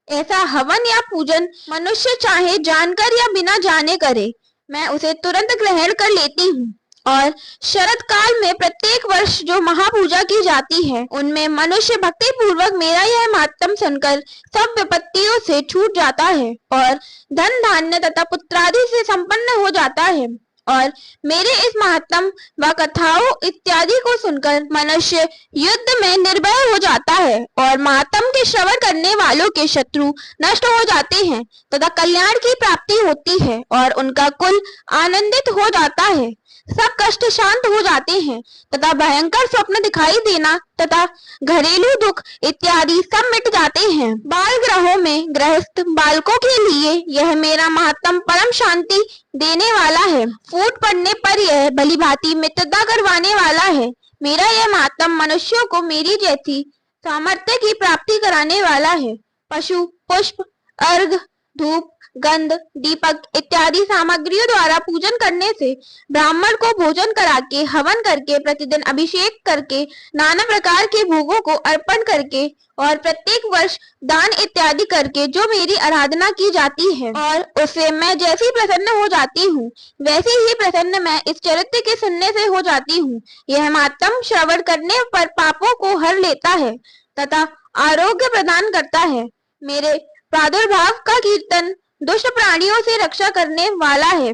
[SPEAKER 3] ऐसा हवन या पूजन मनुष्य चाहे जानकर या बिना जाने करे, मैं उसे तुरंत ग्रहण कर लेती हूँ। और शरद काल में प्रत्येक वर्ष जो महापूजा की जाती है, उनमें मनुष्य भक्ति पूर्वक मेरा यह महात्म सुनकर सब विपत्तियों से छूट जाता है और धन, धान्य तथा पुत्रादि से संपन्न हो जाता है। और मेरे इस महात्म व कथाओं इत्यादि को सुनकर मनुष्य युद्ध में निर्भय हो जाता है और महात्म के श्रवण करने वालों के शत्रु नष्ट हो जाते हैं तथा कल्याण की प्राप्ति होती है और उनका कुल आनंदित हो जाता है। सब कष्ट शांत हो जाते हैं तथा भयंकर स्वप्न दिखाई देना तथा घरेलू दुख इत्यादि सब मिट जाते हैं। बाल ग्रहों में गृहस्थ बालकों के लिए यह मेरा महात्म परम शांति देने वाला है। फूट पड़ने पर यह भलीभांति मित्रता करवाने वाला है। मेरा यह महात्म मनुष्यों को मेरी जैसी सामर्थ्य की प्राप्ति कराने वाला है। पशु, पुष्प, अर्घ, धूप, गंध, दीपक इत्यादि सामग्रियों द्वारा पूजन करने से, ब्राह्मण को भोजन करा के, हवन करके, प्रतिदिन अभिषेक करके, नाना प्रकार के भोगों को अर्पण करके और प्रत्येक वर्ष दान इत्यादि करके जो मेरी आराधना की जाती है और उससे मैं जैसी प्रसन्न हो जाती हूँ, वैसे ही प्रसन्न मैं इस चरित्र के सुनने से हो जाती हूँ। यह महात्म श्रवण करने पर पापों को हर लेता है तथा आरोग्य प्रदान करता है। मेरे प्रादुर्भाव का कीर्तन दुष्ट प्राणियों से रक्षा करने वाला है।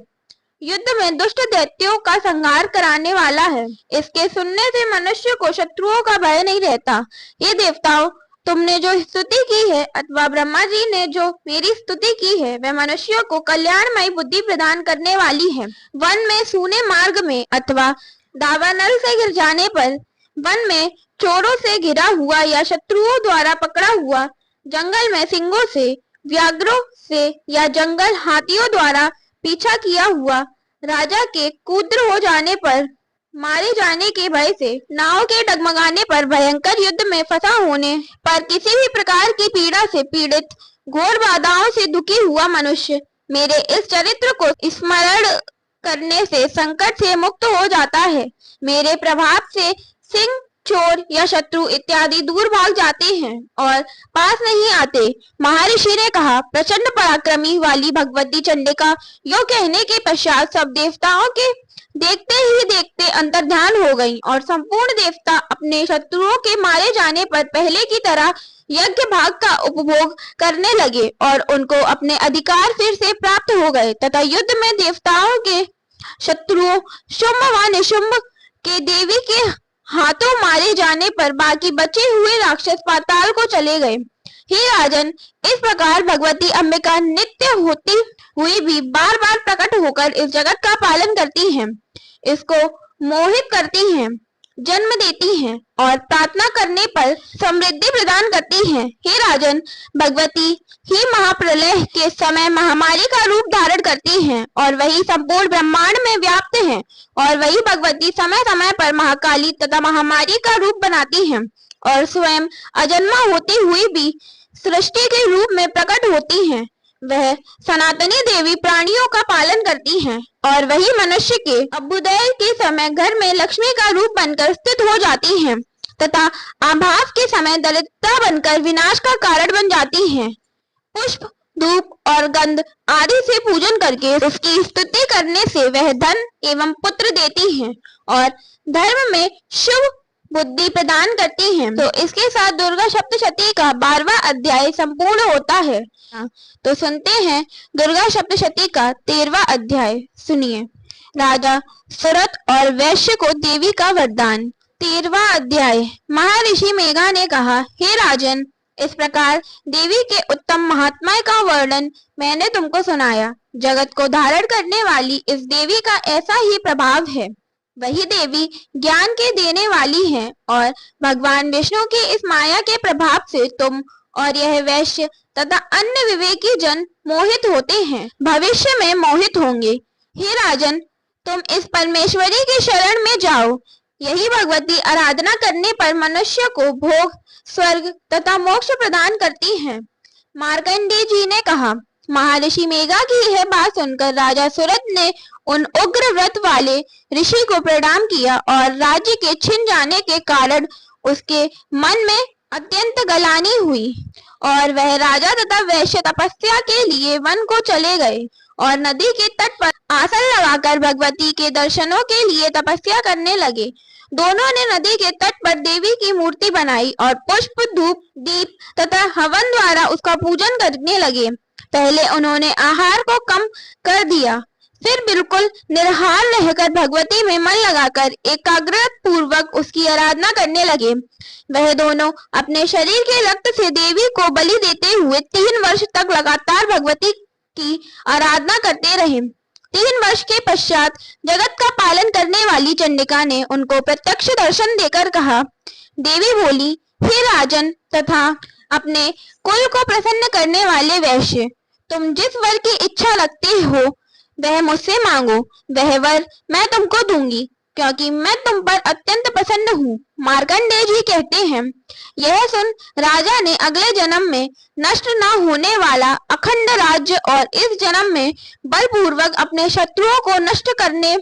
[SPEAKER 3] युद्ध में दुष्ट दैत्यों का संहार कराने वाला है। इसके सुनने से मनुष्य को शत्रुओं का भय नहीं रहता। ये देवताओं, तुमने जो स्तुति की है अथवा ब्रह्मा जी ने जो मेरी स्तुति की है, वह मनुष्यों को कल्याणमयी बुद्धि प्रदान करने वाली है। वन में, सूने मार्ग में अथवा दावानल से गिर जाने पर, वन में चोरों से घिरा हुआ या शत्रुओं द्वारा पकड़ा हुआ, जंगल में सिंहों से, व्याघ्रों से या जंगल हाथियों द्वारा पीछा किया हुआ, राजा के क्रुद्ध हो जाने पर, मारे जाने के भय से, नाव के डगमगाने पर, भयंकर युद्ध में फंसा होने पर, किसी भी प्रकार की पीड़ा से पीड़ित, घोर बाधाओं से दुखी हुआ मनुष्य मेरे इस चरित्र को स्मरण करने से संकट से मुक्त हो जाता है। मेरे प्रभाव से सिंह, चोर या शत्रु इत्यादि दूर भाग जाते हैं और पास नहीं आते। महर्षि ने कहा, प्रचंड पराक्रमी वाली भगवती चंडिका यो कहने के पश्चात सब देवताओं के देखते ही देखते अंतर्ध्यान हो गईं और संपूर्ण देवता अपने शत्रुओं के मारे जाने पर पहले की तरह यज्ञ भाग का उपभोग करने लगे और उनको अपने अधिकार फिर से प्राप्त हो गए तथा युद्ध में देवताओं के शत्रुओं शुंभ व निशुंभ के देवी के हाथों मारे जाने पर बाकी बचे हुए राक्षस पाताल को चले गए। हे राजन, इस प्रकार भगवती अंबिका नित्य होती हुई भी बार बार प्रकट होकर इस जगत का पालन करती हैं, इसको मोहित करती हैं। जन्म देती हैं और प्रार्थना करने पर समृद्धि प्रदान करती हैं। हे राजन, भगवती ही महाप्रलय के समय महामारी का रूप धारण करती हैं और वही संपूर्ण ब्रह्मांड में व्याप्त हैं और वही भगवती समय समय पर महाकाली तथा महामारी का रूप बनाती हैं और स्वयं अजन्मा होती हुई भी सृष्टि के रूप में प्रकट होती हैं। वह सनातनी देवी प्राणियों का पालन करती हैं और वही मनुष्य के अभ्युदय के समय घर में लक्ष्मी का रूप बनकर स्थित हो जाती हैं तथा आभाव के समय दरिद्रता बनकर विनाश का कारण बन जाती हैं। पुष्प, धूप और गंध आदि से पूजन करके उसकी स्तुति करने से वह धन एवं पुत्र देती हैं और धर्म में शुभ बुद्धि प्रदान करती हैं। तो इसके साथ दुर्गा सप्तशती का 12वां अध्याय संपूर्ण होता है। तो सुनते हैं दुर्गा सप्तशती का 13वां अध्याय। सुनिए। राजा सुरत और वैश्य को देवी का वरदान। 13वां अध्याय। महर्षि मेघा ने कहा, हे राजन, इस प्रकार देवी के उत्तम महात्मा का वर्णन मैंने तुमको सुनाया। जगत को धारण करने वाली इस देवी का ऐसा ही प्रभाव है। वही देवी ज्ञान के देने वाली है और भगवान विष्णु की इस माया के प्रभाव से तुम और यह वैश्य तथा अन्य विवेकी जन मोहित होते हैं, भविष्य में मोहित होंगे। हे राजन, तुम इस परमेश्वरी की शरण में जाओ। यही भगवती आराधना करने पर मनुष्य को भोग, स्वर्ग तथा मोक्ष प्रदान करती हैं। मार्कंडेय जी ने कहा, महर्षि मेघा की यह बात सुनकर राजा सुरत ने उन उग्र व्रत वाले ऋषि को प्रणाम किया और राज्य के छिन जाने के कारण उसके मन में अत्यंत गलानी हुई और वह राजा तथा वैश्य तपस्या के लिए वन को चले गए और नदी के तट पर आसन लगाकर भगवती के दर्शनों के लिए तपस्या करने लगे। दोनों ने नदी के तट पर देवी की मूर्ति बनाई और पुष्प, धूप, दीप तथा हवन द्वारा उसका पूजन करने लगे। पहले उन्होंने आहार को कम कर दिया, फिर बिल्कुल निराहार रहकर भगवती में मन लगाकर एकाग्रता पूर्वक उसकी आराधना करने लगे। वह दोनों अपने शरीर के रक्त से देवी को बलि देते हुए 3 वर्ष तक लगातार भगवती की आराधना करते रहे। 3 वर्ष के पश्चात जगत का पालन करने वाली चंडिका ने उनको प्रत्यक्ष दर्शन देकर कहा, देवी बोली, हे राजन तथा अपने कुल को प्रसन्न करने वाले वैश्य, तुम जिस वर की इच्छा रखते हो वह मुझसे मांगो, वह वर मैं तुमको दूंगी, क्योंकि मैं तुम पर अत्यंत प्रसन्न हूँ। मार्कंडेय जी कहते हैं, यह सुन राजा ने अगले जन्म में नष्ट न होने वाला अखंड राज्य और इस जन्म में बलपूर्वक अपने शत्रुओं को नष्ट करने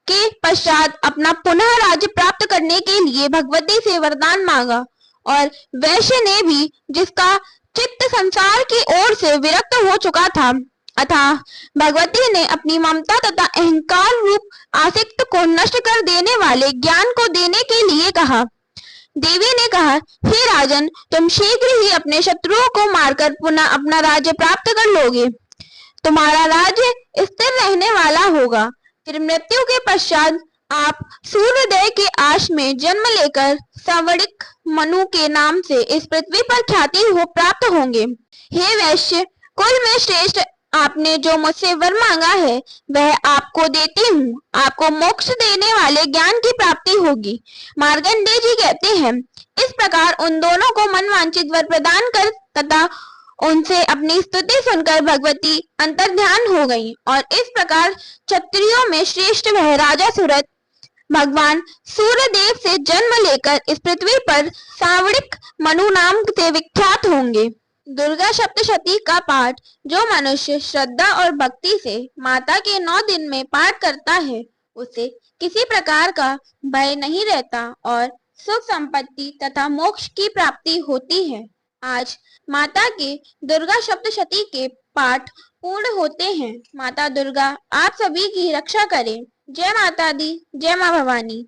[SPEAKER 3] के पश्चात अपना पुनः राज्य प्राप्त करने के लिए भगवती से वरदान मांगा और वैश्य ने भी, जिसका चित्त संसार की ओर से विरक्त हो चुका था, अतः भगवती ने अपनी ममता तथा अहंकार रूप आसक्त को नष्ट कर देने वाले ज्ञान को देने के लिए कहा। देवी ने कहा, हे राजन, तुम शीघ्र ही अपने शत्रुओं को मारकर पुनः अपना राज्य प्राप्त कर लोगे। तुम्हारा राज्य स्थिर रहने वाला होगा। फिर मृत्यु के पश्चात आप सूर्योदय के आश में जन्म लेकर सावड़िक मनु के नाम से इस पृथ्वी पर ख्याति हो प्राप्त होंगे। हे वैश्य, कुल में श्रेष्ठ, आपने जो मुझसे वर मांगा है वह आपको देती हूँ। आपको मोक्ष देने वाले ज्ञान की प्राप्ति होगी। मार्कंडेय जी कहते हैं, इस प्रकार उन दोनों को मनवांछित वर प्रदान कर तथा उनसे अपनी स्तुति सुनकर भगवती अंतर्ध्यान हो गई और इस प्रकार क्षत्रियों में श्रेष्ठ वह राजा सुरत भगवान सूर्यदेव से जन्म लेकर इस पृथ्वी पर सावड़िक मनु नाम से विख्यात होंगे। दुर्गा सप्तशती का पाठ जो मनुष्य श्रद्धा और भक्ति से माता के 9 दिन में पाठ करता है, उसे किसी प्रकार का भय नहीं रहता और सुख संपत्ति तथा मोक्ष की प्राप्ति होती है। आज माता के दुर्गा सप्तशती के पाठ पूर्ण होते हैं। माता दुर्गा आप सभी की रक्षा करें। जय माता दी, जय मां भवानी।